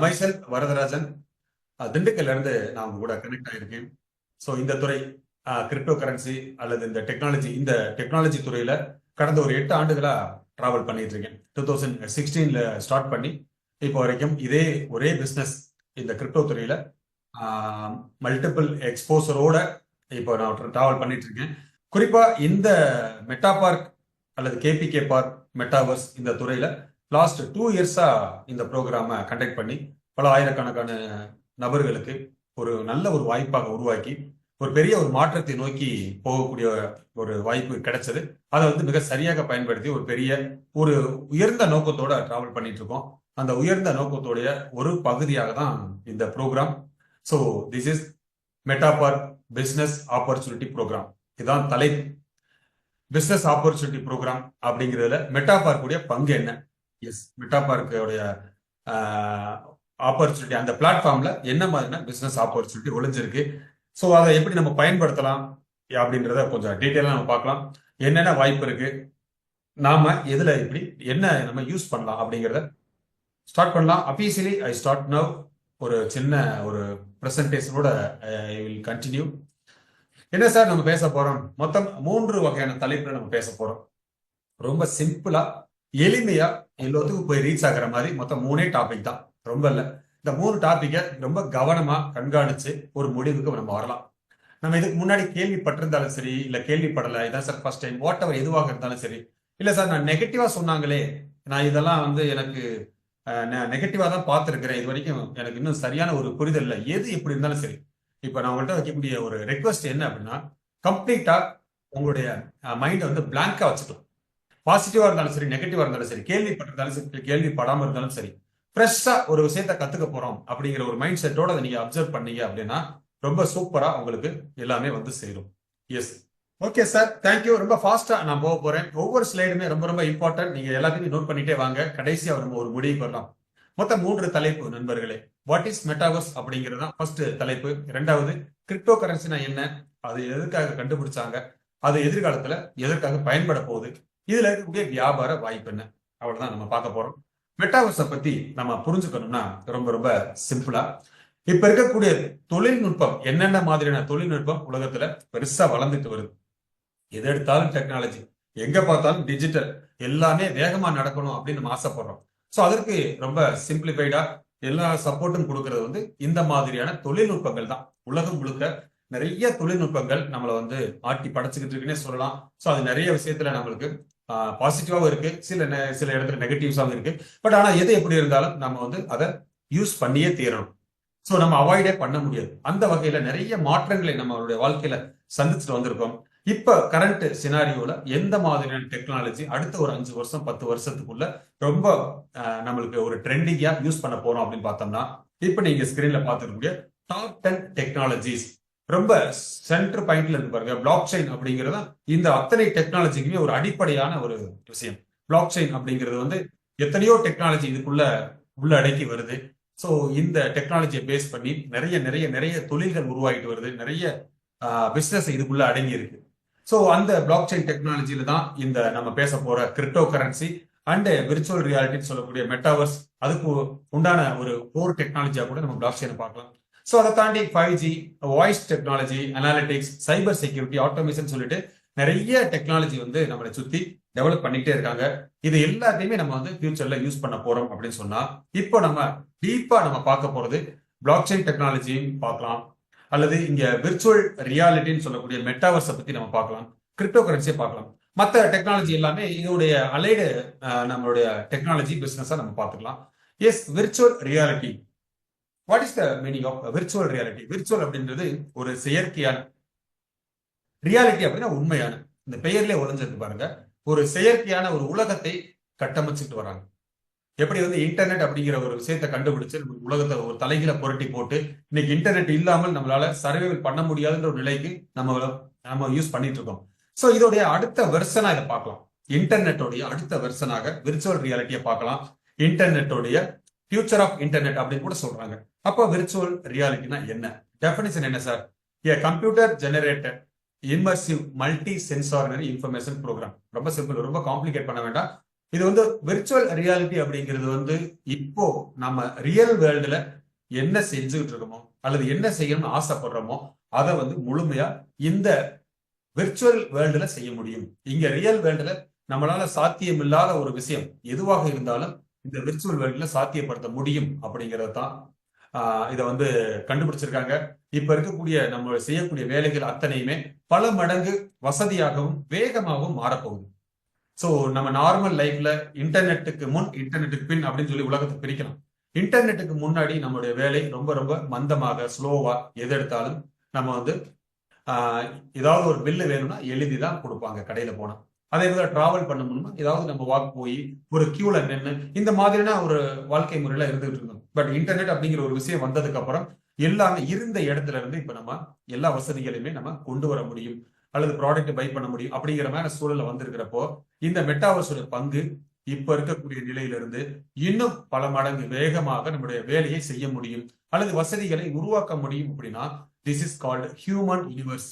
Myself Varadarajan, திண்டுக்கல்ல இருந்து நான் உங்க கூட கனெக்ட் ஆயிருக்கேன். ஸோ இந்த துறை கிரிப்டோ கரன்சி அல்லது இந்த டெக்னாலஜி துறையில கடந்த ஒரு 8 ஆண்டுகளா டிராவல் பண்ணிட்டு இருக்கேன். 2016ல ஸ்டார்ட் பண்ணி இப்போ வரைக்கும் இதே ஒரே பிசினஸ் இந்த கிரிப்டோ துறையில மல்டிபிள் எக்ஸ்போசரோட இப்போ நான் டிராவல் பண்ணிட்டு இருக்கேன். குறிப்பா இந்த மெட்டா பார்க் அல்லது கேபிகே பார்க் மெட்டாவர்ஸ் இந்த துறையில லாஸ்ட் 2 இயர்ஸா இந்த ப்ரோக்ராமை கண்டக்ட் பண்ணி பல ஆயிரக்கணக்கான நபர்களுக்கு ஒரு நல்ல ஒரு வாய்ப்பாக உருவாக்கி ஒரு பெரிய ஒரு மாற்றத்தை நோக்கி போகக்கூடிய ஒரு வாய்ப்பு கிடைச்சது. அதை வந்து மிக சரியாக பயன்படுத்தி ஒரு உயர்ந்த நோக்கத்தோட டிராவல் பண்ணிட்டு இருக்கோம். அந்த உயர்ந்த நோக்கத்தோடைய ஒரு பகுதியாக தான் இந்த programme. So this is Meta Park business opportunity programme. இதுதான் தலைப்பு. பிசினஸ் ஆப்பர்ச்சுனிட்டி ப்ரோக்ராம் அப்படிங்கிறதுல மெட்டா பார்க்குடைய பங்கு என்ன? எஸ், மெட்டா பார்க்குடைய ஆப்பர்ச்சுனிட்டி, அந்த பிளாட்ஃபார்ம்ல என்ன மாதிரியான பிசினஸ் ஆப்பர்ச்சுனிட்டி ஒளிஞ்சிருக்கு, ஸோ அதை எப்படி நம்ம பயன்படுத்தலாம் அப்படின்றத கொஞ்சம் டீட்டெயிலாக நம்ம பார்க்கலாம். என்னென்ன வாய்ப்பு இருக்கு, நாம எதுல எப்படி என்ன நம்ம யூஸ் பண்ணலாம் அப்படிங்கிறத ஸ்டார்ட் பண்ணலாம். Officially I start now. ஒரு சின்ன ஒரு பிரசன்டேஷனோட ஐ வில் கண்டினியூ. என்ன சார் நம்ம பேச போறோம்? மொத்தம் 3 வகையான தலைப்புல நம்ம பேச போறோம். ரொம்ப சிம்பிளா எளிமையா எல்லாத்துக்கும் போய் ரீச் ஆகிற மாதிரி மொத்தம் 3 டாபிக் தான், ரொம்ப இல்லை. இந்த 3 டாபிக்கை ரொம்ப கவனமா கண்காணிச்சு ஒரு முடிவுக்கு நம்ம வரலாம். நம்ம இதுக்கு முன்னாடி கேள்விப்பட்டிருந்தாலும் சரி, இல்ல கேள்விப்படலை, இதான் sir first time, what ever எதுவாக இருந்தாலும் சரி, இல்ல சார் நான் நெகட்டிவா சொன்னாங்களே, நான் இதெல்லாம் வந்து எனக்கு நான் நெகட்டிவா தான் பார்த்துருக்கிறேன், இது வரைக்கும் எனக்கு இன்னும் சரியான ஒரு புரிதல் இல்லை, எது எப்படி இருந்தாலும் சரி, இப்ப நான் உங்கள்கிட்ட வைக்கக்கூடிய ஒரு ரெக்வஸ்ட் என்ன அப்படின்னா, கம்ப்ளீட்டா உங்களுடைய மைண்டை வந்து பிளாங்கா வச்சுக்கலாம். பாசிட்டிவா இருந்தாலும் சரி, நெகட்டிவா இருந்தாலும் சரி, கேள்விப்பட்டிருந்தாலும் சரி, கேள்விப்படாம இருந்தாலும் சரி, ஃப்ரெஷ்ஷா ஒரு விஷயத்த கத்துக்க போறோம் அப்படிங்கிற ஒரு மைண்ட் செட்டோட அதை நீங்க அப்சர்வ் பண்ணீங்க அப்படின்னா ரொம்ப சூப்பரா உங்களுக்கு எல்லாமே வந்து சேரும். Yes, okay sir, thank you. ரொம்ப ஃபாஸ்டா நான் போக போறேன். ஒவ்வொரு ஸ்லைடுமே ரொம்ப ரொம்ப இம்பார்ட்டன்ட். நீங்க எல்லாத்தையும் நோட் பண்ணிட்டே வாங்க. கடைசியா நம்ம ஒரு முடிவுக்கு வரலாம். மொத்தம் 3 தலைப்பு நண்பர்களே. வாட் இஸ் மெட்டாவர்ஸ் அப்படிங்கிறது தான் ஃபர்ஸ்ட் தலைப்பு. 2வது கிரிப்டோ கரன்சினா என்ன, அது எதற்காக கண்டுபிடிச்சாங்க, அது எதிர்காலத்துல எதற்காக பயன்பட போகுது, இதுல இருக்கக்கூடிய வியாபார வாய்ப்பு என்ன, அவ்வளவுதான் நம்ம பார்க்க போறோம். மெட்டாவர்ஸை பத்தி நம்ம புரிஞ்சுக்கணும்னா ரொம்ப ரொம்ப சிம்பிளா, இப்ப இருக்கக்கூடிய தொழில்நுட்பம், என்னென்ன மாதிரியான தொழில்நுட்பம் உலகத்துல பெருசா வளர்ந்துட்டு வருது, எது எடுத்தாலும் டெக்னாலஜி, எங்க பார்த்தாலும் டிஜிட்டல், எல்லாமே வேகமா நடக்கணும் அப்படின்னு நம்ம ஆசைப்படுறோம். ஸோ அதற்கு ரொம்ப சிம்பிளிஃபைடா எல்லா சப்போர்ட்டும் கொடுக்கறது வந்து இந்த மாதிரியான தொழில்நுட்பங்கள் தான். உலகம் முழுக்க நிறைய தொழில்நுட்பங்கள் நம்மளை வந்து ஆட்டி படைச்சுக்கிட்டு இருக்குன்னே சொல்லலாம். ஸோ அது நிறைய விஷயத்துல நம்மளுக்கு பாசிட்டிவாகவும் இருக்கு, சில இடத்துல நெகட்டிவ்ஸாகவும் இருக்கு. பட் ஆனா எது எப்படி இருந்தாலும் நம்ம வந்து அதை யூஸ் பண்ணியே தீரணும். ஸோ நம்ம அவாய்டே பண்ண முடியாது. அந்த வகையில நிறைய மாற்றங்களை நம்மளுடைய வாழ்க்கையில சந்திச்சுட்டு வந்திருக்கோம். இப்ப கரண்ட் சினாரியோல எந்த மாதிரியான டெக்னாலஜி அடுத்த ஒரு 5 வருஷம் 10 வருஷத்துக்குள்ள ரொம்ப நம்மளுக்கு ஒரு ட்ரெண்டிங்கா யூஸ் பண்ண போறோம் அப்படின்னு பார்த்தோம்னா, இப்ப நீங்க ஸ்கிரீன்ல பார்த்துருக்கக்கூடிய டாப் 10 டெக்னாலஜிஸ் ரொம்ப சென்டர் பாயிண்ட்ல இருக்கு பாருங்க. பிளாக் செயின் அப்படிங்கிறது இந்த அத்தனை டெக்னாலஜிக்குமே ஒரு அடிப்படையான ஒரு விஷயம். பிளாக் செயின் அப்படிங்கிறது வந்து எத்தனையோ டெக்னாலஜி இதுக்குள்ள அடக்கி வருது. ஸோ இந்த டெக்னாலஜியை பேஸ் பண்ணி நிறைய நிறைய நிறைய தொழில்கள் உருவாகிட்டு வருது, நிறைய பிசினஸ் இதுக்குள்ள அடங்கி இருக்கு. ஸோ அந்த பிளாக் செயின் டெக்னாலஜியில தான் இந்த நம்ம பேச போற கிரிப்டோ கரன்சி அண்ட் விர்ச்சுவல் ரியாலிட்டின்னு சொல்லக்கூடிய மெட்டாவர்ஸ், அதுக்கு உண்டான ஒரு கோர் டெக்னாலஜியா கூட நம்ம பிளாக் செயினை பார்க்கலாம். ஸோ அதை தாண்டி 5G, voice technology, analytics, cyber security, automation சொல்லிட்டு நிறைய டெக்னாலஜி வந்து நம்மளை சுத்தி டெவலப் பண்ணிட்டே இருக்காங்க. இது எல்லாத்தையுமே நம்ம வந்து ஃபியூச்சர்ல யூஸ் பண்ண போறோம் அப்படின்னு சொன்னா, இப்போ நம்ம டீப்பா நம்ம பார்க்க போறது பிளாக் செயின் டெக்னாலஜியும் பார்க்கலாம், அல்லது இங்க விர்ச்சுவல் ரியாலிட்டின்னு சொல்லக்கூடிய மெட்டாவர்ஸை பத்தி நம்ம பார்க்கலாம், கிரிப்டோ கரன்சியை பார்க்கலாம். மற்ற டெக்னாலஜி எல்லாமே இதோடைய அலைடு நம்மளுடைய டெக்னாலஜி பிசினஸா நம்ம பார்த்துக்கலாம். Yes, virtual reality. What is the meaning of virtual reality? Virtual அப்படின்றது ஒரு செயற்கையான, ரியாலிட்டி அப்படின்னா உண்மையான. இந்த பெயர்லேயே ஒளிஞ்சிருக்கு பாருங்க, ஒரு செயற்கையான ஒரு உலகத்தை கட்டமைச்சுட்டு வராங்க. எப்படி வந்து இன்டர்நெட் அப்படிங்கிற ஒரு விஷயத்தை கண்டுபிடிச்சு உலகத்தை ஒரு தலைகீழ புரட்டி போட்டு இன்னைக்கு இன்டர்நெட் இல்லாமல் நம்மளால சர்வைவல் பண்ண முடியாதுன்ற ஒரு நிலைக்கு நம்ம யூஸ் பண்ணிட்டு இருக்கோம். ஸோ இதோடைய அடுத்த வெர்ஷனா இதை பார்க்கலாம். இன்டர்நெட்டோடைய அடுத்த வெர்ஷனாக விர்ச்சுவல் ரியாலிட்டியை பார்க்கலாம். இன்டர்நெட்டோடைய ஃபியூச்சர் ஆஃப் இன்டர்நெட் அப்படின்னு கூட சொல்றாங்க. அப்போ விர்ச்சுவல் ரியாலிட்டினா என்ன? டெஃபினிஷன் என்ன sir? A computer generated immersive multi sensory information program. ரொம்ப சிம்பிள், ரொம்ப காம்ப்ளிகேட் பண்ண வேண்டாம். இது வந்து விர்ச்சுவல் ரியாலிட்டி அப்படிங்கிறது வந்து இப்போ நம்ம ரியல் வேர்ல்டுல என்ன செஞ்சுக்கிட்டு இருக்கோமோ அல்லது என்ன செய்யணும்னு ஆசைப்படுறோமோ அதை வந்து முழுமையா இந்த விர்ச்சுவல் வேர்ல்டுல செய்ய முடியும். இங்க ரியல் வேர்ல்டுல நம்மளால சாத்தியம் இல்லாத ஒரு விஷயம் எதுவாக இருந்தாலும் இந்த விர்ச்சுவல் வேர்ல்டுல சாத்தியப்படுத்த முடியும் அப்படிங்கிறது தான் இதை வந்து கண்டுபிடிச்சிருக்காங்க. இப்ப இருக்கக்கூடிய நம்ம செய்யக்கூடிய வேலைகள் அத்தனையுமே பல மடங்கு வசதியாகவும் வேகமாகவும் மாறப்போகுது. சோ நம்ம நார்மல் லைஃப்ல இன்டர்நெட்டுக்கு முன் இன்டர்நெட்டுக்கு பின் அப்படின்னு சொல்லி உலகத்தை பிரிக்கலாம். இன்டர்நெட்டுக்கு முன்னாடி நம்மளுடைய வேலை ரொம்ப ரொம்ப மந்தமாக ஸ்லோவா எது எடுத்தாலும் நம்ம வந்து ஏதாவது ஒரு பில்லு வேணும்னா எழுதி தான் கொடுப்பாங்க கடையில போனா. அதே போல டிராவல் பண்ணணும்னா ஏதாவது நம்ம வாக் போய் ஒரு கியூல நின்று இந்த மாதிரியான ஒரு வாழ்க்கை முறையில இருந்துகிட்டு இருந்தோம். பட் இன்டர்நெட் அப்படிங்கிற ஒரு விஷயம் வந்ததுக்கு அப்புறம் எல்லாமே இருந்த இடத்துல இருந்து இப்ப நம்ம எல்லா வசதிகளையுமே நம்ம கொண்டு வர முடியும் அல்லது ப்ராடக்ட் பை பண்ண முடியும் அப்படிங்கிற மாதிரி சூழல்ல வந்திருக்கிறப்போ இந்த மெட்டாவர்ஸோட பங்கு இப்ப இருக்கக்கூடிய நிலையிலிருந்து இன்னும் பல மடங்கு வேகமாக நம்முடைய வேலையை செய்ய முடியும் அல்லது வசதிகளை உருவாக்க முடியும். அப்படின்னா this is called human universe.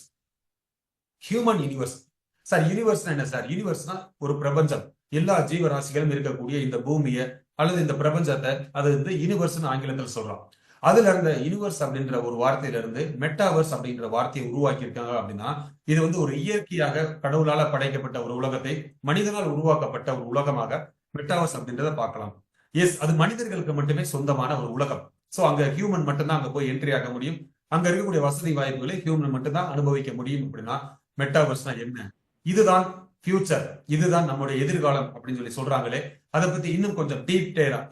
Human universe sir, யூனிவர்ஸ்னா என்ன சார்? யூனிவர்ஸ்னா ஒரு பிரபஞ்சம், எல்லா ஜீவராசிகளும் இருக்கக்கூடிய இந்த பூமியை அல்லது இந்த பிரபஞ்சத்தை அது வந்து யூனிவர்ஸ்னு ஆங்கிலத்தில் சொல்றோம். அதுல இருந்த யூனிவர்ஸ் அப்படின்ற ஒரு வார்த்தையில இருந்து மெட்டாவர்ஸ் அப்படின்ற வார்த்தையை உருவாக்கி இருக்காங்க. அப்படின்னா இது வந்து ஒரு இயற்கையாக கடவுளால படைக்கப்பட்ட ஒரு உலகத்தை மனிதனால் உருவாக்கப்பட்ட ஒரு உலகமாக மெட்டாவர்ஸ் அப்படின்றத பார்க்கலாம். எஸ், அது மனிதர்களுக்கு மட்டுமே சொந்தமான ஒரு உலகம். சோ அங்க ஹியூமன் மட்டும்தான் அங்க போய் என்ட்ரி ஆக முடியும். அங்க இருக்கக்கூடிய வசதி வாய்ப்புகளை ஹியூமன் மட்டும்தான் அனுபவிக்க முடியும். அப்படின்னா மெட்டாவர்ஸ்னா என்ன? இதுதான் ஃபியூச்சர், இதுதான் நம்மளுடைய எதிர்காலம் அப்படின்னு சொல்லி சொல்றாங்களே, அதை பத்தி இன்னும் கொஞ்சம்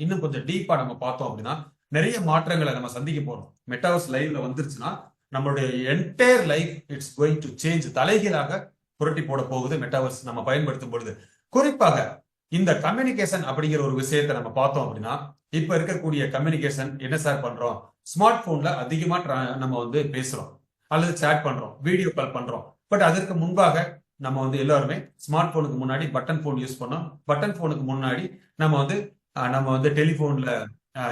இன்னும் கொஞ்சம் டீப்பா நம்ம பார்த்தோம் அப்படின்னா நிறைய மாற்றங்களை நம்ம சந்திக்க போறோம். மெட்டாவர்ஸ் லைவ்ல வந்துருச்சுன்னா நம்மளுடைய entire life it's going to change, தலைகீழாக புரட்டி போட போகுது மெட்டாவர்ஸ் நம்ம பயன்படுத்தும் பொழுது. குறிப்பாக இந்த கம்யூனிகேஷன் அப்படிங்கிற ஒரு விஷயத்தை நம்ம பார்த்தோம் அப்படின்னா இப்ப இருக்கக்கூடிய கம்யூனிகேஷன் என்ன சார் பண்றோம்? ஸ்மார்ட் போன்ல அதிகமா நம்ம வந்து பேசுறோம் அல்லது சாட் பண்றோம், வீடியோ கால் பண்றோம். பட் அதற்கு முன்பாக நம்ம வந்து எல்லாருமே ஸ்மார்ட் போனுக்கு முன்னாடி பட்டன் போன் யூஸ் பண்ணோம். பட்டன் போனுக்கு முன்னாடி நம்ம வந்து டெலிபோன்ல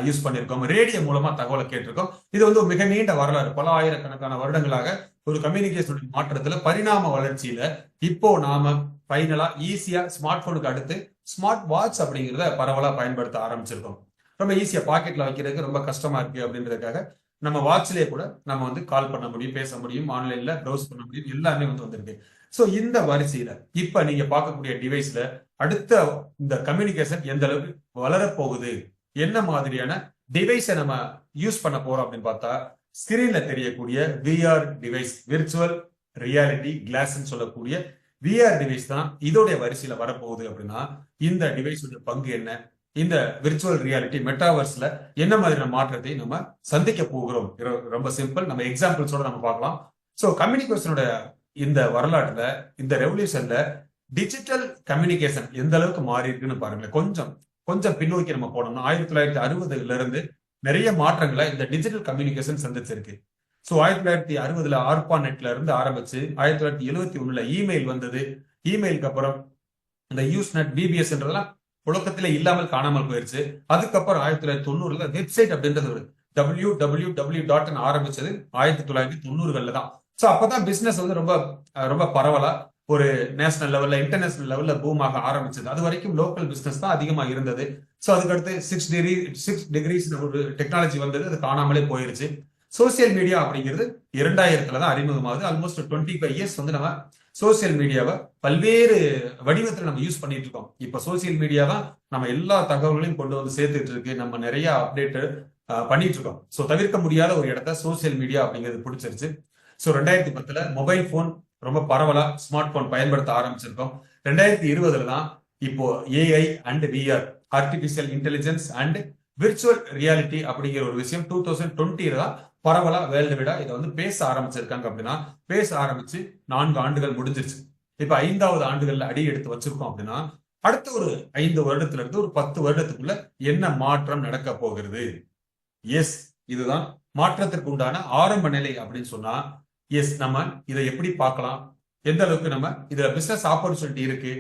யூஸ் பண்ணிருக்கோம், ரேடியோ மூலமா தகவலை கேட்டிருக்கோம். இது வந்து மிக நீண்ட வரலாறு, பல ஆயிரக்கணக்கான வருடங்களாக ஒரு கம்யூனிகேஷன் மாற்றத்துல பரிணாம வளர்ச்சியில இப்போ நாம ஃபைனலா ஈஸியா ஸ்மார்ட் போனுக்கு அடுத்து ஸ்மார்ட் வாட்ச் அப்படிங்கிறத பரவலா பயன்படுத்த ஆரம்பிச்சிருக்கோம். ரொம்ப ஈஸியா பாக்கெட்ல வைக்கிறதுக்கு ரொம்ப கஷ்டமா இருக்கு அப்படின்றதுக்காக நம்ம வாட்ச்லயே கூட நம்ம வந்து கால் பண்ண முடியும், பேச முடியும், ஆன்லைன்ல ப்ரௌஸ் பண்ண முடியும், எல்லாமே வந்து வந்திருக்கு. சோ இந்த வரிசையில இப்ப நீங்க பார்க்கக்கூடிய டிவைஸ்ல அடுத்த இந்த கம்யூனிகேஷன் எந்த அளவுக்கு வளரப்போகுது, என்ன மாதிரியான டிவைஸை நம்ம யூஸ் பண்ண போறோம் அப்படின்னு பார்த்தா ஸ்கிரீன்ல தெரியக்கூடிய VR device, virtual reality glass சொல்லக்கூடிய விஆர் டிவைஸ் தான் இதோடைய வரிசையில வரப்போகுது. அப்படின்னா இந்த டிவைஸோட பங்கு என்ன, இந்த விர்ச்சுவல் ரியாலிட்டி மெட்டாவர்ஸ்ல என்ன மாதிரியான மாற்றத்தை நம்ம சந்திக்க போகிறோம்? ரொம்ப சிம்பிள், நம்ம எக்ஸாம்பிள்ஸோட நம்ம பார்க்கலாம். சோ கம்யூனிகேஷனோட இந்த வரலாற்றுல, இந்த ரெவல்யூஷன்ல டிஜிட்டல் கம்யூனிகேஷன் எந்த அளவுக்கு மாறி இருக்குன்னு பாருங்களேன். கொஞ்சம் பின்னோக்கி நம்ம போனோம்னா 1960 இருந்து நிறைய மாற்றங்களை இந்த டிஜிட்டல் கம்யூனிகேஷன் சந்திச்சிருக்கு. சோ 1960 ஆர்பா நெட்ல இருந்து ஆரம்பிச்சு 1971 இமெயில் வந்தது. இமெயிலுக்கு அப்புறம் இந்த யூஸ் நெட், பிபிஎஸ்ன்றதெல்லாம் புழக்கத்திலே இல்லாமல் காணாமல் போயிருச்சு. அதுக்கப்புறம் 1990 வெப்சைட் அப்படின்றது ஒரு www ஆரம்பிச்சது 1990 தான். சோ அப்பதான் பிசினஸ் வந்து ரொம்ப ரொம்ப பரவலா ஒரு நேஷனல் லெவல்ல, இன்டர்நேஷனல் லெவல்ல பூம் ஆக ஆரம்பிச்சது. அது வரைக்கும் லோக்கல் பிசினஸ் தான் அதிகமா இருந்தது. சோ அதுக்கடுத்து 6 டிகிரிஸ் ஒரு டெக்னாலஜி வந்தது, அது காணாமலே போயிருச்சு. சோசியல் மீடியா அப்படிங்கிறது 2000 தான் அறிமுகமாகுது. ஆல்மோஸ்ட் 25 இயர்ஸ் வந்து நம்ம சோசியல் மீடியாவை பல்வேறு வடிவத்தில் நம்ம யூஸ் பண்ணிட்டு இருக்கோம். இப்ப சோசியல் மீடியா தான் நம்ம எல்லா தகவல்களையும் கொண்டு வந்து சேர்த்துட்டு இருக்கு, நம்ம நிறைய அப்டேட் பண்ணிட்டு இருக்கோம். சோ தவிர்க்க முடியாத ஒரு இடத்த சோசியல் மீடியா அப்படிங்கிறது பிடிச்சிருச்சு. சோ 2010 மொபைல் போன் ரொம்ப பரவலா ஸ்மார்ட் போன் பயன்படுத்த ஆரம்பிச்சிருக்கோம். 2020 தான் இப்போ AI and VR, artificial intelligence and virtual reality அப்படிங்கிற ஒரு விஷயம் 2020 தான் பரவலா வேர்ல்டு விட இதை வந்து பேச ஆரம்பிச்சிருக்காங்க. அப்படின்னா பேச ஆரம்பிச்சு 4 ஆண்டுகள் முடிஞ்சிருச்சு. இப்ப 5வது ஆண்டுகள்ல அடி எடுத்து வச்சிருக்கோம். அப்படின்னா அடுத்த ஒரு 5 வருடத்துல இருந்து ஒரு 10 வருடத்துக்குள்ள என்ன மாற்றம் நடக்க போகிறது? எஸ், இதுதான் மாற்றத்திற்கு உண்டான ஆரம்ப நிலை அப்படின்னு சொன்னா, எஸ் நம்ம இதை எப்படி பார்க்கலாம், எந்த அளவுக்கு நம்ம இதுல பிசினஸ் ஆப்பர்ச்சுனிட்டி இருக்கு,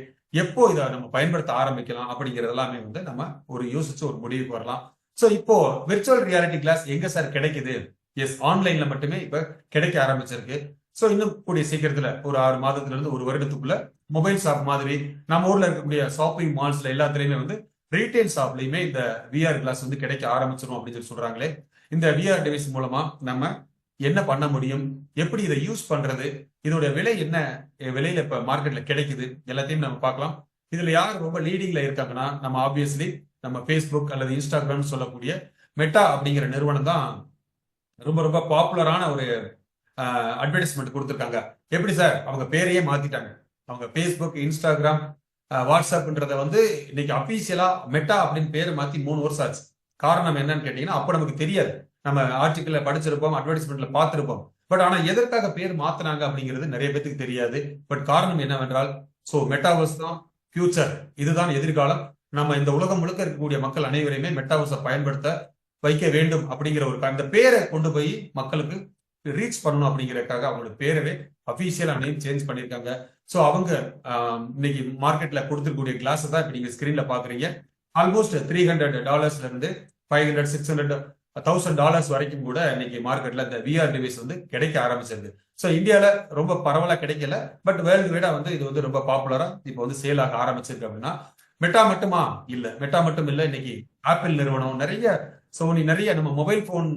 எப்போ இதை நம்ம பயன்படுத்த ஆரம்பிக்கலாம் அப்படிங்கிறது எல்லாமே வந்து நம்ம ஒரு யோசிச்சு ஒரு முடிவுக்கு வரலாம். சோ இப்போ விர்ச்சுவல் ரியாலிட்டி கிளாஸ் எங்க சார் கிடைக்குது? எஸ், ஆன்லைன்ல மட்டுமே இப்ப கிடைக்க ஆரம்பிச்சிருக்கு. ஸோ இன்னும் கூடிய சீக்கிரத்துல ஒரு 6 மாதத்துல இருந்து ஒரு வருடத்துக்குள்ள மொபைல் ஷாப் மாதிரி நம்ம ஊர்ல இருக்கக்கூடிய ஷாப்பிங் மால்ஸ்ல எல்லாத்துலயுமே வந்து ரீட்டைல் ஷாப்லயுமே இந்த விஆர் கிளாஸ் வந்து கிடைக்க ஆரம்பிச்சிடும் அப்படின்னு சொல்லி சொல்றாங்களே. இந்த விஆர் டிவைஸ் மூலமா நம்ம என்ன பண்ண முடியும், எப்படி இதை யூஸ் பண்றது, இதோட விலை என்ன விலையில இப்ப மார்க்கெட்ல கிடைக்குது, எல்லாத்தையும் நம்ம பார்க்கலாம். இதுல யார் ரொம்ப லீடிங்ல இருக்காங்கன்னா நம்ம ஆப்வியஸ்லி நம்ம ஃபேஸ்புக் அல்லது இன்ஸ்டாகிராம் சொல்லக்கூடிய மெட்டா அப்படிங்கிற நிறுவனம் தான் ரொம்ப ரொம்ப பாப்புலரான ஒரு அட்வர்டைஸ்மெண்ட் கொடுத்துருக்காங்க. எப்படி சார், அவங்க பேரையே மாத்திட்டாங்க. அவங்க ஃபேஸ்புக், இன்ஸ்டாகிராம், வாட்ஸ்அப்ன்றத வந்து இன்னைக்கு அபிஷியலா மெட்டா அப்படின்னு பேரை மாத்தி 3 வருஷம் ஆச்சு. காரணம் என்னன்னு கேட்டீங்கன்னா, அப்ப நமக்கு தெரியாது. நம்ம ஆர்டிக்கல்ல படிச்சிருப்போம், அட்வர்டைஸ்மெண்ட்ல பார்த்திருப்போம். பட் ஆனா எதற்காக பேர் மாத்தினாங்க அப்படிங்கிறது நிறைய பேருக்கு தெரியாது. பட் காரணம் என்னவென்றால், சோ மெட்டாவர்ஸ் தான் ஃபியூச்சர், இதுதான் எதிர்காலம். நம்ம இந்த உலகம் முழுக்க இருக்கக்கூடிய மக்கள் அனைவரையுமே மெட்டாவர்ஸை பயன்படுத்த வைக்க வேண்டும் அப்படிங்கிற ஒரு அந்த பேரை கொண்டு போய் மக்களுக்கு ரீச் பண்ணணும் அப்படிங்கறதுக்காக அவங்களோட பேரவே அபிஷியலா நேம் சேஞ்ச் பண்ணிருக்காங்க. ஸோ அவங்க இன்னைக்கு மார்க்கெட்ல கொடுத்துருக்கூடிய கிளாஸ் தான் இப்ப நீங்க ஸ்கிரீன்ல பாக்குறீங்க. ஆல்மோஸ்ட் $300 இருந்து $500, $600, $1000 வரைக்கும் கூட இன்னைக்கு மார்க்கெட்ல இந்த விஆர் டிவைஸ் வந்து கிடைக்க ஆரம்பிச்சிருக்கு. ஸோ இந்தியால ரொம்ப பரவலா கிடைக்கல, பட் வேர்ல்டு வைடா வந்து இது வந்து ரொம்ப பாப்புலரா இப்போ வந்து சேல் ஆக ஆரம்பிச்சிருக்கு. அப்படின்னா மெட்டா மட்டுமா இல்ல, மெட்டா மட்டும் இல்ல, இன்னைக்கு ஆப்பிள் நிறுவனம், நிறைய சோனி, நிறைய நம்ம மொபைல் போன்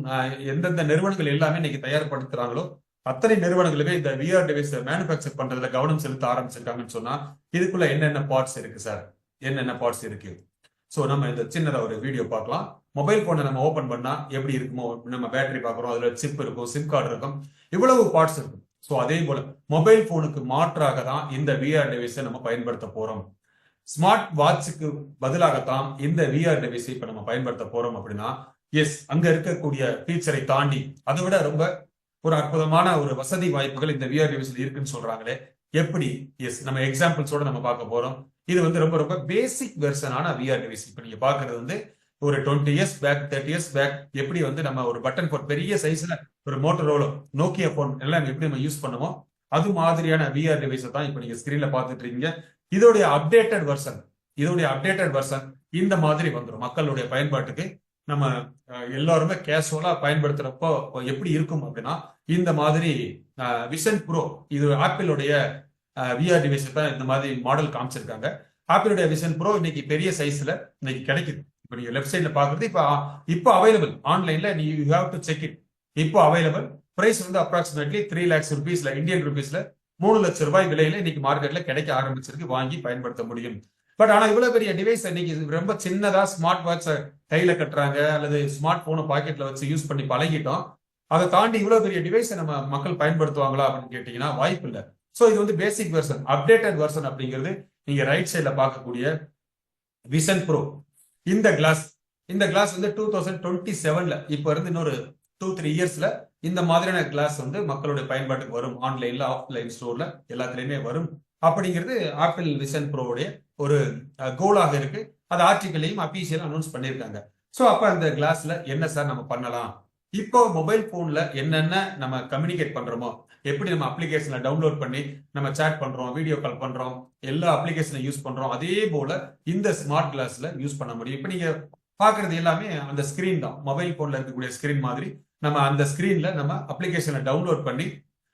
எந்தெந்த நிறுவனங்கள் எல்லாமே இன்னைக்கு தயார்படுத்துறாங்களோ அத்தனை நிறுவனங்களுமே இந்த விஆர் டிவைஸ் மேனுபேக்சர் பண்றதுல கவனம் செலுத்த ஆரம்பிச்சிருக்காங்கன்னு சொன்னா இதுக்குள்ள என்னென்ன பார்ட்ஸ் இருக்கு சார், என்னென்ன பார்ட்ஸ் இருக்கு. ஸோ நம்ம இந்த சின்னதா ஒரு வீடியோ பார்க்கலாம். மொபைல் போனை நம்ம ஓபன் பண்ணா எப்படி இருக்குமோ, நம்ம பேட்டரி பார்க்குறோம், அதுல சிப் இருக்கும், சிம் கார்டு இருக்கும், இவ்வளவு பார்ட்ஸ் இருக்கும். ஸோ அதே போல மொபைல் போனுக்கு மாற்றாக தான் இந்த விஆர் டிவைஸை நம்ம பயன்படுத்த போறோம். ஸ்மார்ட் வாட்சுக்கு பதிலாகத்தான் இந்த விஆர் டிவைஸை இப்ப நம்ம பயன்படுத்த போறோம். அப்படின்னா எஸ், அங்க இருக்கக்கூடிய ஃபீச்சரை தாண்டி அதை விட ரொம்ப ஒரு அற்புதமான ஒரு வசதி வாய்ப்புகள் இந்த விஆர் டிவைஸ்ல இருக்குன்னு சொல்றாங்களே. எப்படி? எஸ், நம்ம எக்ஸாம்பிள்ஸோட நம்ம பார்க்க போறோம். இது வந்து ரொம்ப ரொம்ப பேசிக் வெர்ஷனான விஆர் டிவைஸ். இப்ப நீங்க பாக்குறது வந்து ஒரு 20 இயர்ஸ் பேக், 30 இயர்ஸ் பேக் எப்படி வந்து நம்ம ஒரு பட்டன் போன் பெரிய சைஸ்ல ஒரு மோட்டரோலோ, நோக்கியா போன் எல்லாம் எப்படி நம்ம யூஸ் பண்ணுமோ அது மாதிரியான விஆர் டிவைஸை தான் இப்ப நீங்க ஸ்கிரீன்ல பாத்துட்டு இருக்கீங்க. இதோடைய அப்டேட்டட் வெர்ஷன் இந்த மாதிரி வந்துடும். மக்களுடைய பயன்பாட்டுக்கு நம்ம எல்லாருமே கேஷுவலா பயன்படுத்துறப்போ எப்படி இருக்கும் அப்படின்னா இந்த மாதிரி விஷன் ப்ரோ, இது ஆப்பிளுடைய விஆர் டிவைஸ் தான் இந்த மாதிரி மாடல் காமிச்சிருக்காங்க. ஆப்பிளுடைய விஷன் ப்ரோ இன்னைக்கு பெரிய சைஸ்ல இன்னைக்கு கிடைக்குது. இப்ப நீங்க லெஃப்ட் சைட்ல பாக்குறது இப்போ அவைலபிள் ஆன்லைன்ல, நீ you have to check it. இப்போ அவைலபிள். பிரைஸ் வந்து அப்ராக்சிமேட்லி 3 lakhs rupeesல, இந்தியன் ருபீஸ்ல 3 லட்சம் ரூபாய் விலையில இன்னைக்கு மார்க்கெட்ல கிடைக்க ஆரம்பிச்சிருக்கு, வாங்கி பயன்படுத்த முடியும். பட் ஆனா இவ்வளவு பெரிய டிவைஸ் இன்னைக்கு ரொம்ப சின்னதா ஸ்மார்ட் வாட்ச கையில கட்டுறாங்க அல்லது ஸ்மார்ட் போனை பாக்கெட்ல வச்சு யூஸ் பண்ணி பழகிட்டோம். அதை தாண்டி இவ்வளவு பெரிய டிவைஸை நம்ம மக்கள் பயன்படுத்துவாங்களா அப்படின்னு கேட்டீங்கன்னா வாய்ப்பு இல்லை. ஸோ இது வந்து பேசிக் வெர்ஷன். அப்டேட்டட் வெர்ஷன் அப்படிங்கிறது நீங்க ரைட் சைட்ல பார்க்கக்கூடிய விஷன் ப்ரோ. இந்த கிளாஸ் வந்து 2027ல இப்ப இருந்து இன்னொரு 2-3 இயர்ஸ்ல இந்த மாதிரியான கிளாஸ் வந்து மக்களுடைய பயன்பாட்டுக்கு வரும். ஆன்லைன்ல, ஆஃப்லைன் ஸ்டோர்ல எல்லாத்துலயுமே வரும் அப்படிங்கிறது ஆப்பிள் விஷன் ப்ரோவுடைய ஒரு கோலாக இருக்கு. அது ஆர்டிக்கலையும் அபிஷியல் அனௌன்ஸ் பண்ணியிருக்காங்க. ஸோ அப்ப அந்த கிளாஸ்ல என்ன சார் நம்ம பண்ணலாம், இப்போ மொபைல் போன்ல என்னென்ன நம்ம கம்யூனிகேட் பண்றோமோ, எப்படி நம்ம அப்ளிகேஷனை டவுன்லோட் பண்ணி நம்ம சேட் பண்றோம், வீடியோ கால் பண்றோம், எல்லா அப்ளிகேஷனை யூஸ் பண்றோம், அதே போல இந்த ஸ்மார்ட் கிளாஸ்ல யூஸ் பண்ண முடியும். இப்ப நீங்க பாக்குறது எல்லாமே அந்த ஸ்கிரீன் தான், மொபைல் போன்ல இருக்கக்கூடிய ஸ்கிரீன் மாதிரி. நம்ம அந்த ஸ்கிரீன்ல நம்ம அப்ளிகேஷனை டவுன்லோட் பண்ணி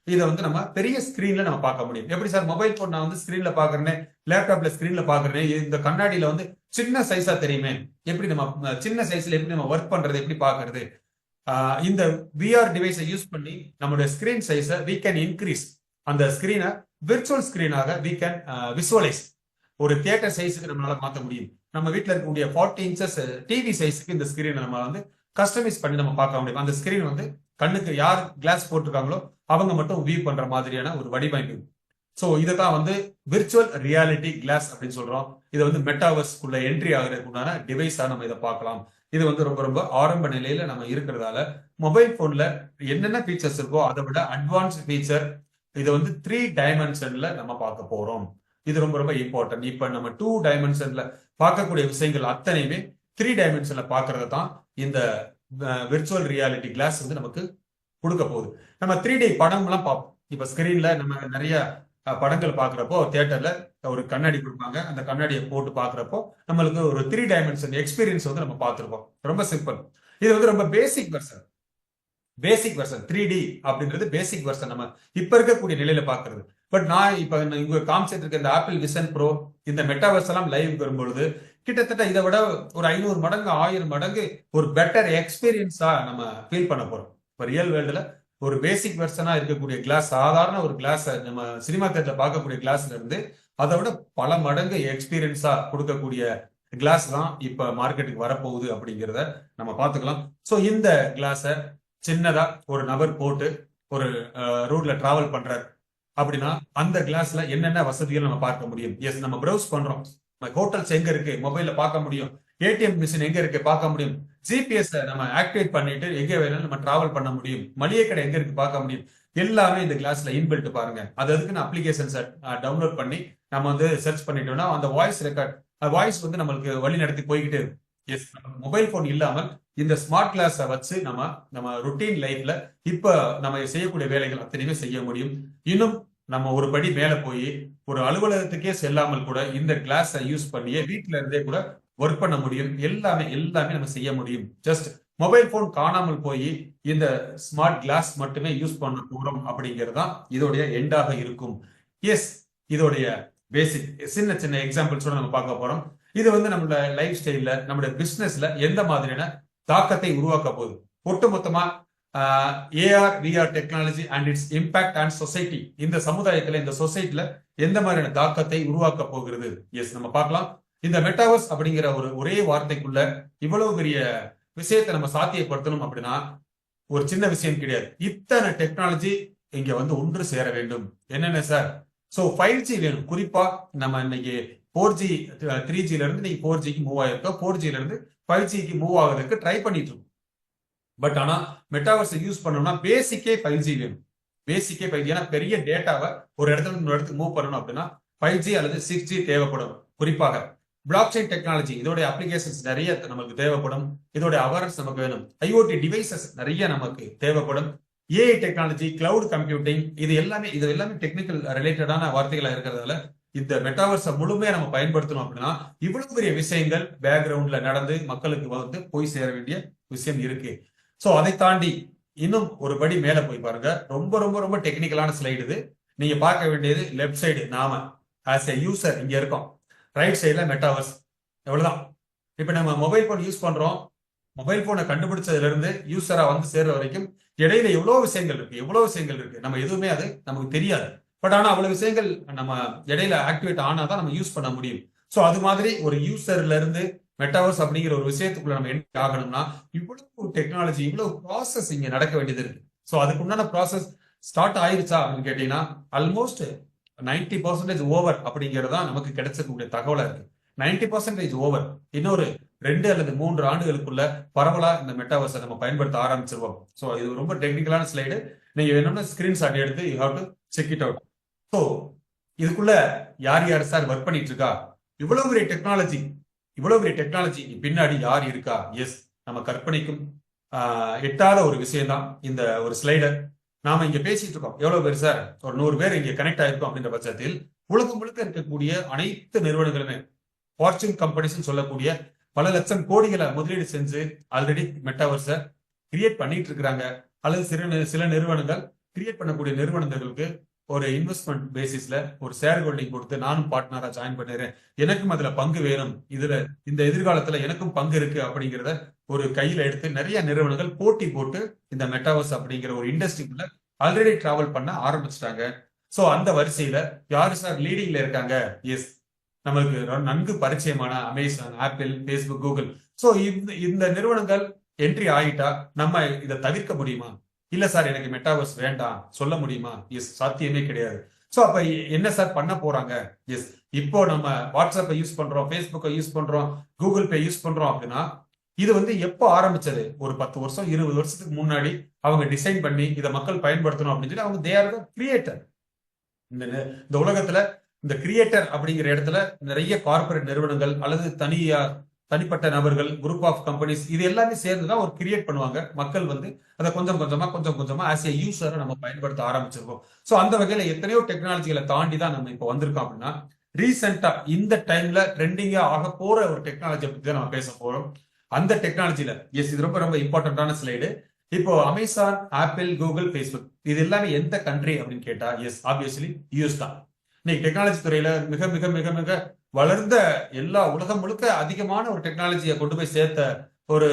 இதை வந்து நம்ம பெரிய ஸ்கிரீன்ல நம்ம பார்க்க முடியும். எப்படி சார் மொபைல் போன் நான் வந்து ஸ்கிரீன்ல பாக்குறேன், லேப்டாப்ல ஸ்கிரீன்ல பாக்குறேன், இந்த கண்ணாடியில வந்து சின்ன சைஸா தெரியுமே, எப்படி நம்ம சின்ன சைஸ்ல எப்படி நம்ம ஒர்க் பண்றது, எப்படி பாக்குறது. இந்த விஆர் டிவைஸை யூஸ் பண்ணி நம்மளுடைய ஸ்கிரீன் சைஸை we can increase, அந்த ஸ்கிரீனை விர்ச்சுவல் ஸ்கிரீனாக we can visualize. ஒரு தியேட்டர் சைஸுக்கு நம்மளால மாற்ற முடியும். நம்ம வீட்டில் இருக்கக்கூடிய 40 inches டிவி சைஸுக்கு இந்த ஸ்கிரீனை நம்ம வந்து கஸ்டமைஸ் பண்ணி நம்ம பார்க்க முடியும். அந்த ஸ்கிரீன் வந்து கண்ணுக்கு யார் கிளாஸ் போட்டிருக்காங்களோ அவங்க மட்டும் வியூ பண்ற மாதிரியான ஒரு வடிவமைப்பு. ஸோ இதை தான் வந்து விர்ச்சுவல் ரியாலிட்டி கிளாஸ் அப்படின்னு சொல்றோம். இதை வந்து மெட்டாவர்ஸ்க்குள்ள என்ட்ரி ஆகிறதுக்குண்டான டிவைஸா நம்ம இதை பார்க்கலாம். இது வந்து ரொம்ப ரொம்ப ஆரம்ப நிலையில நம்ம இருக்கிறதால மொபைல் போன்ல என்னென்ன ஃபீச்சர்ஸ் இருக்கோ அதை விட அட்வான்ஸ்ட் ஃபீச்சர் இதை வந்து 3 dimensionல நம்ம பார்க்க போறோம். இது ரொம்ப ரொம்ப இம்பார்ட்டன்ட். இப்ப நம்ம 2 dimensionல பார்க்கக்கூடிய விஷயங்கள் அத்தனையுமே 3 dimensionல பார்க்கறத தான் இந்த விர்ச்சுவல் ரியாலிட்டி கிளாஸ் வந்து நமக்கு கொடுக்க போகுது. நம்ம 3D படம் எல்லாம் பார்ப்போம். இப்ப ஸ்கிரீன்ல நம்ம நிறைய படங்கள் பாக்குறப்போ தியேட்டர்ல ஒரு கண்ணாடி கொடுப்பாங்க, அந்த கண்ணாடியை போட்டு பாக்குறப்போ நம்மளுக்கு ஒரு 3 dimension எக்ஸ்பீரியன்ஸ் வந்து நம்ம பார்த்திருப்போம். ரொம்ப சிம்பிள். இது வந்து ரொம்ப பேசிக் வெர்ஷன். பேசிக் வெர்ஷன் 3D அப்படின்றது பேசிக் வெர்ஷன் நம்ம இப்ப இருக்கக்கூடிய நிலையில பாக்குறது. பட் நான் இப்ப இங்க காமிச்சிட்டு இருக்க இந்த ஆப்பிள் விஷன் ப்ரோ இந்த மெட்டாவர்ஸ் எல்லாம் லைவ் வரும்பொழுது கிட்டத்தட்ட இதை விட ஒரு 500 மடங்கு 1000 மடங்கு ஒரு பெட்டர் எக்ஸ்பீரியன்ஸா நம்ம ஃபீல் பண்ண போறோம். இப்போ ரியல் வேர்ல்டுல ஒரு பேசிக் வெர்ஷனா இருக்கக்கூடிய கிளாஸ், சாதாரண ஒரு கிளாஸ் நம்ம சினிமா தேட்டர்ல பார்க்கக்கூடிய கிளாஸ்ல இருந்து அதை விட பல மடங்கு எக்ஸ்பீரியன்ஸா கொடுக்கக்கூடிய கிளாஸ் தான் இப்ப மார்க்கெட்டுக்கு வரப்போகுது அப்படிங்கிறத நம்ம பார்த்துக்கலாம். ஸோ இந்த கிளாஸை சின்னதா ஒரு நபர் போட்டு ஒரு ரூட்ல டிராவல் பண்றாரு அப்படின்னா அந்த கிளாஸ்ல என்னென்ன வசதிகள் நம்ம பார்க்க முடியும். எஸ், நம்ம ப்ரௌஸ் பண்றோம், ஹோட்டல்ஸ் எங்க இருக்கு மொபைல்ல பார்க்க முடியும், ஏடிஎம் மிஷின் எங்க இருக்கு பார்க்க முடியும், ஜிபிஎஸ் நம்ம ஆக்டிவேட் பண்ணிட்டு எங்க வேணாலும் நம்ம டிராவல் பண்ண முடியும், மளிகை கடை எங்க இருக்கு பார்க்க முடியும். எல்லாமே இந்த கிளாஸ்ல இன்பில்ட் பாருங்க. அதுக்கு அப்ளிகேஷன்ஸ் டவுன்லோட் பண்ணி நம்ம வந்து சர்ச் பண்ணிட்டோம்னா அந்த வாய்ஸ் ரெக்கார்ட் வாய்ஸ் வந்து நம்மளுக்கு வழி நடத்தி போய்கிட்டே இருக்கும். எஸ், மொபைல் போன் இல்லாமல் இந்த ஸ்மார்ட் கிளாஸை வச்சு நம்ம ருட்டீன் லைஃப்ல இப்ப நம்ம செய்யக்கூடிய வேலைகள் அத்தனையுமே செய்ய முடியும். இன்னும் நம்ம ஒரு படி மேல போய் ஒரு அலுவலகத்துக்கே செல்லாமல் கூட இந்த கிளாஸை யூஸ் பண்ணியே வீட்டுல இருந்தே கூட ஒர்க் பண்ண முடியும். எல்லாமே நம்ம செய்ய முடியும். ஜஸ்ட் மொபைல் போன் காணாமல் போய் இந்த ஸ்மார்ட் கிளாஸ் மட்டுமே யூஸ் பண்ண போறோம் அப்படிங்கிறது தான் இதோடைய எண்டாக இருக்கும். எஸ், இதோடைய பேசிக் சின்ன சின்ன எக்ஸாம்பிள்ஸோட நம்ம பார்க்க போறோம். இது வந்து நம்மளோட லைஃப் ஸ்டைல்ல நம்மளுடைய பிசினஸ்ல எந்த மாதிரியான தாக்கத்தை உருவாக்க போகுது, ஒட்டுமொத்தமா AR VR technology and its impact and society, இந்த சமுதாயத்துல இந்த சொசைட்டில எந்த மாதிரியான தாக்கத்தை உருவாக்க போகிறது. எஸ், நம்ம பார்க்கலாம். இந்த மெட்டாவர்ஸ் அப்படிங்கிற ஒரே வார்த்தைக்குள்ள இவ்வளவு பெரிய விஷயத்தை நம்ம சாத்தியப்படுத்தணும் அப்படின்னா ஒரு சின்ன விஷயம் கிடையாது. இத்தனை டெக்னாலஜி இங்க வந்து ஒன்று சேர வேண்டும். என்னென்ன சார்? ஸோ 5G வேணும். குறிப்பா நம்ம இன்னைக்கு 4G 3Gல இருந்து இன்னைக்கு 4Gக்கு மூவ் ஆயிருக்கோம். 4Gல இருந்து 5Gக்கு மூவ் ஆகுறதுக்கு ட்ரை பண்ணிட்டு இருக்கோம். பட் ஆனா மெட்டாவர்ஸ் யூஸ் பண்ணணும்னா பேசிக்கே 5G வேணும். பேசிக்கே 5G. ஏன்னா பெரிய டேட்டாவை ஒரு இடத்துல இன்னொரு இடத்துக்கு மூவ் பண்ணணும் அப்படின்னா 5G அல்லது 6G தேவைப்படும். குறிப்பாக பிளாக் செயின் டெக்னாலஜி இதோட அப்ளிகேஷன்ஸ் நிறைய நமக்கு தேவைப்படும். இதோட அவேர்னஸ் நமக்கு வேணும். ஐஓடி டிவைசஸ் நிறைய நமக்கு தேவைப்படும். ஏஐ டெக்னாலஜி, கிளவுட் கம்ப்யூட்டிங், இது எல்லாமே டெக்னிக்கல் ரிலேட்டடான வார்த்தைகளா இருக்கிறதால இந்த மெட்டாவர்ஸை முழுமையா நம்ம பயன்படுத்தணும் அப்படின்னா இவ்வளவு பெரிய விஷயங்கள் பேக்ரவுண்ட்ல நடந்து மக்களுக்கு வந்து போய் சேர வேண்டிய விஷயம் இருக்கு. ஸோ அதை தாண்டி இன்னும் ஒரு படி மேல போய் பாருங்க. ரொம்ப ரொம்ப ரொம்ப டெக்னிக்கலான ஸ்லைடு இது. நீங்க பார்க்க வேண்டியது லெஃப்ட் சைடு நாம ஆஸ் எ யூசர் இங்க இருக்கோம், ரைட் சைட்ல மெட்டாவர்ஸ். எவ்வளவுதான். இப்ப நம்ம மொபைல் போன் யூஸ் பண்றோம். மொபைல் போனை கண்டுபிடிச்சதுல இருந்து யூசரா வந்து சேர்ற வரைக்கும் இடையில எவ்வளவு விஷயங்கள் இருக்கு. நம்ம எதுவுமே அது நமக்கு தெரியாது. பட் ஆனா அவ்வளவு விஷயங்கள் நம்ம இடையில ஆக்டிவேட் ஆனாதான் நம்ம யூஸ் பண்ண முடியும். ஸோ அது மாதிரி ஒரு யூசர்ல இருந்து மெட்டாவர்ஸ் அப்படிங்கிற ஒரு விஷயத்துக்குள்ள நம்ம என்ன ஆகணும்னா இவ்வளவு டெக்னாலஜி, இவ்வளவு ப்ராசஸ் இங்க நடக்க வேண்டியது இருக்கு. ஸோ அதுக்கு உண்டான ப்ராசஸ் ஸ்டார்ட் ஆயிருச்சா அப்படின்னு கேட்டீங்கன்னா ஆல்மோஸ்ட் 90% ஓவர் அப்படிங்கிறது தான் நமக்கு கிடைச்சக்கூடிய தகவலா இருக்கு. 90% ஓவர். இன்னொரு 2 அல்லது 3 ஆண்டுகளுக்குள்ள பரவலா இந்த மெட்டாவர்ஸை நம்ம பயன்படுத்த ஆரம்பிச்சிருவோம். ஸோ இது ரொம்ப டெக்னிக்கலான ஸ்லைடு. நீங்க வேணும்னா ஸ்கிரீன்ஷாட் எடுத்து you have to check it out. So இதுக்குள்ள யார் சார் ஒர்க் பண்ணிட்டு இருக்கா? இவ்வளவு பெரிய டெக்னாலஜி பின்னாடி யார் இருக்கா? எஸ், நம்ம கற்பனைக்கும் எட்டாத ஒரு விஷயம் தான் இந்த ஒரு ஸ்லைடர். நாம இங்க பேசிட்டு இருக்கோம். எவ்வளவு பேர் சார்? ஒரு 100 பேர் இங்க கனெக்ட் ஆயிருக்கோம் அப்படின்ற பட்சத்தில் உலகம் முழுக்க இருக்கக்கூடிய அனைத்து நிறுவனங்களுமே ஃபார்ச்சூன் கம்பெனிஸ் சொல்லக்கூடிய பல லட்சம் கோடிகளை முதலீடு செஞ்சு ஆல்ரெடி மெட்டாவர்ஸை கிரியேட் பண்ணிட்டு இருக்கிறாங்க. அல்லது சில நிறுவனங்கள் கிரியேட் பண்ணக்கூடிய நிறுவனங்களுக்கு ஒரு இன்வெஸ்ட்மெண்ட் பேசிஸ்ல ஒரு ஷேர் ஹோல்டிங் கொடுத்து நானும் பார்ட்னரா ஜாயின் பண்ணிடுறேன், எனக்கும் அதுல பங்கு வேணும், இதுல இந்த எதிர்காலத்துல எனக்கும் பங்கு இருக்கு அப்படிங்கிறத ஒரு கையில எடுத்து நிறைய நிறுவனங்கள் போட்டி போட்டு இந்த மெட்டாவர்ஸ் அப்படிங்கிற ஒரு இண்டஸ்ட்ரிக்குள்ள ஆல்ரெடி டிராவல் பண்ண ஆரம்பிச்சிட்டாங்க. சோ அந்த வரிசையில யாரு சார் லீடிங்ல இருக்காங்க? எஸ், நம்மளுக்கு நன்கு பரிச்சயமான Amazon, apple, Facebook, Google. So இந்த நிறுவனங்கள் என்ட்ரி ஆகிட்டா நம்ம இதை தவிர்க்க முடியுமா? இல்ல சார் எனக்கு மெட்டாவர்ஸ் வேண்டாம் சொல்ல முடியுமா? எஸ், சாத்தியமே கிடையாது. சோ அப்ப என்ன சார் பண்ண போறாங்க? எஸ், இப்போ நம்ம வாட்ஸ்அப்பை யூஸ் பண்றோம், பேஸ்புக்கை யூஸ் பண்றோம், கூகுள் பே யூஸ் பண்றோம் அப்படின்னா இது வந்து எப்போ ஆரம்பிச்சது? ஒரு 10 வருஷம் 20 வருஷத்துக்கு முன்னாடி அவங்க டிசைன் பண்ணி இதை மக்கள் பயன்படுத்தணும் அப்படின்னு சொல்லி அவங்க தே ஆர் த கிரியேட்டர். இந்த உலகத்துல இந்த கிரியேட்டர் அப்படிங்கிற இடத்துல நிறைய கார்பரேட் நிறுவனங்கள் அல்லது தனிப்பட்ட நபர்கள், குரூப் ஆஃப் கம்பெனிஸ், இது எல்லாமே சேர்ந்துதான் ஒரு கிரியேட் பண்ணுவாங்க. மக்கள் வந்து அதை கொஞ்சம் கொஞ்சமா ஆஸ் ஏ யூசரை நம்ம பயன்படுத்த ஆரம்பிச்சிருக்கோம். சோ அந்த வகையில எத்தனையோ டெக்னாலஜிகளை தாண்டி தான் நம்ம இப்போ வந்திருக்கோம். அப்படின்னா ரீசெண்டா இந்த டைம்ல ட்ரெண்டிங்கா ஆக போற ஒரு டெக்னாலஜி பத்தி தான் நம்ம பேச போறோம். அந்த டெக்னாலஜில எஸ், இது ரொம்ப ரொம்ப இம்பார்ட்டன்டான ஸ்லைடு. இப்போ அமேசான், ஆப்பிள், கூகுள், ஃபேஸ்புக் இது எல்லாமே எந்த கண்ட்ரி அப்படின்னு கேட்டா எஸ் ஆப்வியஸ்லி யூஎஸ் தான். இன்னைக்கு டெக்னாலஜி துறையில மிக மிக மிக மிக வளர்ந்த எல்லா உலகம் முழுக்க அதிகமான ஒரு டெக்னாலஜியை கொண்டு போய் சேர்த்த ஒரு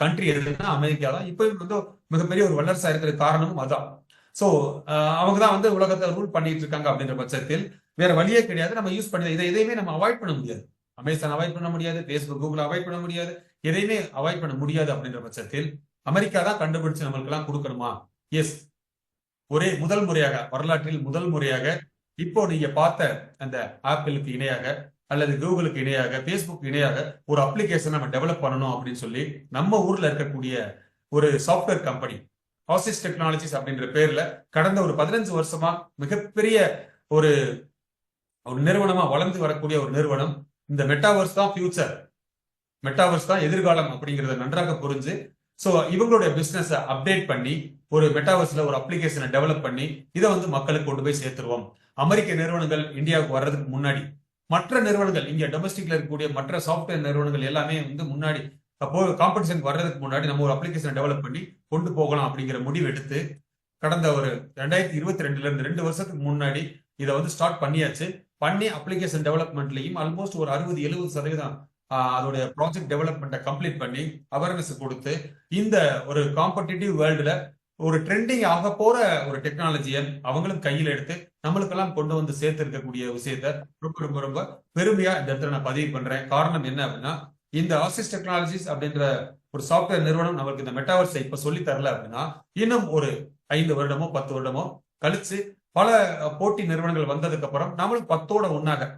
கண்ட்ரி எதுன்னா அமெரிக்கா தான். இப்போ வந்து மிகப்பெரிய ஒரு வல்லரசா இருக்கிற காரணமும் அதான். ஸோ அவங்க தான் வந்து உலகத்தை ரூல் பண்ணிட்டு இருக்காங்க அப்படின்ற பட்சத்தில் வேற வழியே கிடையாது. நம்ம யூஸ் பண்ணி இதை எதையுமே நம்ம அவாய்ட் பண்ண முடியாது. அமேசான் அவாய்ட் பண்ண முடியாது, ஃபேஸ்புக், கூகுள் அவாய்ட் பண்ண முடியாது, எதையுமே அவாய்ட் பண்ண முடியாது அப்படின்ற பட்சத்தில் அமெரிக்கா தான் கண்டுபிடிச்சு நம்மளுக்கு எல்லாம் கொடுக்கணுமா? எஸ். ஒரே முதல் முறையாக வரலாற்றில் முதல் முறையாக இப்போ நீங்க பார்த்த அந்த ஆப்பிளுக்கு இணையாக அல்லது கூகுளுக்கு இணையாக ஃபேஸ்புக் இணையாக ஒரு அப்ளிகேஷன் நம்ம டெவலப் பண்ணணும் அப்படின்னு சொல்லி நம்ம ஊர்ல இருக்கக்கூடிய ஒரு சாஃப்ட்வேர் கம்பெனி ஆசிஸ் டெக்னாலஜிஸ் அப்படின்ற பேர்ல கடந்த ஒரு 15 வருஷமா மிகப்பெரிய ஒரு ஒரு நிறுவனமா வளர்ந்து வரக்கூடிய ஒரு நிறுவனம். இந்த மெட்டாவர்ஸ் தான் ஃபியூச்சர், மெட்டாவர்ஸ் தான் எதிர்காலம் அப்படிங்கறத நன்றாக புரிஞ்சு சோ இவங்களுடைய பிசினஸ் அப்டேட் பண்ணி ஒரு மெட்டாவர்ஸ்ல ஒரு அப்ளிகேஷனை டெவலப் பண்ணி இதை வந்து மக்களுக்கு கொண்டு போய் சேர்த்துருவோம். அமெரிக்க நிறுவனங்கள் இந்தியாவுக்கு வர்றதுக்கு முன்னாடி மற்ற நிறுவனங்கள் இங்க டொமஸ்டிக்ல இருக்கக்கூடிய மற்ற சாஃப்ட்வேர் நிறுவனங்கள் எல்லாமே வந்து முன்னாடி அப்போ காம்படிஷன் வர்றதுக்கு முன்னாடி நம்ம ஒரு அப்ளிகேஷனை டெவலப் பண்ணி கொண்டு போகலாம் அப்படிங்கிற முடிவு எடுத்து கடந்த ஒரு 2022 இருந்து 2 வருஷத்துக்கு முன்னாடி இதை வந்து ஸ்டார்ட் பண்ணியாச்சு. பண்ணி அப்ளிகேஷன் டெவலப்மெண்ட்லையும் ஆல்மோஸ்ட் ஒரு 60-70% அதோடைய ப்ராஜெக்ட் டெவலப்மெண்ட்டை கம்ப்ளீட் பண்ணி அவேர்னஸ் கொடுத்து இந்த ஒரு காம்படிட்டிவ் வேர்ல்டுல ஒரு ட்ரெண்டிங் ஆக போற ஒரு டெக்னாலஜியை அவங்களும் கையில் எடுத்து நம்மளுக்கெல்லாம் கொண்டு வந்து சேர்த்து இருக்கக்கூடிய விஷயத்த ரொம்ப ரொம்ப ரொம்ப பெருமையா இந்த இடத்துல நான் பதிவு பண்றேன். காரணம் என்ன அப்படின்னா இந்த ஆசிஸ் டெக்னாலஜிஸ் அப்படின்ற ஒரு சாஃப்ட்வேர் நிறுவனம் நம்மளுக்கு இந்த மெட்டாவர்ஸை இப்ப சொல்லி தரல அப்படின்னா இன்னும் ஒரு 5 வருடமோ 10 வருடமோ கழிச்சு பல போட்டி நிறுவனங்கள் வந்ததுக்கு அப்புறம் நம்மளும் 10ஓட ஒன்னாக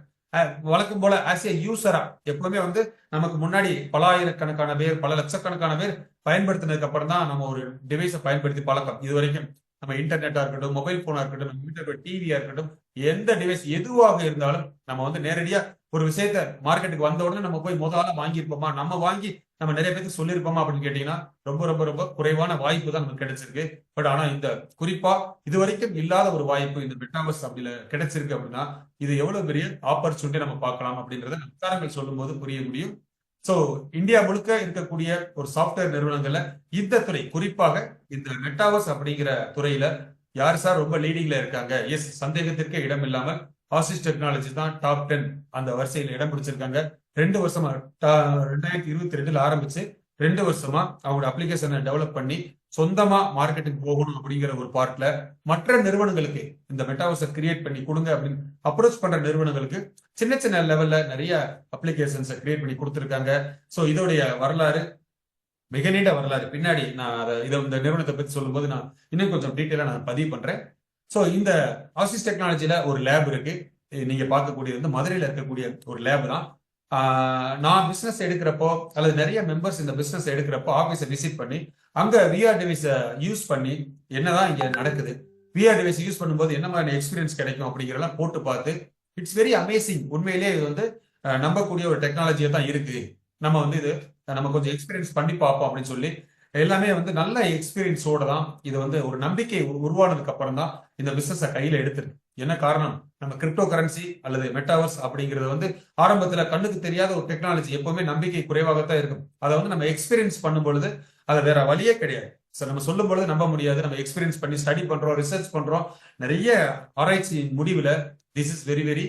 வழக்கம் போல ஆஸ் ஏ யூசரா எப்பவுமே வந்து நமக்கு முன்னாடி பல ஆயிரக்கணக்கான பேர் பல லட்சக்கணக்கான பேர் பயன்படுத்தினதுக்கு அப்புறம் தான் நம்ம ஒரு டிவைஸை பயன்படுத்தி பழக்கம். இது வரைக்கும் நம்ம இன்டர்நெட்டா இருக்கட்டும், மொபைல் போனா இருக்கட்டும், நம்ம வீட்டில் டிவியா இருக்கட்டும், எந்த டிவைஸ் எதுவாக இருந்தாலும் நம்ம வந்து நேரடியா ஒரு விஷயத்த மார்க்கெட்டுக்கு வந்த உடனே நம்ம போய் முதல்ல வாங்கியிருப்போமா, நம்ம வாங்கி நம்ம நிறைய பேருக்கு சொல்லியிருப்போமா அப்படின்னு கேட்டீங்கன்னா ரொம்ப ரொம்ப ரொம்ப குறைவான வாய்ப்பு தான் நமக்கு கிடைச்சிருக்கு. பட் ஆனா இந்த குறிப்பா இது வரைக்கும் இல்லாத ஒரு வாய்ப்பு இந்த மெட்டாவர்ஸ் அப்படில கிடைச்சிருக்கு அப்படின்னா இது எவ்வளவு பெரிய ஆப்பர்ச்சுனிட்டி நம்ம பார்க்கலாம் அப்படின்றத விசாரங்கள் சொல்லும் போது புரிய முடியும். சோ இந்தியா முழுக்க இருக்கக்கூடிய ஒரு சாஃப்ட்வேர் நிறுவனங்கள்ல இந்த துறை குறிப்பாக இந்த மெட்டாவர்ஸ் அப்படிங்கிற துறையில யார் சார் ரொம்ப லீடிங்ல இருக்காங்க? எஸ், சந்தேகத்திற்கே இடம் இல்லாமல் ஆசிஸ் டெக்னாலஜி தான் டாப் 10 அந்த வரிசையில் இடம் பிடிச்சிருக்காங்க. 2 வருஷமா 2022 ஆரம்பிச்சு 2 வருஷமா அவங்களோட அப்ளிகேஷனை டெவலப் பண்ணி சொந்தமா மார்க்கெட்டுக்கு போகணும் அப்படிங்கிற ஒரு பார்ட்ல மற்ற நிறுவனங்களுக்கு இந்த மெட்டாவர்ஸை கிரியேட் பண்ணி கொடுங்க அப்படின்னு அப்ரோச் பண்ற நிறுவனங்களுக்கு சின்ன சின்ன லெவல்ல நிறைய அப்ளிகேஷன்ஸை கிரியேட் பண்ணி கொடுத்துருக்காங்க. ஸோ இதோடைய வரலாறு மிக நீண்ட வரலாறு. பின்னாடி நான் இதை இந்த நிறுவனத்தை பத்தி சொல்லும்போது நான் இன்னும் கொஞ்சம் டீட்டெயிலா நான் பதிவு பண்றேன். ஸோ இந்த ஆசிஸ் டெக்னாலஜில ஒரு லேப் இருக்கு. நீங்க பார்க்கக்கூடியது வந்து மதுரையில இருக்கக்கூடிய ஒரு லேப் தான். நான் பிசினஸ் எடுக்கிறப்போ அல்லது நிறைய மெம்பர்ஸ் இந்த பிசினஸ் எடுக்கிறப்போ ஆபீஸை விசிட் பண்ணி அங்க விஆர் டிவைஸை யூஸ் பண்ணி என்னதான் இங்க நடக்குது, விஆர் டிவைஸ் யூஸ் பண்ணும்போது என்ன மாதிரி எக்ஸ்பீரியன்ஸ் கிடைக்கும் அப்படிங்கிறதெல்லாம் போட்டு பார்த்து இட்ஸ் வெரி அமேசிங். உண்மையிலேயே இது வந்து நம்பக்கூடிய ஒரு டெக்னாலஜியா தான் இருக்கு. நம்ம வந்து இது நம்ம கொஞ்சம் எக்ஸ்பீரியன்ஸ் பண்ணி பார்ப்போம் அப்படின்னு சொல்லி எல்லாமே வந்து நல்ல எக்ஸ்பீரியன்ஸோட தான் இது வந்து ஒரு நம்பிக்கை உருவானதுக்கு அப்புறம் தான் இந்த பிசினஸை கையில எடுத்திருக்கு. என்ன காரணம்? நம்ம கிரிப்டோ கரன்சி அல்லது மெட்டாவர்ஸ் அப்படிங்கிறது வந்து ஆரம்பத்துல கண்ணுக்கு தெரியாத ஒரு டெக்னாலஜி. எப்பவுமே நம்பிக்கை குறைவாகத்தான் இருக்கும். அதை வந்து நம்ம எக்ஸ்பீரியன்ஸ் பண்ணும் பொழுது அதை வேற வழியே கிடையாது. சார் நம்ம சொல்லும் பொழுது நம்ப முடியாது. நம்ம எக்ஸ்பீரியன்ஸ் பண்ணி ஸ்டடி பண்றோம், ரிசர்ச் பண்றோம். நிறைய ஆராய்ச்சி முடிவுல this is very very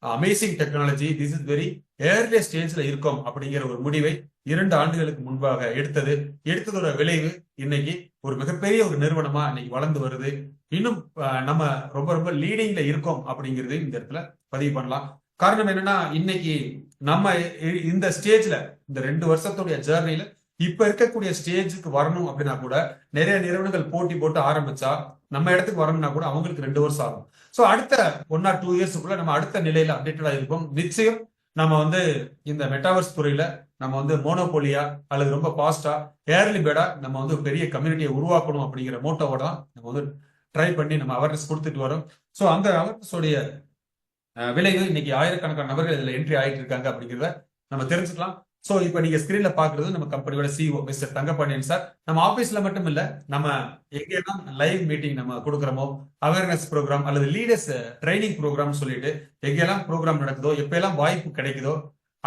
amazing technology, this is very early ஸ்டேஜ்ல இருக்கும் அப்படிங்கிற ஒரு முடிவை 2 ஆண்டுகளுக்கு முன்பாக எடுத்ததோட விளைவு இன்னைக்கு ஒரு மிகப்பெரிய ஒரு நிறுவனமா இன்னைக்கு வளர்ந்து வருது. இன்னும் நம்ம ரொம்ப ரொம்ப லீடிங்ல இருக்கோம் அப்படிங்கிறது இந்த இடத்துல பதிவு பண்ணலாம். காரணம் என்னன்னா இன்னைக்கு நம்ம இந்த ஸ்டேஜ்ல இந்த 2 வருஷத்துடைய ஜேர்னில இப்ப இருக்கக்கூடிய ஸ்டேஜுக்கு வரணும் அப்படின்னா கூட நிறைய நிறுவனங்கள் போட்டி போட்டு ஆரம்பிச்சா நம்ம இடத்துக்கு வரணும்னா கூட அவங்களுக்கு 2 வருஷம் ஆகும். ஸோ அடுத்த 1 or 2 இயர்ஸுக்குள்ள நம்ம அடுத்த நிலையில அப்டேட்டடா இருப்போம். நிச்சயம் நம்ம வந்து இந்த மெட்டாவர்ஸ் துறையில நம்ம வந்து மோனோபோலியா அல்லது ரொம்ப பாஸ்டா ஏர்லி பேடா நம்ம வந்து பெரிய கம்யூனிட்டியை உருவாக்கணும் அப்படிங்கிற மோட்டோவோட தான் நம்ம வந்து ட்ரை பண்ணி நம்ம அவேர்னஸ் கொடுத்துட்டு வரோம். ஸோ அந்த அவேர்னஸ் உடைய விளைவு இன்னைக்கு ஆயிரக்கணக்கான நபர்கள் இதுல என்ட்ரி ஆயிட்டு இருக்காங்க அப்படிங்கிறத நம்ம தெரிஞ்சுக்கலாம். ஸோ இப்போ நீங்க ஸ்கிரீன்ல பாக்குறது நம்ம கம்பெனியோட சிஓ மிஸ்டர் தங்கப்பாண்டியன் சார். நம்ம ஆபீஸ்ல மட்டும் இல்ல, நம்ம எங்கெல்லாம் லைவ் மீட்டிங் நம்ம கொடுக்குறோமோ அவேர்னஸ் ப்ரோக்ராம் அல்லது லீடர்ஸ் ட்ரைனிங் ப்ரோக்ராம் சொல்லிட்டு எங்கெல்லாம் ப்ரோக்ராம் நடக்குதோ எப்பெல்லாம் வாய்ப்பு கிடைக்குதோ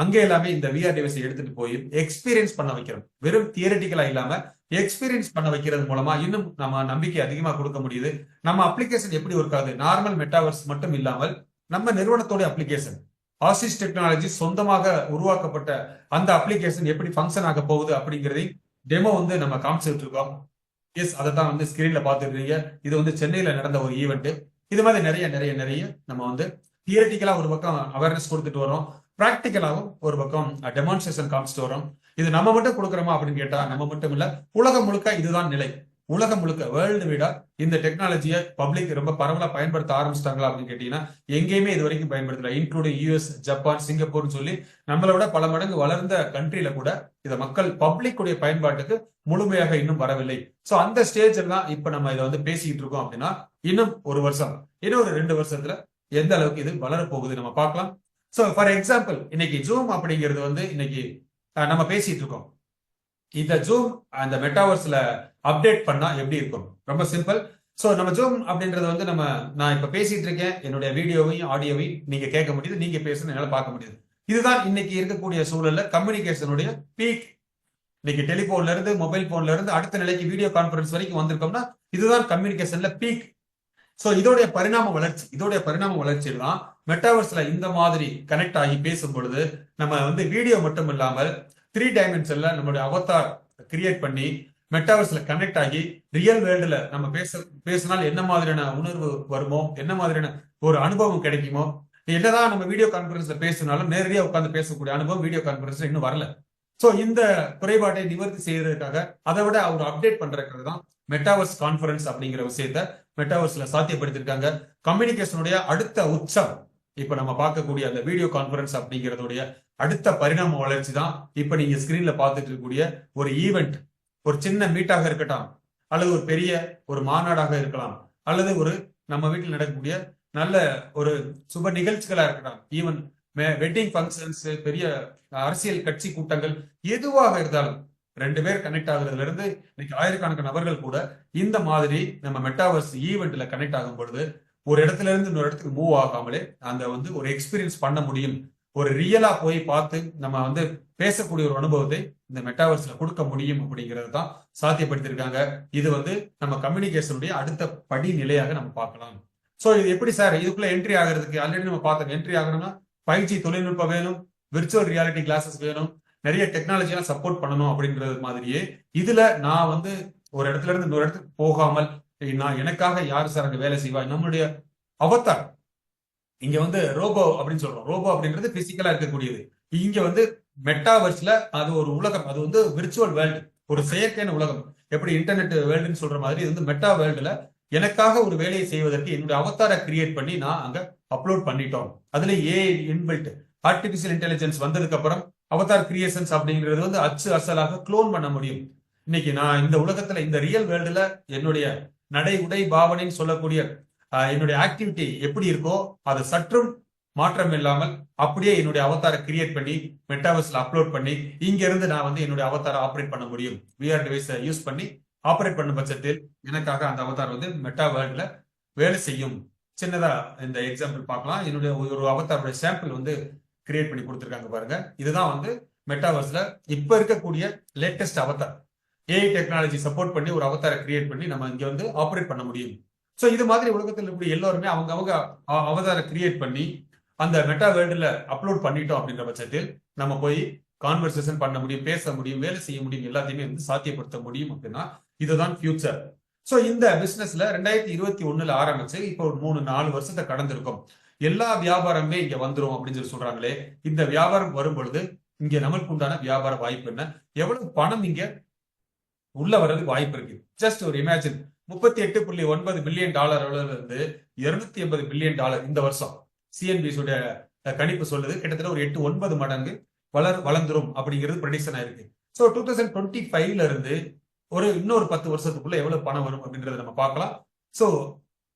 அங்க எல்லாமே இந்த விஆர் டிவைஸை எடுத்துட்டு போய் எக்ஸ்பீரியன்ஸ் பண்ண வைக்கிறோம். வெறும் தியரட்டிக்கலா இல்லாம எக்ஸ்பீரியன்ஸ் பண்ண வைக்கிறது மூலமா இன்னும் நம்ம நம்பிக்கை அதிகமா கொடுக்க முடியுது. நம்ம அப்ளிகேஷன் எப்படி ஒர்க் ஆகுது, நார்மல் மெட்டாவர்ஸ் மட்டும் இல்லாமல் நம்ம நிறுவனத்தோட அப்ளிகேஷன் ஆசிஸ் டெக்னாலஜி சொந்தமாக உருவாக்கப்பட்ட அந்த அப்ளிகேஷன் எப்படி ஃபங்க்ஷன் ஆக போகுது அப்படிங்கிறதை டெமோ வந்து நம்ம காமிச்சிட்டு இருக்கோம். எஸ், அதை தான் வந்து ஸ்கிரீன்ல பார்த்துட்டு இருக்கீங்க. இது வந்து சென்னையில நடந்த ஒரு ஈவெண்ட். இது மாதிரி நிறைய நிறைய நிறைய நம்ம வந்து தியரட்டிக்கலா ஒரு பக்கம் அவேர்னஸ் கொடுத்துட்டு வரோம், பிராக்டிக்கலாகவும் ஒரு பக்கம் டெமான்ஸ்ட்ரேஷன் காமிச்சிட்டு வரோம். இது நம்ம மட்டும் கொடுக்குறோமா அப்படின்னு கேட்டா நம்ம மட்டும் இல்ல, உலகம் முழுக்க இதுதான் நிலை. உலகம் முழுக்க வேர்ல்டு வீடா இந்த டெக்னாலஜியை பப்ளிக் ரொம்ப பரவலா பயன்படுத்த ஆரம்பிச்சிட்டாங்களா அப்படின்னு கேட்டீங்கன்னா எங்கேயுமே இது வரைக்கும் பயன்படுத்தல. இன்க்ளூடிங் யூஎஸ், ஜப்பான், சிங்கப்பூர்னு சொல்லி நம்மளை விட பல மடங்கு வளர்ந்த கண்ட்ரியில கூட இதை மக்கள் பப்ளிக் உடைய பயன்பாட்டுக்கு முழுமையாக இன்னும் வரவில்லை. சோ அந்த ஸ்டேஜ்ல தான் இப்ப நம்ம இதை வந்து பேசிக்கிட்டு இருக்கோம். அப்படின்னா இன்னும் ஒரு வருஷம், இன்னும் ஒரு 2 வருஷத்துல எந்த அளவுக்கு இது வளர போகுது நம்ம பார்க்கலாம். சோ ஃபார் எக்ஸாம்பிள் இன்னைக்கு ஜூம் அப்படிங்கிறது வந்து இன்னைக்கு நம்ம பேசிட்டு இருக்கோம். இந்த ஜூம் அந்த மெட்டாவர்ஸ்ல அப்டேட் பண்ணா எப்படி இருக்கும்? ரொம்ப சிம்பிள். சோ நம்ம ஜூம் அப்படின்றது வந்து நான் இப்ப பேசிட்டு இருக்கேன், என்னுடைய வீடியோவையும் ஆடியோவையும் நீங்க கேட்க முடியுது, நீங்க பேசுறது என்னால பார்க்க முடியுது. இதுதான் இன்னைக்கு இருக்கக்கூடிய சூழல்ல கம்யூனிகேஷனுடைய பீக். இன்னைக்கு டெலிபோன்ல இருந்து, மொபைல் போன்ல இருந்து அடுத்த நிலைக்கு வீடியோ கான்பரன்ஸ் வரைக்கும் வந்திருக்கோம்னா இதுதான் கம்யூனிகேஷன்ல பீக். சோ இதோடைய பரிணாம வளர்ச்சியில் தான் மெட்டாவர்ஸ்ல இந்த மாதிரி கனெக்ட் ஆகி பேசும் பொழுது நம்ம வந்து வீடியோ மட்டும் இல்லாமல் 3 டைமென்ஷன்ல நம்மளுடைய அவதார் கிரியேட் பண்ணி மெட்டாவர்ஸ்ல கனெக்ட் ஆகி ரியல் வேர்ல்டுல நம்ம பேசினால் என்ன மாதிரியான உணர்வு வருமோ, என்ன மாதிரியான ஒரு அனுபவம் கிடைக்குமோ. என்னதான் நம்ம வீடியோ கான்பரன்ஸ்ல பேசினாலும் நேரடியாக உட்கார்ந்து பேசக்கூடிய அனுபவம் வீடியோ கான்பரன்ஸ்ல இன்னும் வரல. சோ இந்த குறைபாட்டை நிவர்த்தி செய்யறதுக்காக அதை விட ஒரு அப்டேட் பண்றதுக்காக தான் மெட்டாவர்ஸ் கான்பரன்ஸ் அப்படிங்கிற விஷயத்த மெட்டாவர்ஸ்ல சாத்தியப்படுத்திருக்காங்க. கம்யூனிகேஷனுடைய அடுத்த உச்சம் இப்ப நம்ம பார்க்கக்கூடிய அந்த வீடியோ கான்பரன்ஸ் அப்படிங்கிறதுடைய அடுத்த பரிணாம வளர்ச்சி தான் இப்ப நீங்க ஸ்கிரீன்ல பார்த்துட்டு இருக்கக்கூடிய ஒரு ஈவெண்ட். ஒரு சின்ன மீட்டாக இருக்கட்டும், அல்லது ஒரு பெரிய ஒரு மாநாடாக இருக்கலாம், அல்லது ஒரு நம்ம வீட்டில் நடக்கக்கூடிய நல்ல ஒரு சுப நிகழ்ச்சிகளா இருக்கட்டும், ஈவன் வெட்டிங் ஃபங்க்ஷன்ஸ், பெரிய அரசியல் கட்சி கூட்டங்கள், எதுவாக இருந்தாலும் 2 பேர் கனெக்ட் ஆகுறதுல இருந்து இன்னைக்கு ஆயிரக்கணக்கான நபர்கள் கூட இந்த மாதிரி நம்ம மெட்டாவர்ஸ் ஈவெண்ட்ல கனெக்ட் ஆகும் பொழுது ஒரு இடத்துல இருந்து இன்னொரு இடத்துக்கு மூவ் ஆகாமலே அந்த வந்து ஒரு எக்ஸ்பீரியன்ஸ் பண்ண முடியும். ஒரு ரியலா போய் பார்த்து நம்ம வந்து பேசக்கூடிய ஒரு அனுபவத்தை இந்த மெட்டாவர்ஸ்ல கொடுக்க முடியும் அப்படிங்கிறது தான் சாத்தியப்படுத்திருக்காங்க. இது வந்து நம்ம கம்யூனிகேஷனுடைய அடுத்த படி நிலையாக நம்ம பார்க்கலாம். சோ இது எப்படி சார் இதுக்குள்ள என்ட்ரி ஆகிறதுக்கு ஆல்ரெடி நம்ம பார்த்தோம். என்ட்ரி ஆகணும்னா 5G தொழில்நுட்பம் வேணும், விர்ச்சுவல் ரியாலிட்டி கிளாஸஸ் வேணும், நிறைய டெக்னாலஜி எல்லாம் சப்போர்ட் பண்ணணும் அப்படின்றது மாதிரியே இதுல நான் வந்து ஒரு இடத்துல இருந்து இன்னொரு இடத்துக்கு போகாமல் நான் எனக்காக யாரு சார் அங்க வேலை செய்வா, நம்மளுடைய அவதார் இங்க வந்து ரோபோ அப்படின்னு சொல்றோம். ரோபோ அப்படின்றது பிசிக்கலா இருக்கக்கூடியது. இங்க வந்து மெட்டாவர்ஸ்ல அது ஒரு உலகம், அது வந்து விர்ச்சுவல் வேர்ல்டு, ஒரு செயற்கையான உலகம். எப்படி இன்டர்நெட் வேர்ல்டுன்னு சொல்ற மாதிரி இது வந்து மெட்டா வேர்ல்டுல எனக்காக ஒரு வேலையை செய்வதற்கு என்னுடைய அவதாரை கிரியேட் பண்ணி நான் அங்க அப்லோட் பண்ணிட்டோம். அதுல ஏஐ இன்பில்ட் ஆர்டிபிஷியல் இன்டெலிஜென்ஸ் வந்ததுக்கு அப்புறம் அவதார் கிரியேஷன்ஸ் அப்படிங்கிறது வந்து அச்சு அசலாக குளோன் பண்ண முடியும். இன்னைக்கு நான் இந்த உலகத்துல இந்த ரியல் வேர்ல்டுல என்னுடைய நடை உடை பாவனைன்னு சொல்லக்கூடிய என்னுடைய ஆக்டிவிட்டி எப்படி இருக்கோ அதை சற்றும் மாற்றம் இல்லாமல் அப்படியே என்னுடைய அவதாரை கிரியேட் பண்ணி மெட்டாவர்ஸ்ல அப்லோட் பண்ணி இங்க இருந்து நான் வந்து என்னுடைய அவதாரை ஆப்ரேட் பண்ண முடியும். விஆர் டிவைஸை யூஸ் பண்ணி ஆப்ரேட் பண்ணும் பட்சத்தில் எனக்காக அந்த அவதார் வந்து மெட்டா வேர்ல்ட்ல வேலை செய்யும். சின்னதா இந்த எக்ஸாம்பிள் பார்க்கலாம். என்னுடைய ஒரு அவதாருடைய சாம்பிள் வந்து கிரியேட் பண்ணி கொடுத்துருக்காங்க பாருங்க. இதுதான் வந்து மெட்டாவர்ஸ்ல இப்ப இருக்கக்கூடிய latest Avatar. AI technology support பண்ணி ஒரு அவதாரை கிரியேட் பண்ணி நம்ம இங்க வந்து ஆப்ரேட் பண்ண முடியும். சோ இது மாதிரி உலகத்தில் இருக்கக்கூடிய எல்லாருமே அவங்க அவதாரை கிரியேட் பண்ணி அந்த மெட்டா வேர்ல்டுல அப்லோட் பண்ணிட்டோம் அப்படின்ற பட்சத்தில் நம்ம போய் கான்வர்சேஷன் பண்ண முடியும், பேச முடியும், வேலை செய்ய முடியும், எல்லாத்தையுமே வந்து சாத்தியப்படுத்த முடியும். அப்படின்னா இதுதான் ஃபியூச்சர். சோ இந்த பிசினஸ்ல 2021 ஆரம்பிச்சு இப்போ ஒரு 3-4 வருஷத்தை கடந்திருக்கும். எல்லா வியாபாரமே இங்க வந்துரும் அப்படின்னு சொல்லி சொல்றாங்களே, இந்த வியாபாரம் வரும் பொழுது இங்க நமக்கு உண்டான வியாபார வாய்ப்பு என்ன, எவ்வளவு பணம் இங்க உள்ள வர்றதுக்கு வாய்ப்பு இருக்கு. ஜஸ்ட் ஒரு இமேஜின், $38.9 பில்லியன் இருந்து $280 பில்லியன் இந்த வருஷம் சிஎன்பிஎஸ் கணிப்பு சொல்லுது. கிட்டத்தட்ட ஒரு 8-9 மடங்கு வளர்ந்துரும் அப்படிங்கிறது ப்ரெடிக்ஷன் ஆயிருக்கு. ஸோ 2025ல இருந்து ஒரு இன்னொரு 10 வருஷத்துக்குள்ள எவ்வளவு பணம் வரும் அப்படின்றத நம்ம பார்க்கலாம். ஸோ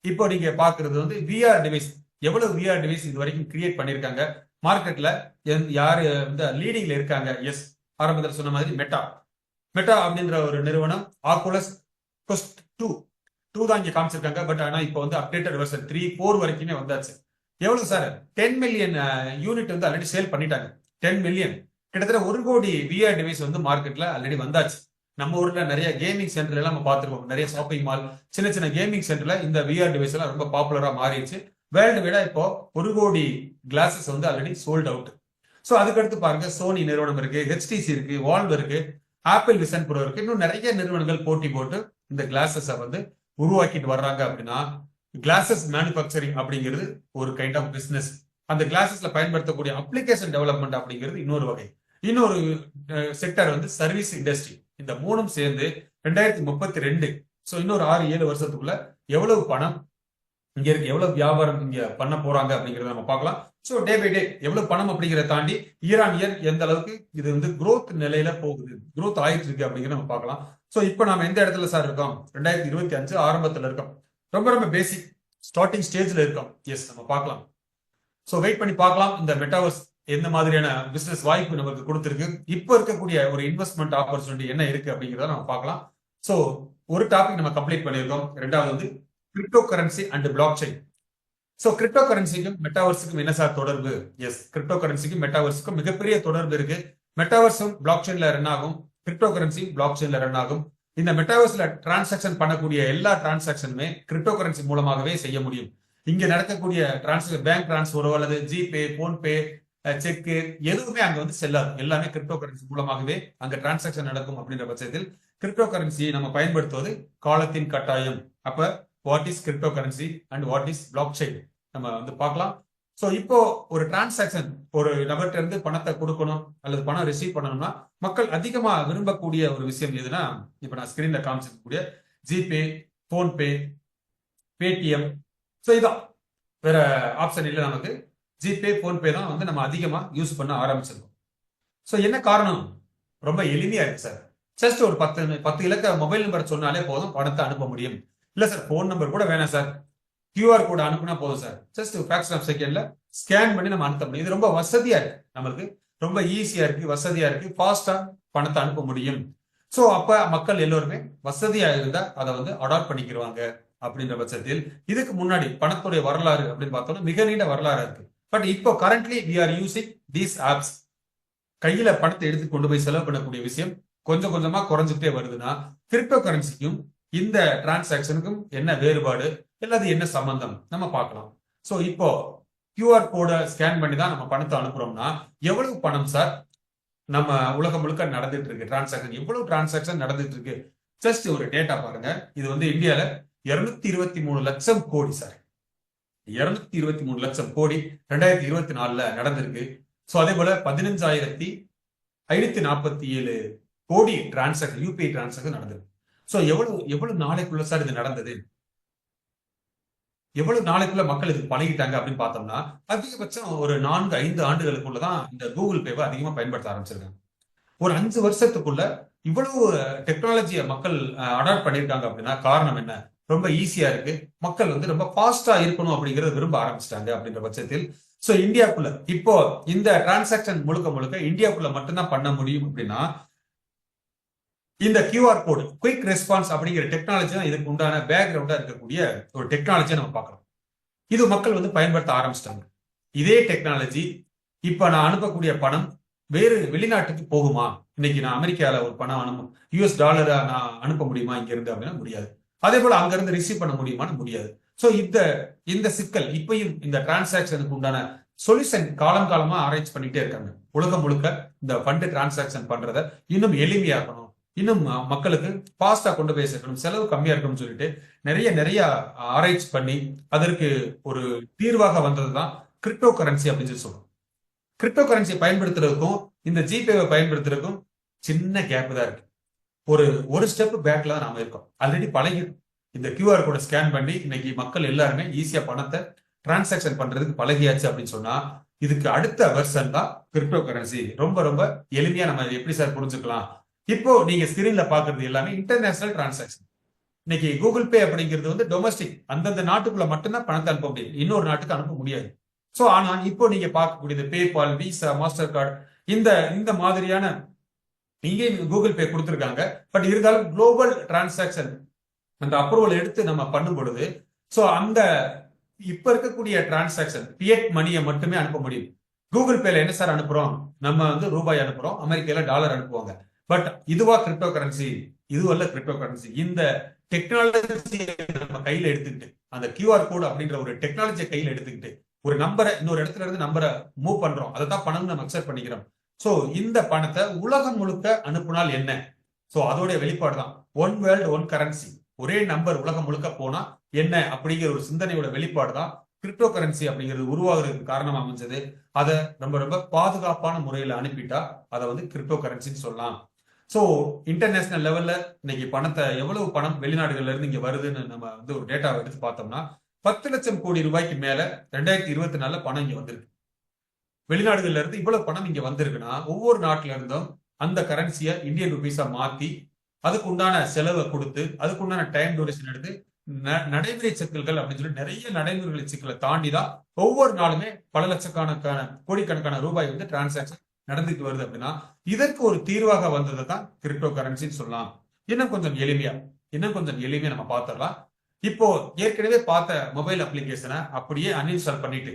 இப்போ நீங்க பாக்குறது வந்து விஆர் டிவைஸ், எவ்வளவு விஆர் டிவைஸ் இது வரைக்கும் கிரியேட் பண்ணிருக்காங்க மார்க்கெட்ல, யாரு இந்த லீடிங்ல இருக்காங்க. எஸ், ஆரம்பத்தில் சொன்ன மாதிரி மெட்டா அப்படின்ற ஒரு நிறுவனம், ஆக்குலஸ் குவெஸ்ட் 2 தான் இங்க காமிச்சிருக்காங்க. பட் ஆனா இப்போ வந்து அப்டேட்டட் வெர்ஷன் 3, 4 வரைக்குமே வந்தாச்சு. எவ்வளவு சார்? 10 மில்லியன் யூனிட் வந்து ஆல்ரெடி சேல் பண்ணிட்டாங்க. 10 மில்லியன், கிட்டத்தட்ட 1 கோடி விஆர் டிவைஸ் வந்து மார்க்கெட்ல ஆல்ரெடி வந்தாச்சு. நம்ம ஊர்ல நிறைய கேமிங் சென்டர் எல்லாம் நம்ம பார்த்துருக்கோம். நிறைய ஷாப்பிங் மால், சின்ன சின்ன கேமிங் சென்டர்ல இந்த விஆர் டிவைஸ் எல்லாம் ரொம்ப பாப்புலரா மாறிடுச்சு. வேர்ல்டு விட இப்போ 1 கோடி கிளாஸஸ் வந்து ஆல்ரெடி சோல்ட் அவுட். ஸோ அதுக்கடுத்து பாருங்க, சோனி நிறுவனம் இருக்கு, ஹெச்டிசி இருக்கு, வால்வ் இருக்கு, ஆப்பிள் விசன் ப்ரோ இருக்கு, இன்னும் நிறைய நிறுவனங்கள் போட்டி போட்டு இந்த கிளாஸஸை வந்து உருவாக்கிட்டு வர்றாங்க. அப்படின்னா கிளாஸஸ் மேனுஃபேக்சரிங் அப்படிங்கிறது ஒரு கைண்ட் ஆஃப் பிசினஸ். அந்த கிளாஸஸ்ல பயன்படுத்தக்கூடிய அப்ளிகேஷன் டெவலப்மெண்ட் அப்படிங்கிறது இன்னொரு வகை. இன்னொரு செக்டர் வந்து சர்வீஸ் இண்டஸ்ட்ரி. இந்த மூணும் சேர்ந்து 2032, ஸோ இன்னொரு 6-7 வருஷத்துக்குள்ள எவ்வளவு பணம் இங்க இருக்கு, எவ்வளவு வியாபாரம் இங்க பண்ண போறாங்க அப்படிங்கறத நம்ம பார்க்கலாம். ஸோ டே பை டே எவ்வளவு பணம் அப்படிங்கிறத தாண்டி இயர் ஆன் இயர் எந்த அளவுக்கு இது வந்து growth நிலையில போகுது, growth ஆயிட்டு இருக்கு அப்படிங்கிறத நம்ம பார்க்கலாம். ஸோ இப்போ நம்ம எந்த இடத்துல சார் இருக்கோம்? 2025 ஆரம்பத்துல இருக்கோம். ரொம்ப ரொம்ப பேசிக் ஸ்டார்டிங் ஸ்டேஜ்ல இருக்கோம். எஸ், நம்ம பார்க்கலாம். ஸோ வெயிட் பண்ணி பார்க்கலாம் இந்த மெட்டாவர்ஸ் எந்த மாதிரியான பிசினஸ் வாய்ப்பு நமக்கு கொடுத்துருக்கு, இப்போ இருக்கக்கூடிய ஒரு இன்வெஸ்ட்மெண்ட் ஆப்பர்ச்சுனிட்டி என்ன இருக்கு அப்படிங்கிறத நம்ம பார்க்கலாம். ஸோ ஒரு டாபிக் நம்ம கம்ப்ளீட் பண்ணியிருக்கோம். ரெண்டாவது வந்து cryptocurrency and blockchain. So கிரிப்டோ கரன்சிக்கும் மெட்டாவர்ஸுக்கும் என்ன சார் தொடர்பு? எஸ், கிரிப்டோ கரன்சிக்கும் மெட்டாவர்ஸுக்கும் மிகப்பெரிய தொடர்பு இருக்கு. மெட்டாவர்ஸும் பிளாக் செயின்ல ரன் ஆகும், கிரிப்டோ கரன்சி பிளாக் செயின்ல ரன் ஆகும். இந்த மெட்டாவர்ஸ்ல டிரான்சாக்ஷன் பண்ணக்கூடிய எல்லா டிரான்சாக்ஷனுமே கிரிப்டோ கரன்சி மூலமாகவே செய்ய முடியும். இங்க நடக்கக்கூடிய பேங்க் டிரான்ஸ்ஃபரோ அல்லது ஜிபே, போன்பே, செக்கு எதுவுமே அங்க வந்து செல்லாது. எல்லாமே கிரிப்டோ கரன்சி மூலமாகவே அங்க டிரான்சாக்ஷன் நடக்கும். அப்படின்ற பட்சத்தில் கிரிப்டோ கரன்சியை நம்ம பயன்படுத்துவது காலத்தின் கட்டாயம். அப்ப what is crypto currency and what is block chain நம்ம வந்து பார்க்கலாம். ஸோ இப்போ ஒரு டிரான்சாக்ஷன், ஒரு நபர்கிட்ட இருந்து பணத்தை கொடுக்கணும் அல்லது பணம் ரிசீவ் பண்ணணும்னா மக்கள் அதிகமா விரும்பக்கூடிய ஒரு விஷயம் எதுனா, இப்போ நான் ஸ்கிரீன்ல காமிச்சிருக்கக்கூடிய ஜிபே, போன்பே, பேடிஎம். ஸோ இதான், வேற ஆப்ஷன் இல்லை நமக்கு. ஜிபே, போன்பே தான் வந்து நம்ம அதிகமா யூஸ் பண்ண ஆரம்பிச்சிருக்கோம். ஸோ என்ன காரணம்? ரொம்ப எளிமையா இருக்கு சார். ஜஸ்ட் ஒரு 10 இலக்க மொபைல் நம்பர் சொன்னாலே போதும், பணத்தை அனுப்ப முடியும். இல்ல சார், போன் நம்பர் கூட வேணாம் சார், கியூஆர் கோட் அனுப்புனா போதும் சார், ஜஸ்ட் ஃபிராக்ஷன் ஆஃப் செகண்ட்ல ஸ்கேன் பண்ணி நம்ம அனுப்ப முடியும். இது ரொம்ப வசதியா இருக்கு, நம்மளுக்கு ரொம்ப ஈஸியா இருக்கு, வசதியா இருக்கு, ஃபாஸ்டா பணத்தை அனுப்ப முடியும். ஸோ அப்ப மக்கள் எல்லோருமே வசதியா இருந்தா அதை வந்து அடாப்ட் பண்ணிக்கிடுவாங்க. அப்படின்ற பட்சத்தில் இதுக்கு முன்னாடி பணத்துடைய வரலாறு அப்படின்னு பார்த்தோம்னா மிக நீண்ட வரலாறு இருக்கு. பட் இப்போ currently we are using these apps. கையில பணத்தை எடுத்து கொண்டு போய் செலவு பண்ணக்கூடிய விஷயம் கொஞ்சம் கொஞ்சமா குறைஞ்சிட்டே வருதுன்னா, கிரிப்டோ கரன்சிக்கும் இந்த டிரான்சாக்சனுக்கும் என்ன வேறுபாடு, அல்லது என்ன சம்பந்தம் நம்ம பார்க்கலாம். ஸோ இப்போ கியூஆர் கோடை ஸ்கேன் பண்ணி தான் நம்ம பணத்தை அனுப்புறோம்னா எவ்வளவு பணம் சார் நம்ம உலகம் முழுக்க நடந்துட்டு இருக்கு, டிரான்சாக்சன் எவ்வளவு டிரான்சாக்சன் நடந்துட்டு இருக்கு? ஜஸ்ட் ஒரு டேட்டா பாருங்க. இது வந்து இந்தியால 223 லட்சம் கோடி சார், 223 லட்சம் கோடி 2024 நடந்திருக்கு. ஸோ அதே போல 15,547 கோடி டிரான்சாக்சன், யூபிஐ டிரான்சாக்சன் நடந்திருக்கு. ஸோ எவ்வளவு நாளைக்குள்ள சார் இது நடந்தது? எவ்வளவு நாளைக்குள்ள மக்கள் இதுக்கு பழகிட்டாங்க அப்படின்னு பார்த்தோம்னா, அதிகபட்சம் ஒரு 4-5 ஆண்டுகளுக்குள்ளதான் இந்த கூகுள் பேவை அதிகமா பயன்படுத்த ஆரம்பிச்சிருக்காங்க. ஒரு 5 வருஷத்துக்குள்ள இவ்வளவு டெக்னாலஜியை மக்கள் அடாப்ட் பண்ணியிருக்காங்க. அப்படின்னா காரணம் என்ன? ரொம்ப ஈஸியா இருக்கு, மக்கள் வந்து ரொம்ப ஃபாஸ்டா இருக்கணும் அப்படிங்கறத விரும்ப ஆரம்பிச்சிட்டாங்க. அப்படின்ற பட்சத்தில் ஸோ இந்தியாக்குள்ள இப்போ இந்த டிரான்சாக்சன் முழுக்க முழுக்க இந்தியாக்குள்ள மட்டும்தான் பண்ண முடியும். அப்படின்னா இந்த கியூஆர் கோடு குயிக் ரெஸ்பான்ஸ் அப்படிங்கிற டெக்னாலஜி தான் இதுக்கு உண்டான பேக்ரவுண்டா இருக்கக்கூடிய ஒரு டெக்னாலஜியை நம்ம பார்க்கலாம். இது மக்கள் வந்து பயன்படுத்த ஆரம்பிச்சிட்டாங்க. இதே டெக்னாலஜி இப்ப நான் அனுப்பக்கூடிய பணம் வேறு வெளிநாட்டுக்கு போகுமா? இன்னைக்கு நான் அமெரிக்கால ஒரு பணம் US டாலரா நான் அனுப்ப முடியுமா இங்க இருந்து? அப்படின்னா முடியாது. அதே போல அங்க இருந்து ரிசீவ் பண்ண முடியுமான்னு முடியாது. ஸோ இந்த சிக்கல் இப்பயும் இந்த டிரான்சாக்சனுக்கு உண்டான சொல்யூஷன் காலம் காலமா ஆராய்ச்சி பண்ணிட்டே இருக்காங்க. உலகம் முழுக்க இந்த ஃபண்ட் டிரான்சாக்சன் பண்றத இன்னும் எளிமையாக்கணும், இன்னும் மக்களுக்கு ஃபாஸ்டா கொண்டு போய் சேர்க்கணும், செலவு கம்மியா இருக்கணும்னு சொல்லிட்டு நிறைய ஆராய்ச்சி பண்ணி அதற்கு ஒரு தீர்வாக வந்ததுதான் கிரிப்டோ கரன்சி அப்படின்னு சொல்லி சொல்றோம். கிரிப்டோ கரன்சியை பயன்படுத்துறதுக்கும் இந்த ஜிபேவை பயன்படுத்துறதுக்கும் சின்ன கேப் தான் இருக்கு. ஒரு ஸ்டெப் பேக்ல தான் நாம இருக்கோம். ஆல்ரெடி பழகிடும். இந்த கியூஆர் கோடை ஸ்கேன் பண்ணி இன்னைக்கு மக்கள் எல்லாருமே ஈஸியா பணத்தை டிரான்சாக்சன் பண்றதுக்கு பழகியாச்சு அப்படின்னு சொன்னா, இதுக்கு அடுத்த வெர்ஷன் தான் கிரிப்டோ கரன்சி. ரொம்ப ரொம்ப எளிமையா நம்ம எப்படி சார் புரிஞ்சுக்கலாம்? இப்போ நீங்க ஸ்கிரீன்ல பாக்குறது எல்லாமே இன்டர்நேஷனல் டிரான்சாக்சன். இன்னைக்கு கூகுள் பே அப்படிங்கிறது வந்து டொமஸ்டிக், அந்தந்த நாட்டுக்குள்ள மட்டும்தான் பணத்தை அனுப்ப முடியும், இன்னொரு நாட்டுக்கு அனுப்ப முடியாது. சோ ஆனா இப்போ நீங்க பார்க்கக்கூடியது பேபால், விசா, மாஸ்டர் கார்டு, இந்த மாதிரியான இங்கே கூகுள் பே கொடுத்துருக்காங்க. பட் இருந்தாலும் குளோபல் டிரான்சாக்சன் அந்த அப்ரூவல் எடுத்து நம்ம பண்ணும் பொழுது ஸோ அந்த இப்ப இருக்கக்கூடிய டிரான்சாக்சன் பியட் மணியை மட்டுமே அனுப்ப முடியும். கூகுள் பேல என்ன சார் அனுப்புறோம்? நம்ம வந்து ரூபாய் அனுப்புறோம், அமெரிக்கால டாலர் அனுப்புவாங்க. பட் இதுவா கிரிப்டோ கரன்சி? இதுவல்ல கிரிப்டோ கரன்சி. இந்த டெக்னாலஜி நம்ம கையில எடுத்துக்கிட்டு, அந்த கியூஆர் கோட் அப்படின்ற ஒரு டெக்னாலஜியை கையில எடுத்துக்கிட்டு, ஒரு நம்பரை இன்னொரு இடத்துல இருந்து நம்பரை மூவ் பண்றோம், அதை தான் பணம் நம்ம அக்செப்ட் பண்ணிக்கிறோம். சோ இந்த பணத்தை உலகம் முழுக்க அனுப்புனால் என்ன? சோ அதோடைய வெளிப்பாடு தான் ஒன் வேர்ல்டு ஒன் கரன்சி. ஒரே நம்பர் உலகம் முழுக்க போனா என்ன அப்படிங்கிற ஒரு சிந்தனையோட வெளிப்பாடு தான் கிரிப்டோ கரன்சி அப்படிங்கிறது உருவாகிறதுக்கு காரணமா அமைஞ்சது. அதை ரொம்ப ரொம்ப பாதுகாப்பான முறையில அனுப்பிட்டா அதை வந்து கிரிப்டோ கரன்சின்னு சொல்லலாம். சோ இன்டர்நேஷனல் லெவல்ல இன்னைக்கு பணத்தை எவ்வளவு பணம் வெளிநாடுகள்ல இருந்து இங்க வருதுன்னு நம்ம வந்து ஒரு டேட்டாவை எடுத்து பார்த்தோம்னா 10 லட்சம் கோடி ரூபாய்க்கு மேல 2024 பணம் இங்க வந்திருக்கு. வெளிநாடுகள்ல இருந்து இவ்வளவு பணம் இங்க வந்திருக்குன்னா ஒவ்வொரு நாட்டுல இருந்தும் அந்த கரன்சியை இந்தியன் ருபீஸா மாத்தி அதுக்கு உண்டான செலவை கொடுத்து அதுக்கு உண்டான டைம் டியூரேஷன் எடுத்து நடைமுறை சிக்கல்கள் அப்படின்னு சொல்லி நிறைய நடைமுறை சிக்கலை தாண்டி தான் ஒவ்வொரு நாளுமே பல லட்சக்கணக்கான கோடிக்கணக்கான ரூபாய் வந்து டிரான்சாக்சன் நடந்துட்டு வருது. அப்படின்னா இதற்கு ஒரு தீர்வாக வந்ததை தான் கிரிப்டோ கரன்சின்னு சொல்லலாம். இன்னும் கொஞ்சம் எளிமையா நம்ம பார்த்துடலாம். இப்போ ஏற்கனவே பார்த்த மொபைல் அப்ளிகேஷனை அப்படியே அன்இன்ஸ்டால் பண்ணிட்டு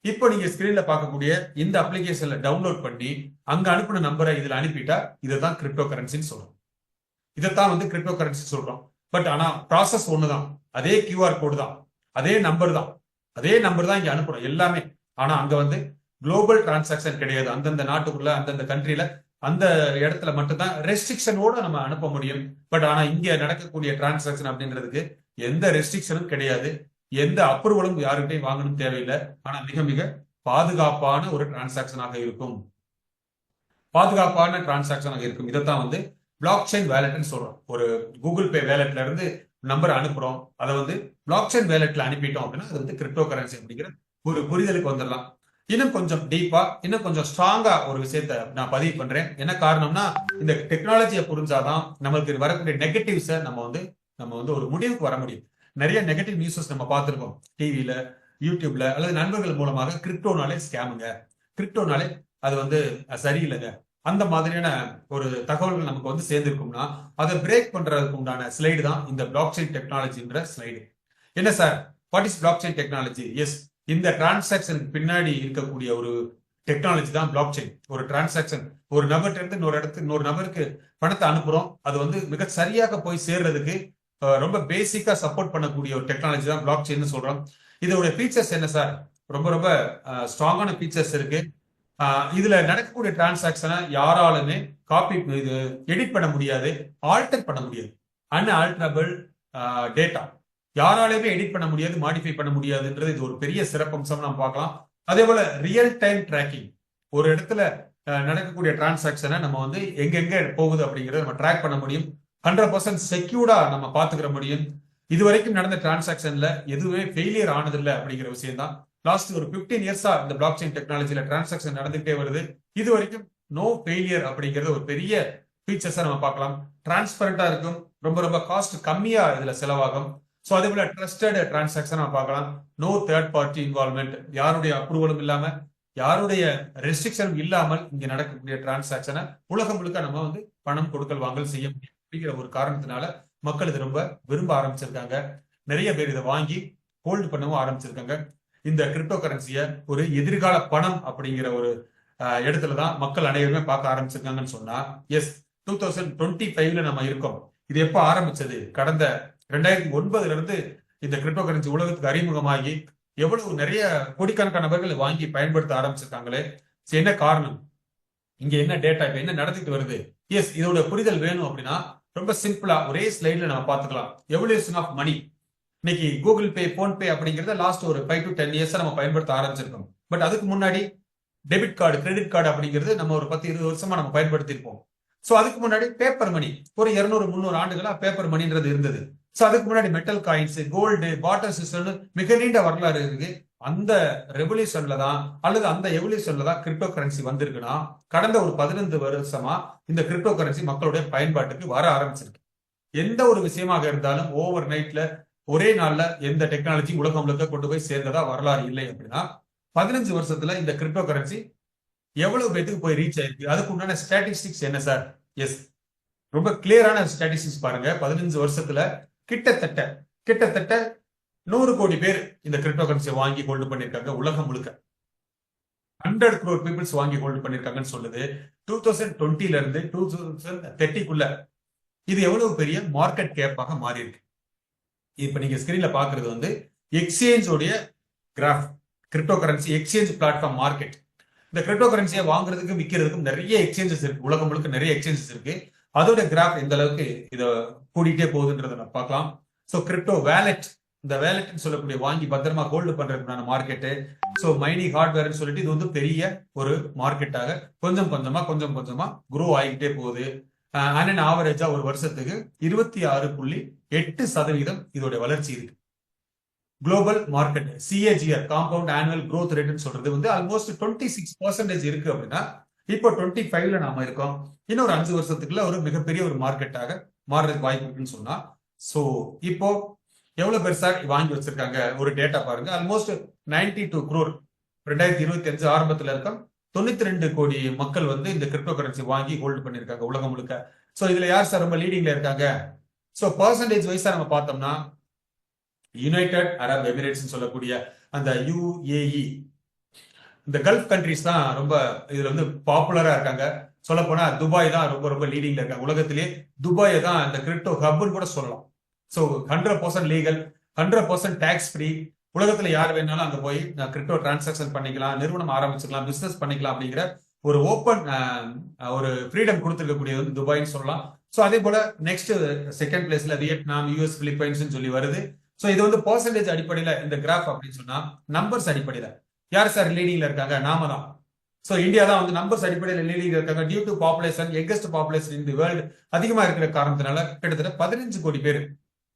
இப்போ நீங்க ஸ்கிரீன்ல பார்க்கக்கூடிய இந்த அப்ளிகேஷன்ல டவுன்லோட் பண்ணி அங்க அனுப்பின நம்பரை இதுல அனுப்பிட்டா இதைதான் கிரிப்டோ கரன்சின்னு சொல்றோம். இதைத்தான் வந்து கிரிப்டோ கரன்சி சொல்றோம். பட் ஆனா ப்ராசஸ் ஒண்ணுதான், அதே கியூஆர் கோடு தான், அதே நம்பர் தான் இங்க அனுப்புறோம் எல்லாமே. ஆனா அங்க வந்து குளோபல் டிரான்சாக்சன் கிடையாது. அந்தந்த நாட்டுக்குள்ள அந்தந்த கண்ட்ரில அந்த இடத்துல மட்டும்தான் ரெஸ்ட்ரிக்ஷனோட நம்ம அனுப்ப முடியும். பட் ஆனா இங்க நடக்கக்கூடிய டிரான்சாக்சன் அப்படின்றதுக்கு எந்த ரெஸ்ட்ரிக்ஷனும் கிடையாது, எந்த அப்ரூவலும் யாருக்கிட்டையும் வாங்கணும் தேவையில்லை. ஆனா மிக மிக பாதுகாப்பான ஒரு டிரான்சாக்சனாக இருக்கும். இதைத்தான் வந்து பிளாக் செயின் வேலட்னு சொல்றோம். ஒரு கூகுள் பே வேலட்ல இருந்து நம்பர் அனுப்புறோம், அதை வந்து பிளாக் செயின் வேலட்ல அனுப்பிட்டோம் அப்படின்னா அது வந்து கிரிப்டோ கரன்சி அப்படிங்கிற ஒரு புரிதலுக்கு வந்துடலாம். இன்னும் கொஞ்சம் டீப்பா இன்னும் கொஞ்சம் ஸ்ட்ராங்கா ஒரு விஷயத்த நான் பதிவு பண்றேன். என்ன காரணம்னா இந்த டெக்னாலஜியை புரிஞ்சாதான் நம்மளுக்கு வரக்கூடிய நெகட்டிவ்ஸை நம்ம வந்து ஒரு முடிவுக்கு வர முடியும். நிறைய நெகட்டிவ் நியூஸஸ் நம்ம பார்த்திருக்கோம் டிவியில, யூடியூப்ல அல்லது நண்பர்கள் மூலமாக. கிரிப்டோனாலே ஸ்கேமுங்க, கிரிப்டோனாலே அது வந்து சரியில்லைங்க, அந்த மாதிரியான ஒரு தகவல்கள் நமக்கு வந்து சேர்ந்திருக்கும்னா அதை பிரேக் பண்றதுக்கு உண்டான ஸ்லைடு தான் இந்த பிளாக் செயின் டெக்னாலஜின்ற ஸ்லைடு. என்ன sir, what is blockchain technology? Yes, இந்த டிரான்சாக்சனுக்கு பின்னாடி இருக்கக்கூடிய ஒரு டெக்னாலஜி தான் பிளாக் செயின். ஒரு டிரான்சாக்சன் ஒரு நபர்கிட்ட இருந்து இன்னொரு நபருக்கு பணத்தை அனுப்புறோம், அது வந்து மிக சரியாக போய் சேர்றதுக்கு ரொம்ப பேசிக்கா சப்போர்ட் பண்ணக்கூடிய ஒரு டெக்னாலஜி தான் பிளாக் செயின் சொல்றோம். இதோட ஃபீச்சர்ஸ் என்ன சார்? ரொம்ப ரொம்ப ஸ்ட்ராங்கான ஃபீச்சர்ஸ் இருக்கு. இதுல நடக்கக்கூடிய டிரான்சாக்சனை யாராலுமே காப்பி இது எடிட் பண்ண முடியாது, ஆல்டர் பண்ண முடியாது. அன்ஆல்டரபிள் டேட்டா யாராலையுமே எடிட் பண்ண முடியாது, மாடிஃபை பண்ண முடியாதுன்றது இது ஒரு பெரிய சிறப்பம்சம் நாம் பார்க்கலாம். அதே போல ரியல் டைம் டிராக்கிங், ஒரு இடத்துல நடக்கக்கூடிய டிரான்சாக்சனை நம்ம வந்து எங்கெங்க போகுது அப்படிங்கறத நம்ம ட்ராக் பண்ண முடியும். 100% செக்யூர்டா நம்ம பாத்துக்கிற முடியும். இதுவரைக்கும் நடந்த டிரான்சாக்சன்ல எதுவுமே ஃபெயிலியர் ஆனதில்லை அப்படிங்கிற விஷயம் தான். லாஸ்ட் ஒரு 15 இயர்ஸா இந்த பிளாக் செயின் டெக்னாலஜில டிரான்சாக்சன் நடந்துகிட்டே வருது. இது வரைக்கும் நோ ஃபெயிலியர் அப்படிங்கிறது ஒரு பெரிய ஃபீச்சர்ஸா நம்ம பார்க்கலாம். டிரான்ஸ்பரண்டா இருக்கும், ரொம்ப ரொம்ப காஸ்ட் கம்மியா இதுல செலவாகும். ஸோ அதே போல ட்ரஸ்டட் டிரான்சாக்சன் நம்ம பார்க்கலாம். நோ தேர்ட் பார்ட்டி இன்வால்மெண்ட், யாருடைய அப்ரூவலும் இல்லாம யாருடைய ரெஸ்ட்ரிக்ஷனும் இல்லாமல் இங்க நடக்கக்கூடிய டிரான்சாக்சனை உலகம் முழுக்க நம்ம வந்து பணம் கொடுக்கல் வாங்கல் செய்ய முடியும் அப்படிங்கிற ஒரு காரணத்தினால மக்கள் இது ரொம்ப விரும்ப ஆரம்பிச்சிருக்காங்க. நிறைய பேர் இதை வாங்கி ஹோல்டு பண்ணவும் ஆரம்பிச்சிருக்காங்க. இந்த கிரிப்டோ கரன்சியை ஒரு எதிர்கால பணம் அப்படிங்கிற ஒரு இடத்துலதான் மக்கள் அனைவருமே பார்க்க ஆரம்பிச்சிருக்காங்கன்னு சொன்னா எஸ், 2025ல நம்ம இருக்கோம். இது எப்ப ஆரம்பிச்சது? கடந்த 2009ல இருந்து இந்த கிரிப்டோ கரன்சி உலகத்துக்கு அறிமுகமாகி எவ்வளவு நிறைய கோடிக்கணக்கான நபர்கள் வாங்கி பயன்படுத்த ஆரம்பிச்சிருக்காங்களே. என்ன காரணம்? இங்க என்ன டேட்டா, இப்ப என்ன நடந்துட்டு வருது? எஸ், இதோட புரிதல் வேணும் அப்படின்னா ரொம்ப சிம்பிளா ஒரே ஸ்லைட்ல நம்ம பார்த்துக்கலாம். Evolution of money. இன்னைக்கு கூகுள் பே, போன்பே அப்படிங்கறத லாஸ்ட் ஒரு 5 to 10 இயர்ஸ் நம்ம பயன்படுத்த ஆரம்பிச்சிருக்கோம். பட் அதுக்கு முன்னாடி டெபிட் கார்டு, கிரெடிட் கார்டு அப்படிங்கிறது நம்ம ஒரு 10-20 வருஷமா நம்ம பயன்படுத்தியிருப்போம். ஸோ அதுக்கு முன்னாடி பேப்பர் மணி, ஒரு 200-300 ஆண்டுகளா பேப்பர் மணின்றது இருந்தது. ஸோ அதுக்கு முன்னாடி metal coins, gold, barter system மிக நீண்ட வரலாறு இருக்கு. அந்த ரெவல்யூஷன்ல தான் அல்லது அந்த எவல்யூஷன்ல தான் கிரிப்டோ கரன்சி வந்திருக்குன்னா கடந்த ஒரு 15 வருஷமா இந்த கிரிப்டோ கரன்சி மக்களுடைய பயன்பாட்டுக்கு வர ஆரம்பிச்சிருக்கு. எந்த ஒரு விஷயமாக இருந்தாலும் ஓவர் நைட்ல ஒரே நாள்ல எந்த டெக்னாலஜி உலகம் முழுக்க கொண்டு போய் சேர்ந்ததா வரலாறு இல்லை. அப்படின்னா 15 வருஷத்துல இந்த கிரிப்டோ கரன்சி எவ்வளவு பேத்துக்கு போய் ரீச் ஆயிருக்கு? அதுக்கு உண்டான ஸ்டாட்டிஸ்டிக்ஸ் என்ன சார்? எஸ், ரொம்ப கிளியரான ஸ்டாட்டிஸ்டிக்ஸ் பாருங்க. 15 வருஷத்துல கிட்டத்தட்ட 100 கோடி பேர் இந்த கிரிப்டோ கரன்சியை வாங்கி ஹோல்டு பண்ணிருக்காங்க உலகம் முழுக்க. 100 crore பீப்புள்ஸ் வாங்கி ஹோல்ட் பண்ணிருக்காங்கன்னு சொல்லுது. 2020ல இருந்து 2030க்குள்ள இது எவ்வளவு பெரிய மார்க்கெட் கேப்பாக மாறி இருக்கு. இப்ப நீங்க ஸ்கிரீன்ல பாக்குறது வந்து எக்ஸ்சேஞ்ச் உடைய graph, crypto currency exchange platform market. இந்த கிரிப்டோ கரன்சியை வாங்குறதுக்கும் விற்கிறதுக்கும் நிறைய எக்ஸ்சேஞ்சஸ் இருக்கு, உலகம் முழுக்க நிறைய எக்ஸ்சேஞ்சஸ் இருக்கு. அதோட கிராஃப் எந்த அளவுக்கு இதை கூடிட்டே போகுதுன்றதை நம்ம பார்க்கலாம். ஸோ கிரிப்டோ வேலெட், இந்த வேலெட்னு சொல்லக்கூடிய வாங்கி பத்திரமா ஹோல்டு பண்றதுக்கான மார்க்கெட்டு. ஸோ மைனிங் ஹார்ட்வேர்னு சொல்லிட்டு இது வந்து பெரிய ஒரு மார்க்கெட்டாக கொஞ்சம் கொஞ்சமா குரோ ஆகிக்கிட்டே போகுது. ஆவரேஜா ஒரு வருஷத்துக்கு 26.8% இதோட வளர்ச்சி இருக்கு. Global market CAGR compound annual growth ரேட்னு சொல்றது வந்து ஆல்மோஸ்ட் 26% இருக்கு அப்படின்னா இப்போ 25ல நாம இருக்கோம். இன்னும் ஒரு 5 வருஷத்துக்குள்ள ஒரு மிகப்பெரிய ஒரு மார்க்கெட்டாக மாறுறதுக்கு வாய்ப்பு இருக்குன்னு சொன்னா, சோ இப்போ எவ்வளவு பெருசா வாங்கி வச்சிருக்காங்க ஒரு டேட்டா பாருங்க. ஆல்மோஸ்ட் 92 crore 2025 ஆரம்பத்துல இருக்கும் 92 கோடி மக்கள் வந்து இந்த கிரிப்டோ கரன்சி வாங்கி ஹோல்டு பண்ணிருக்காங்க உலகம் முழுக்க. சோ இதுல யார் சார் ரொம்ப லீடிங்ல இருக்காங்க? சோ பர்சன்டேஜ் வைஸா நம்ம பார்த்தோம்னா யுனைடெட் அரப் எமிரேட்ஸ் சொல்லக்கூடிய அந்த UAE, இந்த கல்ஃப் கண்ட்ரிஸ் தான் ரொம்ப இதுல வந்து பாப்புலரா இருக்காங்க. சொல்ல போனா துபாய் தான் ரொம்ப ரொம்ப லீடிங்ல இருக்காங்க உலகத்திலேயே. துபாய் தான் இந்த கிரிப்டோ ஹப்னு கூட சொல்லலாம். So 100% legal, 100% tax free. உலகத்துல யார் வேணாலும் அங்க போய் கிரிப்டோ டிரான்சாக்சன் பண்ணிக்கலாம், நிறுவனம் ஆரம்பிச்சுக்கலாம், பிசினஸ் பண்ணிக்கலாம் அப்படிங்கிற ஒரு ஓப்பன் ஒரு ஃப்ரீடம் கொடுத்துருக்கக்கூடியது வந்து துபாய்னு சொல்லலாம். ஸோ அதே போல நெக்ஸ்ட் செகண்ட் பிளேஸ்ல வியட்நாம், US, பிலிப்பைன்ஸ் சொல்லி வருது. ஸோ இது வந்து பர்சன்டேஜ் அடிப்படையில இந்த கிராஃப் அப்படின்னு சொன்னா நம்பர்ஸ் அடிப்படையில யார் சார் லீடிங்ல இருக்காங்க? நாம தான். ஸோ இந்தியா தான் வந்து நம்பர்ஸ் அடிப்படையில் லீடிங்ல இருக்காங்க. Due to population, youngest population in the world அதிகமா இருக்கிற காரணத்தினால கிட்டத்தட்ட 15 கோடி பேர்,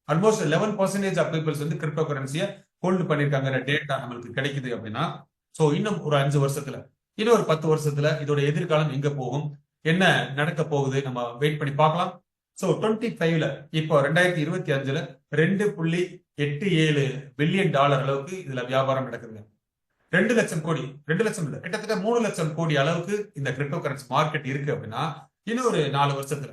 ஆல்மோஸ்ட் 11% ஆஃப் பீப்புள்ஸ் வந்து கிரிப்டோ கரன்சியை ஹோல்டு பண்ணிருக்காங்க டேட்டா நம்மளுக்கு கிடைக்குது அப்படின்னா. ஸோ இன்னும் ஒரு 5 வருஷத்துல, இன்னும் ஒரு 10 வருஷத்துல இதோட எதிர்காலம் எங்க போகும், என்ன நடக்க போகுது, நம்ம வெயிட் பண்ணி பார்க்கலாம். ஸோ 25ல இப்போ 2025ல $2.87 பில்லியன் அளவுக்கு இதுல வியாபாரம் நடக்குதுங்க. 2 லட்சம் கோடி, 2 லட்சம் இல்ல, கிட்டத்தட்ட 3 லட்சம் கோடி அளவுக்கு இந்த கிரிப்டோ கரன்சி மார்க்கெட் இருக்கு அப்படின்னா இன்னும் ஒரு 4 வருஷத்துல,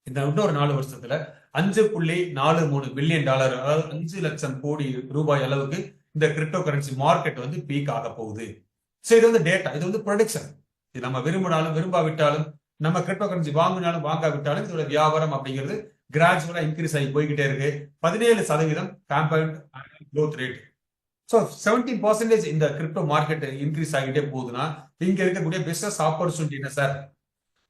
இந்த இன்னொரு 4 வருஷத்துல $5.43 பில்லியன், அதாவது 5 லட்சம் கோடி ரூபாய் அளவுக்கு இந்த கிரிப்டோ கரன்சி மார்க்கெட் வந்து பீக் ஆக போகுது. ஸோ இது வந்து டேட்டா, இது வந்து ப்ரொடிக்ஷன். இது நம்ம விரும்பினாலும் விரும்பாவிட்டாலும், நம்ம கிரிப்டோ கரன்சி வாங்கினாலும் வாங்காவிட்டாலும் இதோட வியாபாரம் அப்படிங்கிறது கிராஜுவலா இன்க்ரீஸ் ஆகி போய்கிட்டே இருக்கு. 17% காம்பவுண்ட் growth ரேட். ஸோ 17% இந்த கிரிப்டோ மார்க்கெட் இன்க்ரீஸ் ஆகிட்டே போகுதுன்னா இங்க இருக்கக்கூடிய பிசினஸ் ஆப்பர்ச்சுனிட்டி என்ன sir?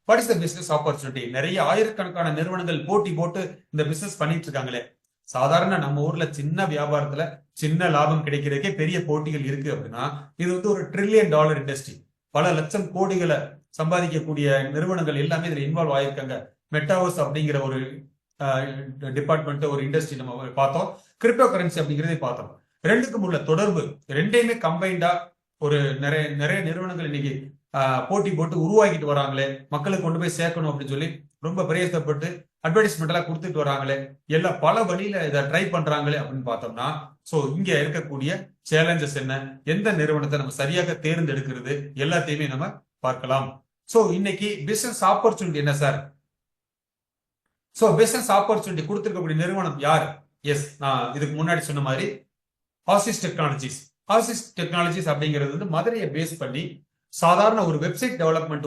What is the business opportunity? நிறைய ஆயிரக்கணக்கான நிறுவனங்கள் போட்டி போட்டு இந்த பிசினஸ் பண்ணிட்டு இருக்காங்களே. சாதாரண நம்ம ஊர்ல சின்ன வியாபாரத்துல சின்ன லாபம் கிடைக்கிறதுக்கே பெரிய போட்டிகள் இருக்கு அப்படின்னா இது வந்து ஒரு $1 trillion இண்டஸ்ட்ரி. பல லட்சம் கோடிகளை சம்பாதிக்கக்கூடிய நிறுவனங்கள் எல்லாமே இதுல இன்வால்வ் ஆயிருக்காங்க. மெட்டாவர்ஸ் அப்படிங்கிற ஒரு டிபார்ட்மெண்ட், ஒரு இண்டஸ்ட்ரி நம்ம பார்த்தோம். கிரிப்டோ கரன்சி அப்படிங்கிறதே பார்த்தோம். ரெண்டுக்கும் உள்ள தொடர்பு, ரெண்டையுமே கம்பைண்டா ஒரு நிறைய நிறுவனங்கள் இன்னைக்கு போட்டி போட்டு உருவாக்கிட்டு வராங்களே, மக்களுக்கு கொண்டு போய் சேர்க்கணும் அப்படின்னு சொல்லி ரொம்ப பிரயாசப்பட்டு அட்வர்டைஸ்மெண்ட் எல்லாம் கொடுத்துட்டு வராங்களே, எல்லாம் பல வழியில இதை ட்ரை பண்றாங்களே அப்படின்னு பார்த்தோம்னா, சோ இங்க இருக்கக்கூடிய சேலஞ்சஸ் என்ன, எந்த நிறுவனத்தை நம்ம சரியாக தேர்ந்தெடுக்கிறது எல்லாத்தையுமே நம்ம பார்க்கலாம். சோ இன்னைக்கு பிசினஸ் ஆப்பர்ச்சுனிட்டி என்ன சார்? சோ பிசினஸ் ஆப்பர்ச்சுனிட்டி கொடுத்திருக்கக்கூடிய நிறுவனம் யார்? எஸ், நான் இதுக்கு முன்னாடி சொன்ன மாதிரி ஆசிஸ் டெக்னாலஜிஸ். ஆசிஸ் டெக்னாலஜிஸ் அப்படிங்கிறது வந்து மதுரையை பேஸ் பண்ணி சாதாரண ஒரு வெப்சைட் டெவலப்மெண்ட்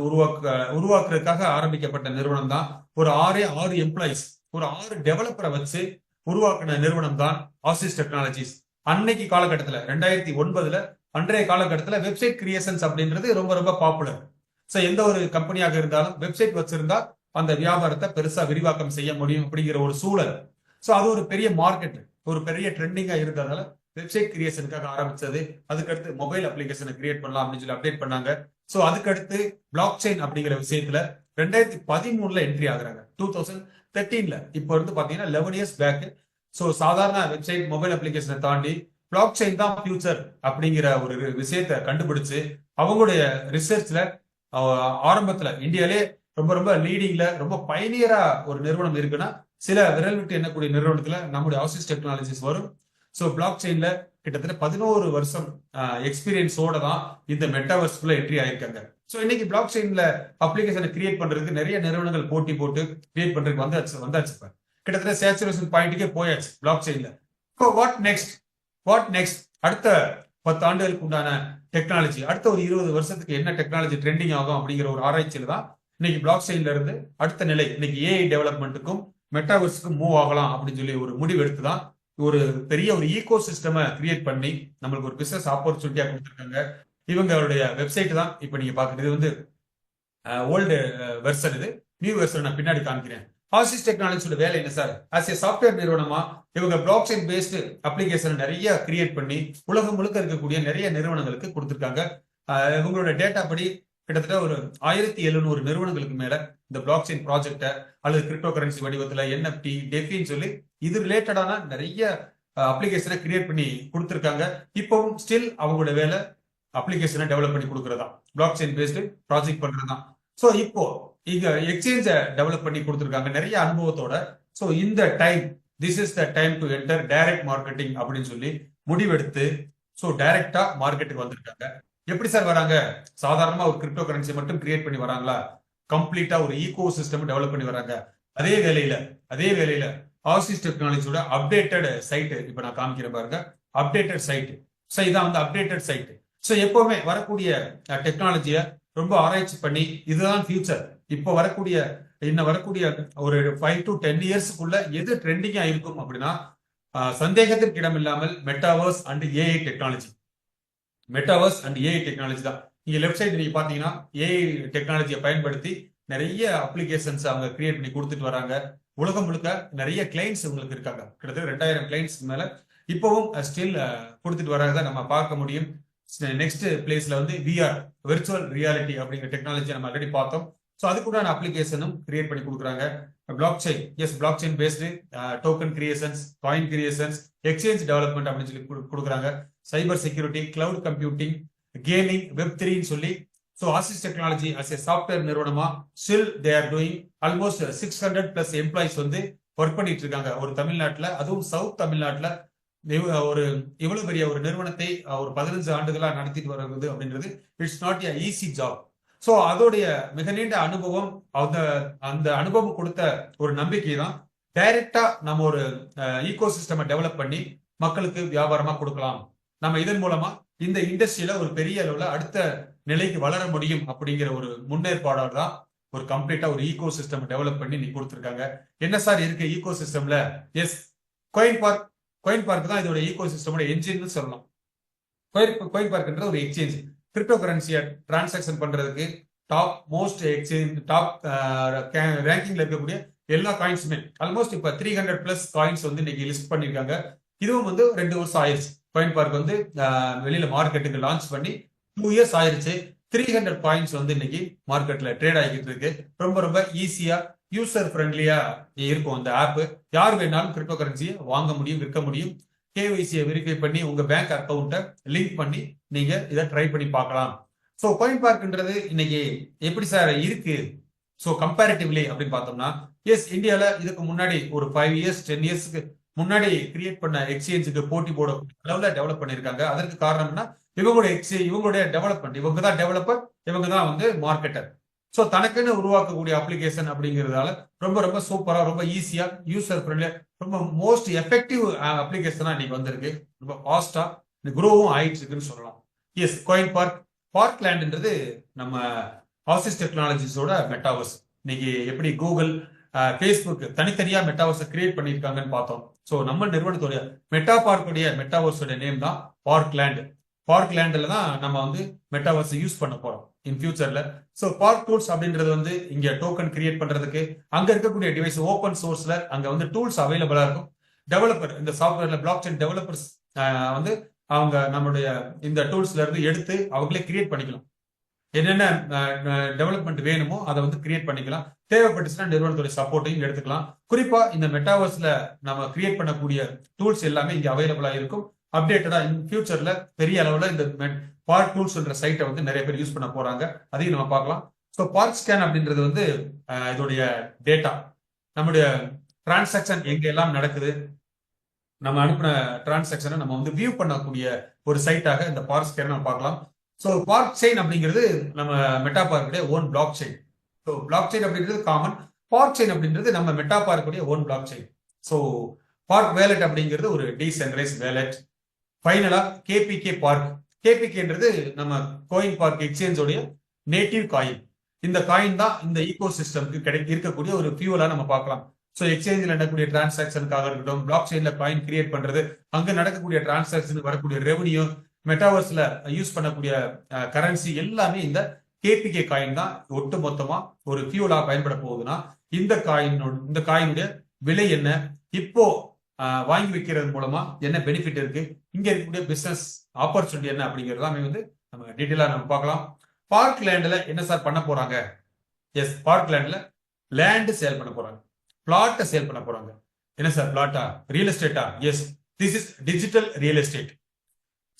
உருவாக்குறதுக்காக ஆரம்பிக்கப்பட்ட நிறுவனம் தான். ஒரு 6 எம்ப்ளாயிஸ், ஒரு 6 டெவலப்பரை வச்சு உருவாக்கின நிறுவனம் தான் ஆசிஸ் டெக்னாலஜிஸ். அன்னைக்கு காலகட்டத்தில் 2009ல அன்றைய காலகட்டத்தில் வெப்சைட் கிரியேஷன்ஸ் அப்படின்றது ரொம்ப ரொம்ப பாப்புலர். ஸோ எந்த ஒரு கம்பெனியாக இருந்தாலும் வெப்சைட் வச்சிருந்தா அந்த வியாபாரத்தை பெருசா விரிவாக்கம் செய்ய முடியும் அப்படிங்கிற ஒரு சூழல். ஸோ அது ஒரு பெரிய மார்க்கெட், ஒரு பெரிய ட்ரெண்டிங்கா இருந்ததால வெப்சைட் கிரியேஷனுக்காக ஆரம்பிச்சது. அதுக்கடுத்து மொபைல் அப்ளிகேஷனை கிரியேட் பண்ணலாம் அப்படின்னு சொல்லி அப்டேட் பண்ணாங்க. ஸோ அதுக்கடுத்து பிளாக் செயின் அப்படிங்கிற விஷயத்துல 2013ல என்ட்ரி ஆகுறாங்க. 2013ல இப்போ இருந்து பாத்தீங்கன்னா 11 இயர்ஸ் பேக். ஸோ சாதாரண வெப்சைட் மொபைல் அப்ளிகேஷனை தாண்டி பிளாக் செயின் தான் ஃபியூச்சர் அப்படிங்கிற ஒரு விஷயத்தை கண்டுபிடிச்சு அவங்களுடைய ரிசர்ச்ல ஆரம்பத்துல இந்தியாலே ரொம்ப ரொம்ப லீடிங்ல ரொம்ப பயனியரா ஒரு நிறுவனம் இருக்குன்னா சில விரல் விட்டு எண்ணக்கூடிய நிறுவனத்துல நம்முடைய ஆசிஸ் டெக்னாலஜிஸ் வரும். ஸோ பிளாக் செயின்ல கிட்டத்தட்ட 11 வருஷம் எக்ஸ்பீரியன்ஸோட தான் இந்த மெட்டாவர்ஸ்குள்ள என்ட்ரி ஆயிருக்காங்க. ஸோ இன்னைக்கு பிளாக் செயின்ல அப்ளிகேஷனை கிரியேட் பண்றதுக்கு நிறைய நிறுவனங்கள் போட்டி போட்டு கிரியேட் பண்றதுக்கு வந்தாச்சு. கிட்டத்தட்ட சேச்சுரேஷன் பாயிண்ட்டுக்கே போயாச்சு பிளாக் செயின்ல. What next? அடுத்த 10 ஆண்டுகளுக்கு உண்டான டெக்னாலஜி, அடுத்த ஒரு 20 வருஷத்துக்கு என்ன டெக்னாலஜி ட்ரெண்டிங் ஆகும் அப்படிங்கிற ஒரு ஆராய்ச்சியில தான் இன்னைக்கு பிளாக் செயின்ல இருந்து அடுத்த நிலை இன்னைக்கு ஏஐ டெவலப்மெண்ட்டுக்கும் மெட்டாவர்ஸுக்கும் மூவ் ஆகலாம் அப்படின்னு சொல்லி ஒரு முடிவு எடுத்து தான் ஒரு பெரிய ஒரு ஈகோ சிஸ்டமை கிரியேட் பண்ணி நம்மளுக்கு ஒரு பிசினஸ் ஆப்பர்ச்சுனிட்டியா கொடுத்துருக்காங்க. இவங்களுடைய வெப்சைட் தான் இப்ப நீங்க பாக்குறது. இது வந்து ஓல்டு வெர்சன், இது நியூ வெர்சன் நான் பின்னாடி காமிக்கிறேன். ஆசிஸ் டெக்னாலஜியோட வேலை என்ன சார்? ஆஸ் ஏ சாஃப்ட்வேர் நிறுவனமா இவங்க பிளாக் செயின் பேஸ்டு அப்ளிகேஷன் நிறைய கிரியேட் பண்ணி உலகம் முழுக்க இருக்கக்கூடிய நிறைய நிறுவனங்களுக்கு கொடுத்துருக்காங்க. இவங்களோட டேட்டா படி கிட்டத்தட்ட ஒரு 1700 நிறுவனங்களுக்கு மேல இந்த பிளாக் செயின் ப்ராஜெக்டை அல்லது கிரிப்டோ கரன்சி வடிவத்துல என்எஃப்டி டெஃபின்னு சொல்லி இது ரிலேட்டடான நிறைய அப்ளிகேஷனை கிரியேட் பண்ணி கொடுத்துருக்காங்க. இப்பவும் ஸ்டில் அவங்களோட வேலை அப்ளிகேஷனை டெவலப் பண்ணி கொடுக்கறதா, பிளாக் செயின் பேஸ்டு ப்ராஜெக்ட் பண்றதுதான். ஸோ இப்போ இங்க எக்ஸ்சேஞ்சை டெவலப் பண்ணி கொடுத்துருக்காங்க நிறைய அனுபவத்தோட. ஸோ இந்த time, this is the time to enter direct marketing அப்படின்னு சொல்லி முடிவெடுத்து ஸோ டைரக்டா மார்க்கெட்டுக்கு வந்திருக்காங்க. எப்படி சார் வராங்க? சாதாரணமா ஒரு கிரிப்டோ கரன்சி மட்டும் கிரியேட் பண்ணி வராங்களா? கம்ப்ளீட்டா ஒரு ஈகோ சிஸ்டம் டெவலப் பண்ணி வராங்க. அதே வேலையில ஆசிஸ் டெக்னாலஜியோட அப்டேட்டட் சைட் இப்ப நான் காமிக்கிறேன் பாருங்க. Updated side. ஸோ இதான் வந்து அப்டேட்டட் சைட். ஸோ எப்பவுமே வரக்கூடிய டெக்னாலஜியை ரொம்ப ஆராய்ச்சி பண்ணி இதுதான் ஃபியூச்சர், இப்போ வரக்கூடிய ஒரு 5 to 10 இயர்ஸ்க்குள்ள எது ட்ரெண்டிங்கா இருக்கும் அப்படின்னா சந்தேகத்திற்கு இடம் இல்லாமல் metaverse and AI technology. Metaverse and AI technology தான். நீங்க லெஃப்ட் சைடு நீங்க பாத்தீங்கன்னா ஏஐ டெக்னாலஜியை பயன்படுத்தி நிறைய அப்ளிகேஷன்ஸ் அவங்க கிரியேட் பண்ணி கொடுத்துட்டு வராங்க. உலகம் முழுக்க நிறைய கிளைண்ட்ஸ் உங்களுக்கு இருக்காங்க. கிட்டத்தட்ட 2000 கிளைண்ட்ஸ் மேல இப்பவும் ஸ்டில் கொடுத்துட்டு வராங்க நம்ம பார்க்க முடியும். நெக்ஸ்ட் பிளேஸ்ல வந்து விஆர், விர்ச்சுவல் ரியாலிட்டி அப்படிங்கிற டெக்னாலஜி நம்ம ஆல்ரெடி பார்த்தோம். ஸோ அதுக்குண்டான அப்ளிகேஷனும் கிரியேட் பண்ணி கொடுக்குறாங்க. Blockchain, yes blockchain based token creations, coin creations, exchange development அப்படின்னு சொல்லி கொடுக்குறாங்க. Cyber security, cloud computing, gaming, வெப்3 சொல்லி. So Osiz technology as a software நிறுவனமா still they are doing almost 600+ employees வந்து ஒர்க் பண்ணிட்டு இருக்காங்க ஒரு தமிழ்நாட்டில், அதுவும் சவுத் தமிழ்நாட்டில். ஒரு இவ்வளவு பெரிய ஒரு நிறுவனத்தை ஒரு 15 ஆண்டுகளா நடத்திட்டு வருவது அப்படின்றது it's not a easy job. So அதோடைய மிக நீண்ட அனுபவம், அந்த அனுபவம் கொடுத்த ஒரு நம்பிக்கை தான் டைரக்டா நம்ம ஒரு ஈகோ சிஸ்டமை டெவலப் பண்ணி மக்களுக்கு வியாபாரமா கொடுக்கலாம். நம்ம இதன் மூலமா இந்த இண்டஸ்ட்ரியில ஒரு பெரிய அளவுல அடுத்த நிலைக்கு வளர முடியும் அப்படிங்கிற ஒரு முன்னேற்பாடாக தான் ஒரு கம்ப்ளீட்டா ஒரு ஈகோ சிஸ்டம் டெவலப் பண்ணி நீ கொடுத்துருக்காங்க. என்ன சார் இருக்கு ஈகோ சிஸ்டம்ல? எஸ், காயின் பார்க் தான் இதோட ஈகோ சிஸ்டமோட என்ஜின் சொல்லலாம். காயின் பார்க்ன்ற ஒரு எக்ஸ்சேஞ்ச், கிரிப்டோ கரன்சியை டிரான்சாக்ஷன் பண்றதுக்கு டாப் மோஸ்ட் எக்ஸ்சேஞ்ச், டாப் ரேங்கிங்ல இருக்கக்கூடிய எல்லா காயின்ஸுமே ஆல்மோஸ்ட் இப்ப 300+ காயின்ஸ் வந்து இன்னைக்கு லிஸ்ட் பண்ணிருக்காங்க. இதுவும் வந்து 2 வருஷம் ஆயிருச்சு. காயின் பார்க் வந்து வெளியில மார்க்கெட்டுக்கு லான்ச் பண்ணி 2 இயர்ஸ் ஆயிருச்சு. 300 காயின்ஸ் வந்து இன்னைக்கு மார்க்கெட்ல ட்ரேட் ஆகிட்டு இருக்கு. ரொம்ப ரொம்ப ஈஸியா யூசர் ஃப்ரெண்ட்லியா இருக்கும் அந்த ஆப். யார் வேணாலும் கிரிப்டோ கரன்சியை வாங்க முடியும், விற்க முடியும். கேஒய்சியை வெரிஃபை பண்ணி உங்க பேங்க் அக்கௌண்ட்டை லிங்க் பண்ணி நீங்க இதை ட்ரை பண்ணி பார்க்கலாம். ஸோ காயின் பார்க்ன்றது இன்னைக்கு எப்படி சார் இருக்கு? ஸோ கம்பேரிட்டிவ்லி அப்படின்னு பார்த்தோம்னா, எஸ் இந்தியால இதுக்கு முன்னாடி ஒரு 5 இயர்ஸ் 10 இயர்ஸ்க்கு முன்னாடி கிரியேட் பண்ண எக்ஸ்சேஞ்சுக்கு போட்டி போட அளவுல டெவலப் பண்ணிருக்காங்க. அதற்கு காரணம்னா இவங்களுடைய டெவலப்மெண்ட், இவங்க தான் டெவலப்பர், இவங்க தான் வந்து மார்க்கெட்டர். ஸோ தனக்குன்னு உருவாக்கக்கூடிய அப்ளிகேஷன் அப்படிங்கிறதால ரொம்ப ரொம்ப சூப்பரா, ரொம்ப ஈஸியா, யூசர் ஃப்ரெண்ட்லியா, ரொம்ப மோஸ்ட் எஃபெக்டிவ் அப்ளிகேஷனா இன்னைக்கு வந்திருக்கு. ரொம்ப ஃபாஸ்டா குரோவும் ஆயிட்டு இருக்குன்னு சொல்லலாம். எஸ், காயின் பார்க் லேண்ட்ன்றது நம்ம ஆசிஸ் டெக்னாலஜிஸோட மெட்டாவர்ஸ். இன்னைக்கு எப்படி கூகுள், ஃபேஸ்புக் தனித்தனியா மெட்டாவர்ஸை கிரியேட் பண்ணியிருக்காங்கன்னு பார்த்தோம். ஸோ நம்ம நிறுவனத்துடைய மெட்டாவர்ஸோட நேம் தான் பார்க் லேண்ட்ல தான் நம்ம வந்து மெட்டாவர்ஸ் யூஸ் பண்ண போறோம் இன் ஃபியூச்சர்ல. ஸோ பார்க் டூல்ஸ் அப்படின்றது வந்து இங்க டோக்கன் கிரியேட் பண்றதுக்கு அங்க இருக்கக்கூடிய டிவைஸ் ஓப்பன் சோர்ஸ்ல அங்க வந்து டூல்ஸ் அவைலபிளா இருக்கும். டெவலப்பர், இந்த சாஃப்ட்வேர்ல பிளாக் செயின் டெவலப்பர்ஸ் வந்து அவங்க நம்மளுடைய இந்த டூல்ஸ்ல இருந்து எடுத்து அவங்களே கிரியேட் பண்ணிக்கலாம். என்னென்ன டெவலப்மெண்ட் வேணுமோ அதை வந்து கிரியேட் பண்ணிக்கலாம். தேவைப்பட்டுச்சுன்னா நிறுவனத்துடைய சப்போர்ட்டையும் எடுத்துக்கலாம். குறிப்பா இந்த மெட்டாவர்ஸ்ல நம்ம கிரியேட் பண்ணக்கூடிய டூல்ஸ் எல்லாமே இங்க அவைலபிளா இருக்கும். அப்டேட்டடா இன் ஃபியூச்சர்ல பெரிய அளவுல இந்த பார்க் டூல்ஸ்ன்ற சைட்டை வந்து நிறைய பேர் யூஸ் பண்ண போறாங்க. அதையும் நம்ம பார்க்கலாம். ஸோ பார்க் ஸ்கேன் அப்படின்றது வந்து இதோடைய டேட்டா, நம்முடைய டிரான்சாக்சன் எங்க எல்லாம் நடக்குது, நம்ம அனுப்பின டிரான்சாக்சனை நம்ம வந்து வியூ பண்ணக்கூடிய ஒரு சைட்டாக இந்த பார்க் ஸ்கேன் நம்ம பார்க்கலாம். ஸோ பார்க் செயின் அப்படிங்கிறது நம்ம மெட்டா பார்க்குடைய own blockchain. So blockchain அப்படின்றது காமன், பார்க் செயின் அப்படின்றது நம்ம மெட்டா பார்க்குடைய own blockchain. So Park wallet அப்படிங்கிறது ஒரு டீசென்ட்ரலைஸ் வேலெட். ஃபைனலா கேபிகே பார்க். கேபிகேன்றது நம்ம கோயின் பார்க் எக்ஸ்சேஞ்சோடைய நேட்டிவ் காயின். இந்த காயின் தான் இந்த ஈகோ சிஸ்டம்க்கு இருக்கக்கூடிய ஒரு ஃபியூலா நம்ம பார்க்கலாம். ஸோ எக்ஸ்சேஞ்சில் நடக்கக்கூடிய டிரான்சாக்சனுக்காக இருக்கட்டும், பிளாக் செயின்ல காயின் கிரியேட் பண்றது, அங்க நடக்கக்கூடிய டிரான்சாக்சன் வரக்கூடிய ரெவன்யூ, மெட்டாவர்ஸ்ல யூஸ் பண்ணக்கூடிய கரன்சி எல்லாமே இந்த கேபிகே காயின் தான் ஒட்டு மொத்தமா ஒரு ஃபியூலா பயன்பட போகுதுன்னா இந்த காயினுடைய விலை என்ன, இப்போ வாங்கி வைக்கிறது மூலமா என்ன பெனிஃபிட் இருக்கு, இங்க இருக்கக்கூடிய பிசினஸ் ஆப்பர்ச்சுனிட்டி என்ன அப்படிங்கறதாமே வந்து நம்ம டீட்டெயிலா நம்ம பார்க்கலாம். பார்க் லேண்ட்ல என்ன சார் பண்ண போறாங்க? எஸ், பார்க் லேண்ட்ல லேண்ட் சேல் பண்ண போறாங்க, பிளாட்டை சேல் பண்ண போறாங்க. என்ன சார் பிளாட்டா, ரியல் எஸ்டேட்டா? Yes, this is digital real estate.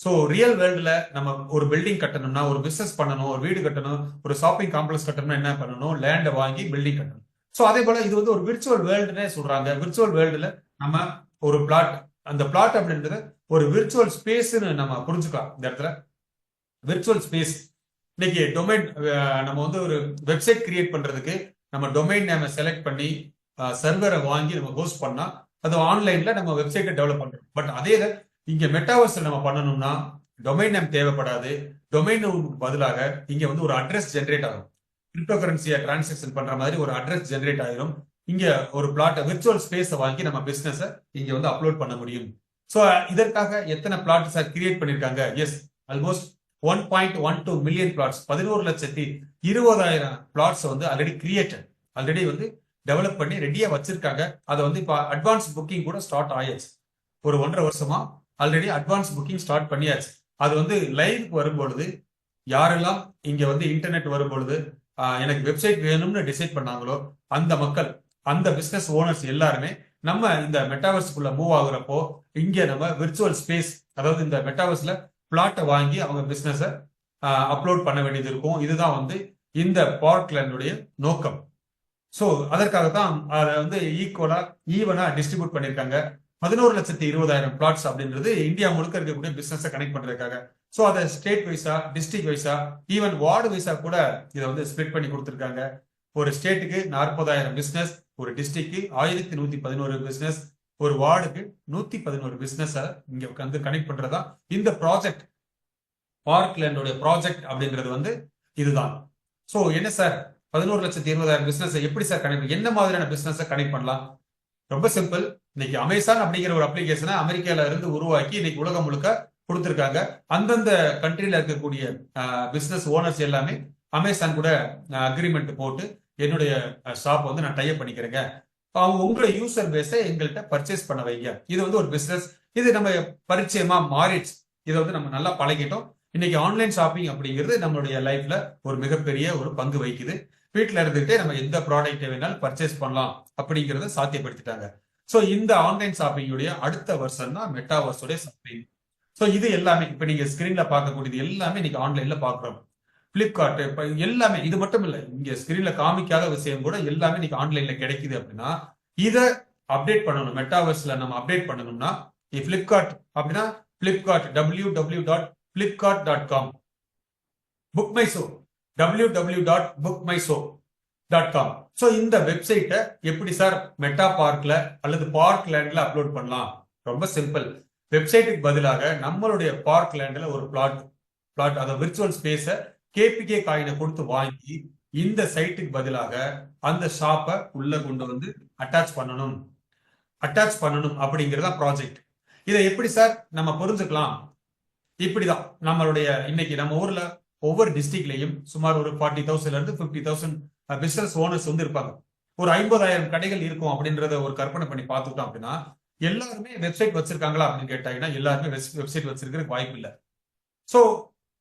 So real வேர்ல்டுல நம்ம ஒரு பில்டிங் கட்டணும்னா, ஒரு பிசினஸ் பண்ணணும், ஒரு வீடு கட்டணும், ஒரு ஷாப்பிங் காம்ப்ளெக்ஸ் கட்டணும்னா என்ன பண்ணணும்? லேண்டை வாங்கி பில்டிங் கட்டணும். ஸோ அதே போல இது வந்து ஒரு விர்ச்சுவல் வேர்ல்டுனே சொல்றாங்க. விர்ச்சுவல் வேர்ல்டுல நம்ம ஒரு பிளாட், அந்த பிளாட் அப்படின்றது ஒரு விர்ச்சுவல் ஸ்பேஸ்ன்னு நம்ம புரிஞ்சுக்கலாம். இந்த இடத்துல விர்ச்சுவல் ஸ்பேஸ். இன்னைக்கு டொமைன் நம்ம வந்து ஒரு வெப்சைட் கிரியேட் பண்றதுக்கு நம்ம டொமைன் நேமை செலக்ட் பண்ணி சர்வரை வாங்கி நம்ம ஹோஸ்ட் பண்ணா அது ஆன்லைன்ல நம்ம வெப்சைட்டை டெவலப் பண்றோம். பட் அதே இங்க மெட்டாவர்ஸ் நம்ம பண்ணணும்னா டொமைன் நேம் தேவைப்படாது. டொமைன் பதிலாக இங்க வந்து ஒரு அட்ரஸ் ஜென்ரேட் ஆகும். கிரிப்டோ கரன்சியை டிரான்சாக்சன் பண்ற மாதிரி ஒரு அட்ரஸ் ஜென்ரேட் ஆயிரும். இங்க ஒரு பிளாட் விர்ச்சுவல் ஸ்பேஸை வாங்கி நம்ம பிசினஸ் இங்க வந்து அப்லோட் பண்ண முடியும். ஸோ இதற்காக எத்தனை பிளாட் சார் கிரியேட் பண்ணிருக்காங்க? Yes, almost 1.12 million plots, 11,20,000 plots வந்து ஆல்ரெடி வந்து டெவலப் பண்ணி ரெடியா வச்சிருக்காங்க. அதை வந்து இப்போ அட்வான்ஸ் புக்கிங் கூட ஸ்டார்ட் ஆயாச்சு. ஒரு 1.5 வருஷமா ஆல்ரெடி அட்வான்ஸ் புக்கிங் ஸ்டார்ட் பண்ணியாச்சு. அது வந்து லைவுக்கு வரும்பொழுது யாரெல்லாம் இங்க வந்து இன்டர்நெட் வரும்பொழுது எனக்கு வெப்சைட் வேணும்னு டிசைட் பண்ணாங்களோ அந்த மக்கள், அந்த பிசினஸ் ஓனர்ஸ் எல்லாருமே நம்ம இந்த மெட்டாவர்ஸ்க்குள்ள மூவ் ஆகுறப்போ இங்க நம்ம விர்ச்சுவல் ஸ்பேஸ், அதாவது இந்த மெட்டாவர்ஸ்ல பிளாட்டை வாங்கி அவங்க பிசினஸ அப்லோட் பண்ண வேண்டியது இருக்கும். இதுதான் வந்து இந்த பார்க் லேண்டுடைய நோக்கம். ஸோ அதற்காக தான் அதை வந்து ஈவனா டிஸ்ட்ரிபியூட் பண்ணியிருக்காங்க. 11,20,000 பிளாட்ஸ் அப்படின்றது இந்தியா முழுக்க இருக்கக்கூடிய பிசினஸ் கனெக்ட் பண்றதுக்காக. ஸோ அதை ஸ்டேட் வைஸா, டிஸ்ட்ரிக்ட் வைஸா, ஈவன் வார்டு வைஸா கூட இதை வந்து ஸ்பிளிட் பண்ணி கொடுத்துருக்காங்க. ஒரு ஸ்டேட்டுக்கு 40,000 பிசினஸ், ஒரு டிஸ்ட்ரிக்ட் 1,111 பிசினஸ், ஒரு வார்டுக்கு 111 பிசினஸ் இங்க வந்து கனெக்ட் பண்றதா இந்த ப்ராஜெக்ட். பார்க் லேண்டோட ப்ராஜெக்ட் அப்படின்றது வந்து இதுதான். ஸோ என்ன சார் 11,20,000 பிசினஸ் எப்படி சார் கனெக்ட், என்ன மாதிரியான பிசினஸ் கனெக்ட் பண்ணலாம்? ரொம்ப சிம்பிள். இன்னைக்கு அமேசான் அப்படிங்கிற ஒரு அப்ளிகேஷனை அமெரிக்கால இருந்து உருவாக்கி இன்னைக்கு உலகம் முழுக்க கொடுத்துருக்காங்க. அந்தந்த கண்ட்ரில இருக்கக்கூடிய பிசினஸ் ஓனர்ஸ் எல்லாமே அமேசான் கூட அக்ரிமெண்ட் போட்டு என்னுடைய ஷாப் வந்து நான் டைப் பண்ணிக்கிறேங்க, அவங்க உங்களை யூசர் பேஸை எங்கள்கிட்ட பர்ச்சேஸ் பண்ண வைங்க. இது வந்து ஒரு பிசினஸ். இது நம்ம பரிச்சயமா மாறிடுச்சு. இதை வந்து நம்ம நல்லா பழகிட்டோம். இன்னைக்கு ஆன்லைன் ஷாப்பிங் அப்படிங்கிறது நம்மளுடைய லைஃப்ல ஒரு மிகப்பெரிய ஒரு பங்கு வகிக்குது. வீட்டில் இருந்துகிட்டே நம்ம எந்த ப்ராடக்ட் வேணாலும் பர்ச்சேஸ் பண்ணலாம் அப்படிங்கிறத சாத்தியப்படுத்திட்டாங்க. ஸோ இந்த ஆன்லைன் ஷாப்பிங்குடைய அடுத்த வருஷம் தான் மெட்டாவர்ஸோடைய ஷாப்பிங். ஸோ இது எல்லாமே இப்ப நீங்க ஸ்கிரீன்ல பார்க்கக்கூடியது எல்லாமே இன்னைக்கு ஆன்லைன்ல பாக்குறோம். பிளிப்கார்ட் எல்லாமே, இது மட்டும் இல்லை, இங்க ஸ்கிரீன்ல காமிக்காத விஷயம் கூட எல்லாமே இன்னைக்கு ஆன்லைன்ல கிடைக்குது. அப்படின்னா இதை அப்டேட் பண்ணணும். மெட்டாவர்ஸ்ல நம்ம அப்டேட் பண்ணணும்னா பிளிப்கார்ட் அப்படின்னா பிளிப்கார்ட் www.flipkart.com, புக்மைஷோ www.bookmyshow.com. ஸோ இந்த வெப்சைட்டை எப்படி சார் மெட்டா பார்க்ல அல்லது பார்க் லேண்ட்ல அப்லோட் பண்ணலாம்? ரொம்ப சிம்பிள். வெப்சைட்டுக்கு பதிலாக நம்மளுடைய பார்க் லேண்ட்ல ஒரு பிளாட் அதை விர்ச்சுவல் ஸ்பேஸை கேபிகே காயினை கொடுத்து வாங்கி இந்த சைட்டுக்கு பதிலாக அந்த ஷாப்பை உள்ள கொண்டு வந்து அட்டாச் பண்ணணும் அப்படிங்கிறதா ப்ராஜெக்ட். இதை எப்படி சார் நம்ம புரிஞ்சுக்கலாம்? இப்படிதான் நம்மளுடைய இன்னைக்கு நம்ம ஊர்ல ஒவ்வொரு டிஸ்ட்ரிக்ட்லயும் சுமார் ஒரு 40,000 இருந்து 50,000 பிசினஸ் ஓனர்ஸ் வந்து இருப்பாங்க. ஒரு 50,000 கடைகள் இருக்கும் அப்படின்றத ஒரு கற்பனை பண்ணி பார்த்துட்டோம் அப்படின்னா எல்லாருமே வெப்சைட் வச்சிருக்காங்களா அப்படின்னு கேட்டாங்கன்னா எல்லாருமே வெப்சைட் வச்சிருக்கிறதுக்கு வாய்ப்பு இல்லை. ஸோ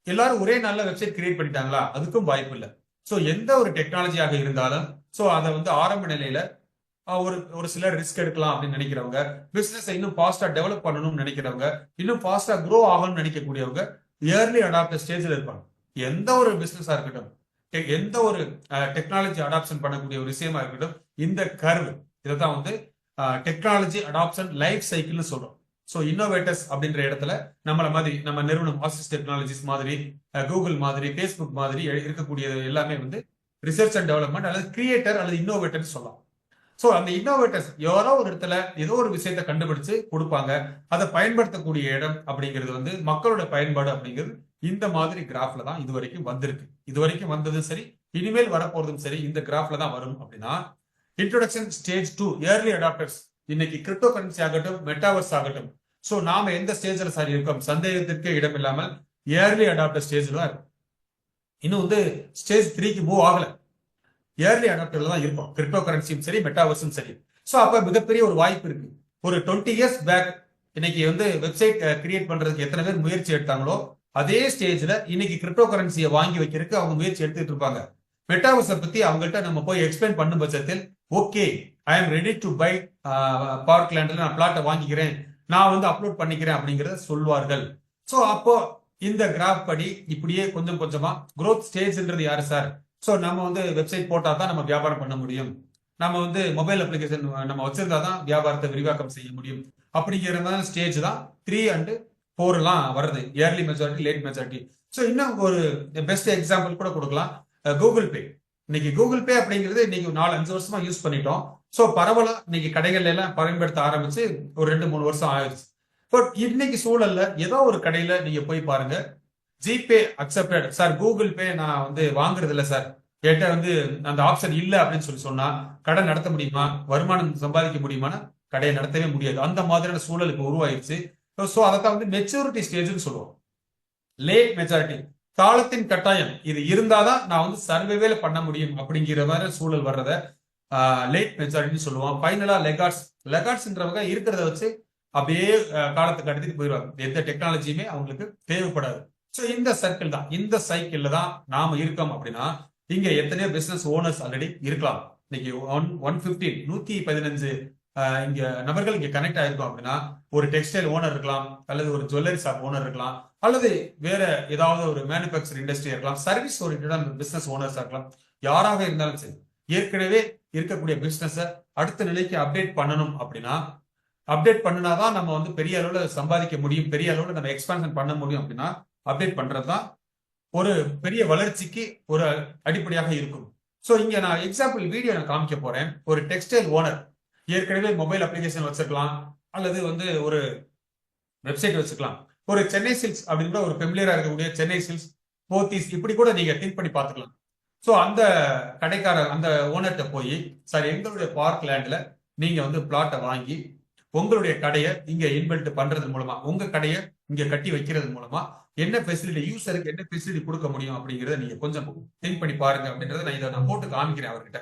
எல்லாரும் ஒரே நல்ல வெப்சைட் கிரியேட் பண்ணிட்டாங்களா? அதுக்கும் வாய்ப்பு இல்லை. ஸோ எந்த ஒரு டெக்னாலஜியாக இருந்தாலும் ஸோ அதை வந்து ஆரம்ப நிலையில ஒரு சிலர் ரிஸ்க் எடுக்கலாம் அப்படின்னு நினைக்கிறவங்க, பிசினஸ் இன்னும் ஃபாஸ்டா டெவலப் பண்ணணும்னு நினைக்கிறவங்க, இன்னும் ஃபாஸ்டா க்ரோ ஆகணும்னு நினைக்கக்கூடியவங்க இயர்லி அடாப்டர் ஸ்டேஜில் இருப்பாங்க. எந்த ஒரு பிசினஸா இருக்கட்டும், எந்த ஒரு டெக்னாலஜி அடாப்ஷன் பண்ணக்கூடிய ஒரு விஷயமா இருக்கட்டும், இந்த கர்வ் இதைதான் வந்து டெக்னாலஜி அடாப்ஷன் லைஃப் சைக்கிள்னு சொல்றோம். ஸோ இன்னோவேட்டர்ஸ் அப்படின்ற இடத்துல நம்மள மாதிரி நம்ம நிறுவனம் ஆசிஸ் டெக்னாலஜிஸ் மாதிரி, கூகுள் மாதிரி, ஃபேஸ்புக் மாதிரி இருக்கக்கூடிய எல்லாமே வந்து ரிசர்ச் அண்ட் டெவலப்மெண்ட் அல்லது கிரியேட்டர் அல்லது இன்னோவேட்டர் சொல்லலாம். ஸோ அந்த இன்னோவேட்டர்ஸ் யாரோ ஒரு இடத்துல ஏதோ ஒரு விஷயத்த கண்டுபிடிச்சு கொடுப்பாங்க. அதை பயன்படுத்தக்கூடிய இடம் அப்படிங்கிறது வந்து மக்களோட பயன்பாடு அப்படிங்கிறது இந்த மாதிரி கிராஃப்ல தான் இது வரைக்கும் வந்திருக்கு. இது வரைக்கும் வந்ததும் சரி, இனிமேல் வரப்போறதும் சரி இந்த கிராஃப்ல தான் வரும். அப்படின்னா இன்ட்ரோடக்ஷன் ஸ்டேஜ் 2 ஏர்லி அடாப்டர்ஸ். இன்னைக்கு கிரிப்டோ கரன்சி ஆகட்டும், மெட்டாவர்ஸ் ஆகட்டும், ஸோ நாம எந்த ஸ்டேஜ்ல சார் இருக்கோம்? சந்தேகத்திற்கு இடம் இல்லாமல் ஏர்லி அடாப்டர் ஸ்டேஜ்ல தான் இருக்கும். இன்னும் வந்து ஸ்டேஜ் 3க்கு மூவ் ஆகல. ஏர்லி அடாப்டர்ல தான் இருக்கும், கிரிப்டோ கரன்சியும் சரி, மெட்டாவர்ஸும் சரி. ஸோ அப்ப மிகப்பெரிய ஒரு வாய்ப்பு இருக்கு. ஒரு 20 இயர்ஸ் பேக் இன்னைக்கு வந்து வெப்சைட் கிரியேட் பண்றதுக்கு எத்தனை பேர் முயற்சி எடுத்தாங்களோ அதே ஸ்டேஜ்ல இன்னைக்கு கிரிப்டோ கரன்சியை வாங்கி வைக்கிறதுக்கு அவங்க முயற்சி எடுத்துட்டு இருப்பாங்க. மெட்டாவர்ஸை பத்தி அவங்கள்ட்ட நம்ம போய் எக்ஸ்பிளைன் பண்ணும் பட்சத்தில், okay I am ready to buy Park லேண்ட்ல நான் பிளாட்டை வாங்கிக்கிறேன், நான் வந்து அப்லோட் பண்ணிக்கிறேன் அப்படிங்கறத சொல்வார்கள். ஸோ அப்போ இந்த கிராஃப் படி இப்படியே கொஞ்சம் கொஞ்சமா growth ஸ்டேஜ்ன்றது யாரு சார்? ஸோ நம்ம வந்து வெப்சைட் போட்டா தான் நம்ம வியாபாரம் பண்ண முடியும், நம்ம வந்து மொபைல் அப்ளிகேஷன் நம்ம வச்சிருந்தா தான் வியாபாரத்தை விரிவாக்கம் செய்ய முடியும் அப்படிங்கிற மாதிரி ஸ்டேஜ் தான் 3 and 4 எல்லாம் வருது, early majority, late majority. So இன்னும் ஒரு பெஸ்ட் எக்ஸாம்பிள் கூட கொடுக்கலாம், கூகுள் பே. இன்னைக்கு கூகுள் பே அப்படிங்கிறது இன்னைக்கு 4-5 வருஷமா யூஸ் பண்ணிட்டோம். ஸோ பரவலா இன்னைக்கு கடைகள்ல எல்லாம் பயன்படுத்த ஆரம்பிச்சு ஒரு 2-3 வருஷம் ஆயிடுச்சு. பட் இன்னைக்கு சூழல்ல ஏதோ ஒரு கடையில நீங்க போய் பாருங்க, GPay accepted sir, Google Pay நான் வந்து வாங்குறது இல்லை சார், என்கிட்ட வந்து அந்த ஆப்ஷன் இல்லை அப்படின்னு சொன்னா கடை நடத்த முடியுமா, வருமானம் சம்பாதிக்க முடியுமானா கடையை நடத்தவே முடியாது. அந்த மாதிரியான சூழல் இப்போ உருவாயிருச்சு. ஸோ அதைத்தான் வந்து மெச்சூரிட்டி ஸ்டேஜ்னு சொல்லுவோம். லேட் மெஜாரிட்டி, காலத்தின் கட்டாயம் இது இருந்தாதான் நான் வந்து சர்வேவேல பண்ண முடியும் அப்படிங்கிற மாதிரி சூழல் வர்றத லேட் மெஜாரிட்டின்னு சொல்லுவோம். ஃபைனலா லெகார்ட்ஸ். லெகார்ட்ஸ்ன்றவங்க இருக்கிறத வச்சு அப்படியே காலத்துக்கு கடத்திட்டு போயிடுவாங்க. எந்த டெக்னாலஜியுமே அவங்களுக்கு தேவைப்படாது. ஸோ இந்த சர்க்கிள் தான், இந்த சைக்கிள்ல தான் நாம இருக்கோம். அப்படின்னா இங்க எத்தனையோ பிசினஸ் ஓனர்ஸ் ஆல்ரெடி இருக்கலாம். இன்னைக்கு 115 இங்க நபர்கள் இங்க கனெக்ட் ஆயிருக்கும். அப்படின்னா ஒரு டெக்ஸ்டைல் ஓனர் இருக்கலாம், அல்லது ஒரு ஜுவல்லரி ஷாப் ஓனர் இருக்கலாம், அல்லது வேற ஏதாவது ஒரு மேனுபேக்சர் இண்டஸ்ட்ரி இருக்கலாம், சர்வீஸ் ஓரியன்டான பிசினஸ் ஓனர்ஸ் இருக்கலாம். யாராக இருந்தாலும் சரி, ஏற்கனவே இருக்கக்கூடிய பிசினஸை அடுத்த நிலைக்கு அப்டேட் பண்ணணும். அப்படின்னா அப்டேட் பண்ணினாதான் நம்ம வந்து பெரிய அளவுல சம்பாதிக்க முடியும், பெரிய அளவுல நம்ம எக்ஸ்பான்ஷன் பண்ண முடியும். அப்படின்னா அப்டேட் பண்றதுதான் ஒரு பெரிய வளர்ச்சிக்கு ஒரு அடிப்படையாக இருக்கும். ஸோ இங்க நான் எக்ஸாம்பிள் வீடியோ நான் காமிக்க போறேன். ஒரு டெக்ஸ்டைல் ஓனர் ஏற்கனவே மொபைல் அப்ளிகேஷன் வச்சிருக்கலாம், அல்லது வந்து ஒரு வெப்சைட் வச்சுக்கலாம். ஒரு சென்னை சில்க்ஸ் அப்படின்ற ஒரு ஃபெமிலியரா இருக்கக்கூடிய சென்னை சில்க்ஸ், போத்தீஸ், இப்படி கூட நீங்க திங்க் பண்ணி பார்த்துக்கலாம். ஸோ அந்த கடைக்காரர், அந்த ஓனர்கிட்ட போய், சார் எங்களுடைய பார்க் லேண்ட்ல நீங்க வந்து பிளாட்டை வாங்கி உங்களுடைய கடையை இங்க இன்வெல்ட் பண்றது மூலமா, உங்க கடையை இங்க கட்டி வைக்கிறது மூலமா என்ன ஃபெசிலிட்டி, யூசருக்கு என்ன ஃபெசிலிட்டி கொடுக்க முடியும் அப்படிங்கறத நீங்க கொஞ்சம் திங்க் பண்ணி பாருங்க அப்படின்றத நான் இதை நான் போட்டு காமிக்கிறேன் அவர்கிட்ட.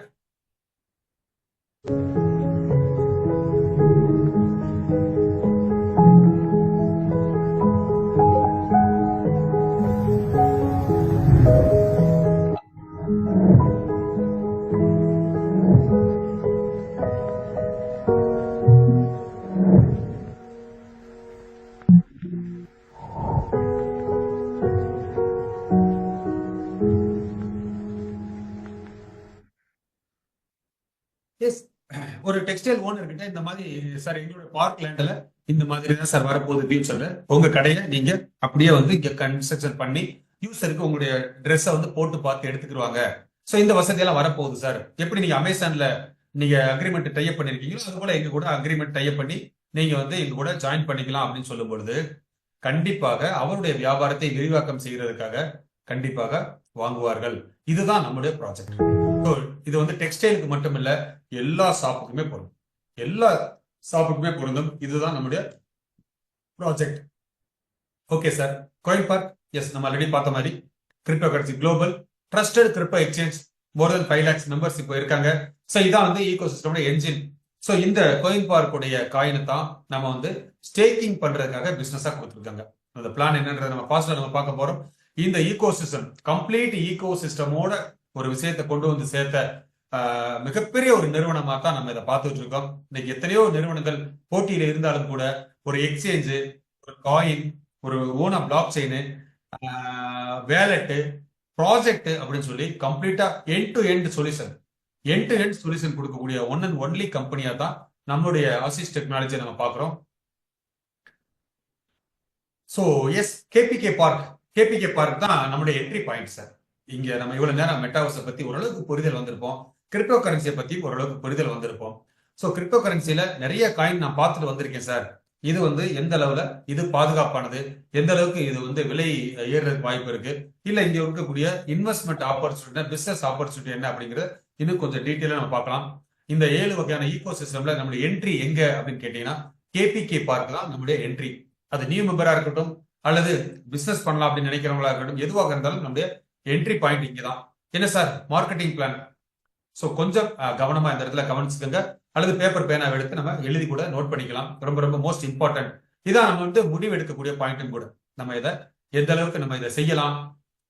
எஸ், ஒரு டெக்ஸ்டைல் ஓனர் கிட்ட இந்த மாதிரி, சார் எங்களோட பார்க் லேண்ட்ல இந்த மாதிரி தான் சார் வரப்போகுது ஃபியூச்சர்ல, உங்க கடையை நீங்க அப்படியே வந்து இங்க கன்ஸ்ட்ரக்ஷன் பண்ணி யூசருக்கு உங்களுடைய ட்ரெஸ்ஸை வந்து போட்டு பார்த்து எடுத்துக்கிடுவாங்க. ஸோ இந்த வசதியெல்லாம் வரப்போகுது சார். எப்படி நீங்க அமேசான்ல நீங்க அக்ரிமெண்ட் டைப் பண்ணிருக்கீங்களோ அது போல எங்க கூட அக்ரிமெண்ட் டைப் பண்ணி நீங்க வந்து எங்க கூட ஜாயின் பண்ணிக்கலாம் அப்படின்னு சொல்லும் பொழுது கண்டிப்பாக அவருடைய வியாபாரத்தை விரிவாக்கம் செய்யறதுக்காக கண்டிப்பாக வாங்குவார்கள். இதுதான் நம்முடைய ப்ராஜெக்ட். இது வந்து டெக்ஸ்டைலுக்கு மட்டும் இல்ல, எல்லா ஷாப்புக்குமே பொருந்தும், எல்லா ஷாப்புக்குமே பொருந்தும். இதுதான் நம்முடைய project. Okay sir, coin Park, yes நம்ம ஆல்ரெடி பார்த்த மாதிரி cryptocurrency global trusted crypto exchange, more than 5 lakhs members இப்போ இருக்காங்க. ஸோ இதான் வந்து ஈகோ சிஸ்டமோட என்ஜின். ஸோ இந்த காயின் பார்க்குடைய காயினை தான் நம்ம வந்து ஸ்டேக்கிங் பண்றதுக்காக பிசினஸா கொடுத்துருக்காங்க. அந்த பிளான் என்னன்றதை நம்ம பாஸ்ட்ல நம்ம பார்க்க போறோம். இந்த ஈகோ சிஸ்டம், கம்ப்ளீட் ஈகோ சிஸ்டமோட ஒரு விஷயத்தை கொண்டு வந்து சேர்த்த மிகப்பெரிய ஒரு நிறுவனமா தான் நம்ம இதை பார்த்துட்டு இருக்கோம். இன்னைக்கு எத்தனையோ நிறுவனங்கள் போட்டியில இருந்தாலும் கூட ஒரு எக்ஸ்சேஞ்சு, ஒரு காயின், ஒரு ஓனா பிளாக் செயின், வேலெட்டு, ப்ராஜெக்ட் அப்படின்னு சொல்லி கம்ப்ளீட்டா எண்ட் டு எண்ட் சொல்யூஷன் கொடுக்கக்கூடிய ஒன் அண்ட் ஒன்லி கம்பெனியா தான் நம்மளுடைய ஆசிஸ் டெக்னாலஜி நம்ம பார்க்கிறோம். ஸோ எஸ், கேபிகே பார்க் தான் நம்முடைய என்ட்ரி பாயிண்ட் சார். இங்க நம்ம இவ்வளவு நேரம் மெட்டாவர்ஸை பத்தி ஓரளவுக்கு புரிதல் வந்திருப்போம். கிரிப்டோ கரன்சியை பத்தி ஓரளவுக்கு புரிதல் வந்திருப்போம். ஸோ கிரிப்டோ கரன்சியில நிறைய காயின் நான் பார்த்துட்டு வந்திருக்கேன் சார். இது வந்து எந்த அளவுல இது பாதுகாப்பானது, எந்த அளவுக்கு இது வந்து விலை ஏறுறதுக்கு வாய்ப்பு இருக்கு, இல்ல இங்க இருக்கக்கூடிய இன்வெஸ்ட்மெண்ட் ஆப்பர்ச்சுனிட்டி, பிசினஸ் ஆப்பர்ச்சுனிட்டி என்ன அப்படிங்கறத இன்னும் கொஞ்சம் டீட்டெயிலா நம்ம பார்க்கலாம். இந்த 7 வகையான ஈகோ சிஸ்டம்ல நம்மளுடைய என்ட்ரி எங்க அப்படின்னு கேட்டீங்கன்னா கேபிகே பார்க் தான் நம்முடைய என்ட்ரி. அது நியூ மெம்பரா இருக்கட்டும் அல்லது பிசினஸ் பண்ணலாம் அப்படின்னு நினைக்கிறவங்களா இருக்கட்டும், எதுவாக இருந்தாலும் நம்முடைய என்ட்ரி பாயிண்ட் இங்க தான். என்ன சார் மார்க்கெட்டிங் பிளான்? ஸோ கொஞ்சம் கவனமா இந்த இடத்துல கவனிச்சுக்கோங்க, அல்லது பேப்பர் பேனாவை எடுத்து நம்ம எழுதி கூட நோட் பண்ணிக்கலாம். ரொம்ப ரொம்ப மோஸ்ட் இம்பார்ட்டன்ட். இதான் நம்ம வந்து முடிவு எடுக்கக்கூடிய பாயிண்ட்டும் கூட. நம்ம இதை எந்த அளவுக்கு நம்ம இதை செய்யலாம்,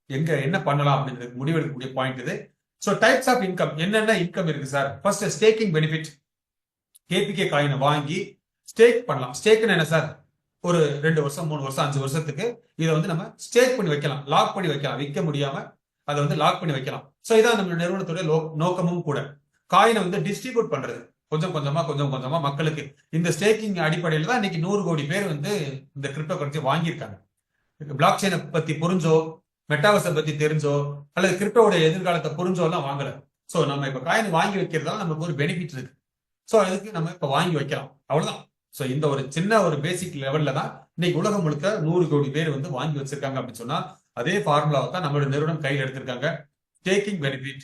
எங்க என்ன பண்ணலாம் அப்படிங்கிறது முடிவு எடுக்கக்கூடிய பாயிண்ட் இது. ஸோ டைப்ஸ் ஆஃப் இன்கம், என்னென்ன இன்கம் இருக்கு sir? First staking benefit. KPK காயினை வாங்கி ஸ்டேக் பண்ணலாம். ஸ்டேக்னு என்ன சார்? ஒரு 2 வருஷம் 3 வருஷம் 5 வருஷத்துக்கு இதை வந்து நம்ம ஸ்டேக் பண்ணி வைக்கலாம், லாக் பண்ணி வைக்கலாம். விற்க முடியாம அதை வந்து லாக் பண்ணி வைக்கலாம். ஸோ இதான் நம்ம நிறுவனத்துடைய நோக்கமும் கூட. காயினை வந்து டிஸ்ட்ரிபியூட் பண்றது கொஞ்சம் கொஞ்சமா மக்களுக்கு. இந்த ஸ்டேக்கிங் அடிப்படையில் தான் இன்னைக்கு 100 கோடி பேர் வந்து இந்த கிரிப்டோ கரன்சி வாங்கியிருக்காங்க. பிளாக் செயினை பத்தி புரிஞ்சோ, மெட்டாவர்ஸை பத்தி தெரிஞ்சோ, அல்லது கிரிப்டோட எதிர்காலத்தை புரிஞ்சோ எல்லாம் வாங்கல. ஸோ நம்ம இப்ப காயின் வாங்கி வைக்கிறதால நமக்கு ஒரு பெனிஃபிட் இருக்கு. ஸோ அதுக்கு நம்ம இப்ப வாங்கி வைக்கலாம், அவ்வளவுதான். ஸோ இந்த ஒரு சின்ன ஒரு பேசிக் லெவல்ல தான் இன்னைக்கு உலகம் முழுக்க 100 கோடி பேர் வந்து வாங்கி வச்சிருக்காங்க அப்படின்னு சொன்னா, அதே ஃபார்முலாவை தான் நம்மளோட நிறுவனம் கையில் எடுத்திருக்காங்க. Staking benefit.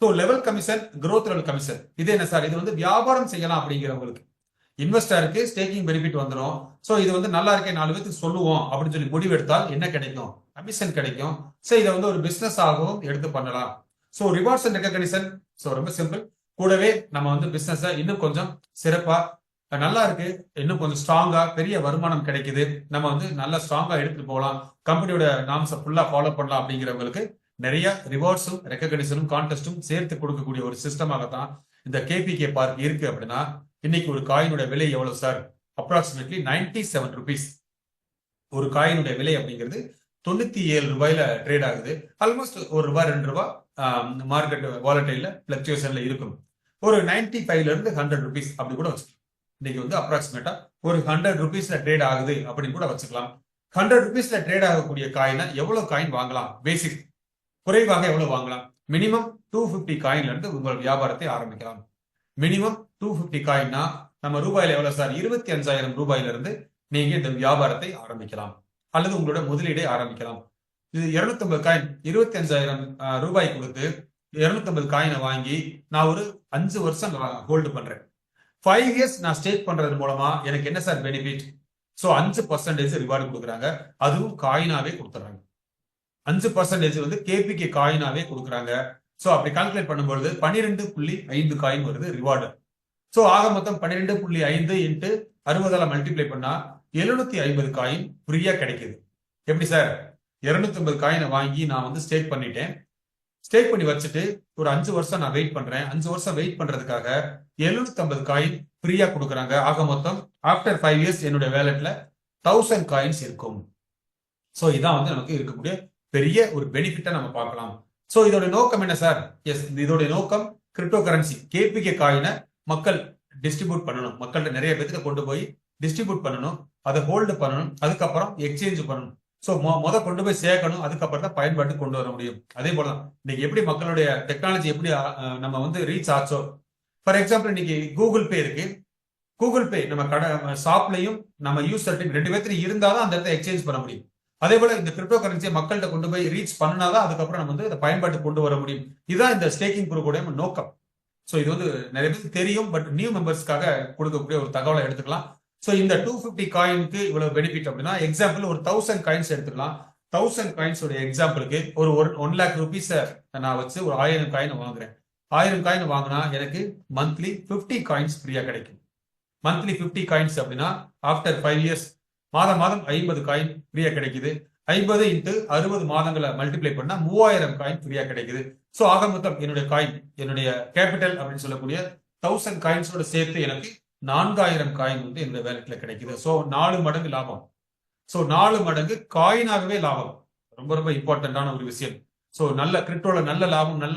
So level commission, growth level commission. இது என்ன சார்? இது வந்து வியாபாரம் செய்யலாம் அப்படிங்கிறவங்களுக்கு. இன்வெஸ்டருக்கு ஸ்டேக்கிங் பெனிஃபிட் வந்துடும். ஸோ இது வந்து நல்லா இருக்கே 4 பேருக்கு சொல்லுவோம் அப்படின்னு சொல்லி முடிவு எடுத்தால் என்ன கிடைக்கும்? கமிஷன் கிடைக்கும். ஸோ இதை வந்து ஒரு பிசினஸ் ஆகவும் எடுத்து பண்ணலாம். So rewards and recognition. So ரொம்ப சிம்பிள். கூடவே நம்ம வந்து பிசினஸை இன்னும் கொஞ்சம் சிறப்பா, நல்லா இருக்கு, இன்னும் கொஞ்சம் ஸ்ட்ராங்கா, பெரிய வருமானம் கிடைக்குது, நம்ம வந்து நல்லா ஸ்ட்ராங்கா எடுத்துட்டு போகலாம், கம்பெனியோட நாம்ஸை ஃபுல்லா ஃபாலோ பண்ணலாம் அப்படிங்கிறவங்களுக்கு நிறைய ரிவார்ட்ஸும் ரெகக்னிஷனும் கான்டெஸ்டும் சேர்த்து கொடுக்கக்கூடிய ஒரு சிஸ்டமாகத்தான் இந்த கேபிகே பார்க் இருக்கு. அப்படின்னா இன்னைக்கு ஒரு காயினோட விலை எவ்வளவு சார்? Approximately 97 rupees. ஒரு காயினுடைய விலை அப்படிங்கிறது 97 ரூபாயில ட்ரேட் ஆகுது. ஆல்மோஸ்ட் ₹1 ₹2 மார்க்கெட் வாலட்டைல பிளக்சுவேஷன்ல இருக்கும். ஒரு 95ல இருந்து 100 ருபீஸ் அப்படி கூட வச்சுக்கலாம். இன்னைக்கு வந்து அப்ராக்சிமேட்டா ஒரு 100 ருபீஸ்ல ட்ரேட் ஆகுது அப்படின்னு கூட வச்சுக்கலாம். 100 ருபீஸ்ல ட்ரேட் ஆகக்கூடிய காயினை எவ்வளவு காயின் வாங்கலாம்? பேசிக் குறைவாக எவ்வளவு வாங்கலாம்? மினிமம் 250 காயின்ல இருந்து உங்கள் வியாபாரத்தை ஆரம்பிக்கலாம். மினிமம் 250 காயின்னா நம்ம ரூபாயில எவ்வளவு சார்? 25,000 ரூபாயில இருந்து நீங்க இந்த வியாபாரத்தை ஆரம்பிக்கலாம், அல்லது உங்களோட முதலீடை ஆரம்பிக்கலாம். இது 250 காயின் 25,000 ரூபாய் கொடுத்து 250 காயினை வாங்கி நான் ஒரு 5 வருஷம் ஹோல்டு பண்றேன். 5 இயர்ஸ் நான் ஸ்டேக் பண்றது மூலமா எனக்கு என்ன சார் பெனிஃபிட்? ஸோ 5% ரிவார்டு கொடுக்குறாங்க, அதுவும் காயினாவே கொடுத்துறாங்க. 5% வந்து கேபிகே காயினாவே கொடுக்குறாங்க. ஸோ அப்படி கால்குலேட் பண்ணும்போது 12.5 காயின் வருது ரிவார்டு. ஸோ ஆக மொத்தம் 12.5 இன்ட்டு 60ஆல மல்டிப்ளை பண்ணா 750 காயின் ஃப்ரீயா கிடைக்குது. எப்படி சார்? 250 காயினை வாங்கி நான் வந்து ஸ்டேக் பண்ணிட்டேன். ஸ்டேக் பண்ணி வச்சுட்டு ஒரு 5 வருஷம் நான் வெயிட் பண்றேன். 5 வருஷம் வெயிட் பண்றதுக்காக 750 காயின் ஃப்ரீயா கொடுக்குறாங்க. ஆக மொத்தம் ஆஃப்டர் 5 இயர்ஸ் என்னுடைய வேலட்ல 1000 காயின்ஸ் இருக்கும். ஸோ இதான் வந்து நமக்கு இருக்கக்கூடிய பெரிய ஒரு பெனிஃபிட்டா நம்ம பார்க்கலாம். ஸோ இதோட நோக்கம் என்ன சார்? எஸ், இதோட நோக்கம் கிரிப்டோ கரன்சி கேபிகே காயினை மக்கள் டிஸ்ட்ரிபியூட் பண்ணணும், மக்கள்கிட்ட நிறைய பேருக்கு கொண்டு போய் டிஸ்ட்ரிபியூட் பண்ணணும், அதை ஹோல்டு பண்ணணும், அதுக்கப்புறம் எக்ஸ்சேஞ்ச் பண்ணணும். ஸோ கொண்டு போய் சேர்க்கணும், அதுக்கப்புறம் தான் பயன்பாட்டு கொண்டு வர முடியும். அதே போலதான் இன்னைக்கு எப்படி மக்களுடைய டெக்னாலஜி எப்படி நம்ம வந்து ரீச் ஆச்சோ, ஃபார் எக்ஸாம்பிள் இன்னைக்கு கூகுள் பே இருக்கு. கூகுள் பே நம்ம கடை ஷாப்லையும் நம்ம யூசர்ட்டையும் 2 பேர்த்தையும் இருந்தாதான் அந்த இடத்த எக்ஸ்சேஞ்ச் பண்ண முடியும். அதே போல இந்த கிரிப்டோ கரன்சியை மக்கள்கிட்ட கொண்டு போய் ரீச் பண்ணாதான் அதுக்கப்புறம் நம்ம வந்து இதை பயன்பாட்டு கொண்டு வர முடியும். இதுதான் இந்த ஸ்டேக்கிங் குரூப்போட நோக்கம். ஸோ இது வந்து நிறைய பேருக்கு தெரியும், பட் நியூ மெம்பர்ஸ்க்காக கொடுக்கக்கூடிய ஒரு தகவலை எடுத்துக்கலாம். ஸோ இந்த 250 காயினுக்கு இவ்வளவு பெனிஃபிட் அப்படின்னா, எக்ஸாம்பிள் ஒரு 1000 காயின்ஸ் எடுத்துக்கலாம். 1000 காயின்ஸ் எக்ஸாம்பிளுக்கு ஒரு 1 லேக் ருபீஸ் நான் வச்சு ஒரு 1000 காயின் வாங்குறேன். 1000 காயின் வாங்கினா எனக்கு மந்த்லி 50 காயின்ஸ் ஃப்ரீயா கிடைக்கும். மந்த்லி 50 காயின்ஸ் அப்படின்னா ஆஃப்டர் 5 இயர்ஸ் மாதம் 50 காயின் ஃப்ரீயா கிடைக்குது. 50 இன்ட்டு 60 மாதங்களை மல்டிப்ளை பண்ணா 3000 காயின் ஃப்ரீயா கிடைக்குது. ஸோ ஆக மொத்தம் என்னுடைய காயின், என்னுடைய கேபிட்டல் அப்படின்னு சொல்லக்கூடிய 1000 காயின்ஸோட சேர்த்து எனக்கு 4000 காயின் வந்து என்னுடைய வேலட்ல கிடைக்குது. ஸோ 4 மடங்கு லாபம். ஸோ 4 மடங்கு காயினாகவே லாபம். ரொம்ப ரொம்ப இம்பார்ட்டன்டான ஒரு விஷயம். ஸோ நல்ல கிரிப்டோல நல்ல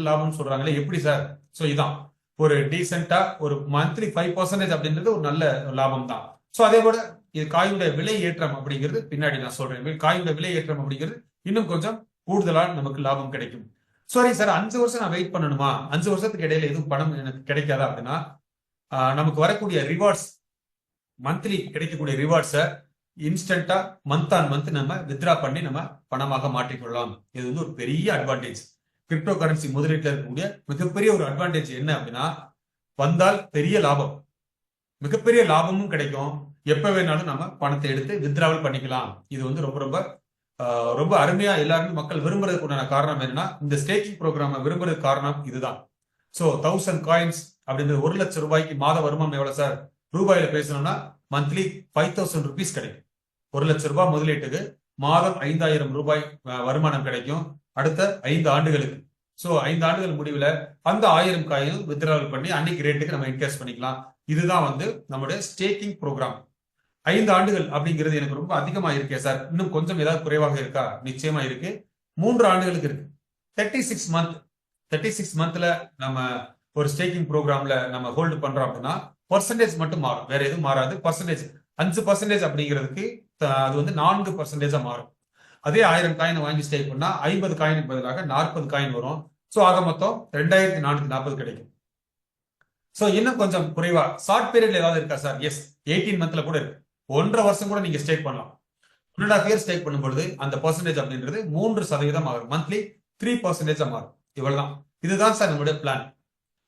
லாபம் சொல்றாங்களே, எப்படி சார்? ஸோ இதான் ஒரு டீசென்டா ஒரு மந்த்லி 5% அப்படின்றது ஒரு நல்ல லாபம் தான். ஸோ அதே போல இது காயினுடைய விலை ஏற்றம் அப்படிங்கிறது பின்னாடி நான் சொல்றேன். காயினுடைய விலை ஏற்றம் அப்படிங்கிறது இன்னும் கொஞ்சம் கூடுதலான நமக்கு லாபம் கிடைக்கும். சாரி சார் 5 வருஷம் நான் வெயிட் பண்ணணுமா, 5 வருஷத்துக்கு இடையில எதுவும் பணம் எனக்கு கிடைக்காதா அப்படின்னா, நமக்கு வரக்கூடிய ரிவார்ட்ஸ், மந்த்லி கிடைக்கக்கூடிய ரிவார்ட்ஸை இன்ஸ்டன்டா மந்த் ஆன் மந்த் நம்ம வித்ரா பண்ணி நம்ம பணமாக மாற்றிக்கொள்ளலாம். இது வந்து ஒரு பெரிய அட்வான்டேஜ். கிரிப்டோ கரன்சி முதலீட்டில் இருக்கக்கூடிய மிகப்பெரிய ஒரு அட்வான்டேஜ் என்ன அப்படின்னா, வந்தால் பெரிய லாபம், மிகப்பெரிய லாபமும் கிடைக்கும். எப்ப வேணாலும் நம்ம பணத்தை எடுத்து வித்ராவல் பண்ணிக்கலாம். இது வந்து ரொம்ப ரொம்ப ரொம்ப அருமையா எல்லாருமே மக்கள் விரும்புறதுக்கு உண்டான காரணம் என்னன்னா, இந்த ஸ்டேக்கிங் ப்ரோக்ராம விரும்புறதுக்கு காரணம் இதுதான். ஸோ 1000 காயின்ஸ் அப்படின்றது 1 லட்சம் ரூபாய்க்கு மாத வருமானம் எவ்வளவு சார்? ரூபாயில பேசணும்னா மந்த்லி 5000 ருபீஸ் கிடைக்கும். 1 லட்சம் ரூபாய் முதலீட்டுக்கு மாதம் 5000 ரூபாய் வருமானம் கிடைக்கும் அடுத்த 5 ஆண்டுகளுக்கு. ஸோ 5 ஆண்டுகள் முடிவில் அந்த 1000 காயினும் வித்ராவல் பண்ணி அன்னைக்கு ரேட்டுக்கு நம்ம இன்கேஸ் பண்ணிக்கலாம். இதுதான் வந்து நம்முடைய ஸ்டேக்கிங் ப்ரோக்ராம். 5 ஆண்டுகள் அப்படிங்கிறது எனக்கு ரொம்ப அதிகமா இருக்கே சார், இன்னும் கொஞ்சம் ஏதாவது குறைவாக இருக்கா? நிச்சயமா இருக்கு. 3 ஆண்டுகளுக்கு இருக்கு. 36 மந்த் 36 மந்த்ல நம்ம ஒரு ஸ்டேக்கிங் ப்ரோக்ராம்ல நம்ம ஹோல்டு பண்றோம் அப்படின்னா பர்சன்டேஜ் மட்டும் மாறும், வேற எதுவும் மாறாது. பர்சன்டேஜ் 5% அப்படிங்கிறதுக்கு அது வந்து 4% மாறும். அதே 1000 காயின் வாங்கி ஸ்டேக் பண்ணா 50 காயினுக்கு பதிலாக 40 காயின் வரும். ஸோ ஆக மொத்தம் 2440 கிடைக்கும். ஸோ இன்னும் கொஞ்சம் குறைவா ஷார்ட் பீரியட்ல ஏதாவது இருக்கா சார்? எஸ், 18 மந்த்ல கூட இருக்கு. 1.5 வருஷம் கூட நீங்க ஸ்டேக் பண்ணலாம். 1.5 இயர் ஸ்டேக் பண்ணும்பொழுது அந்த பர்சன்டேஜ் அப்படின்றது 3% ஆகும். மந்த்லி 3% மாறும். இவ்வளவுதான். இதுதான் சார் நம்மளுடைய பிளான்.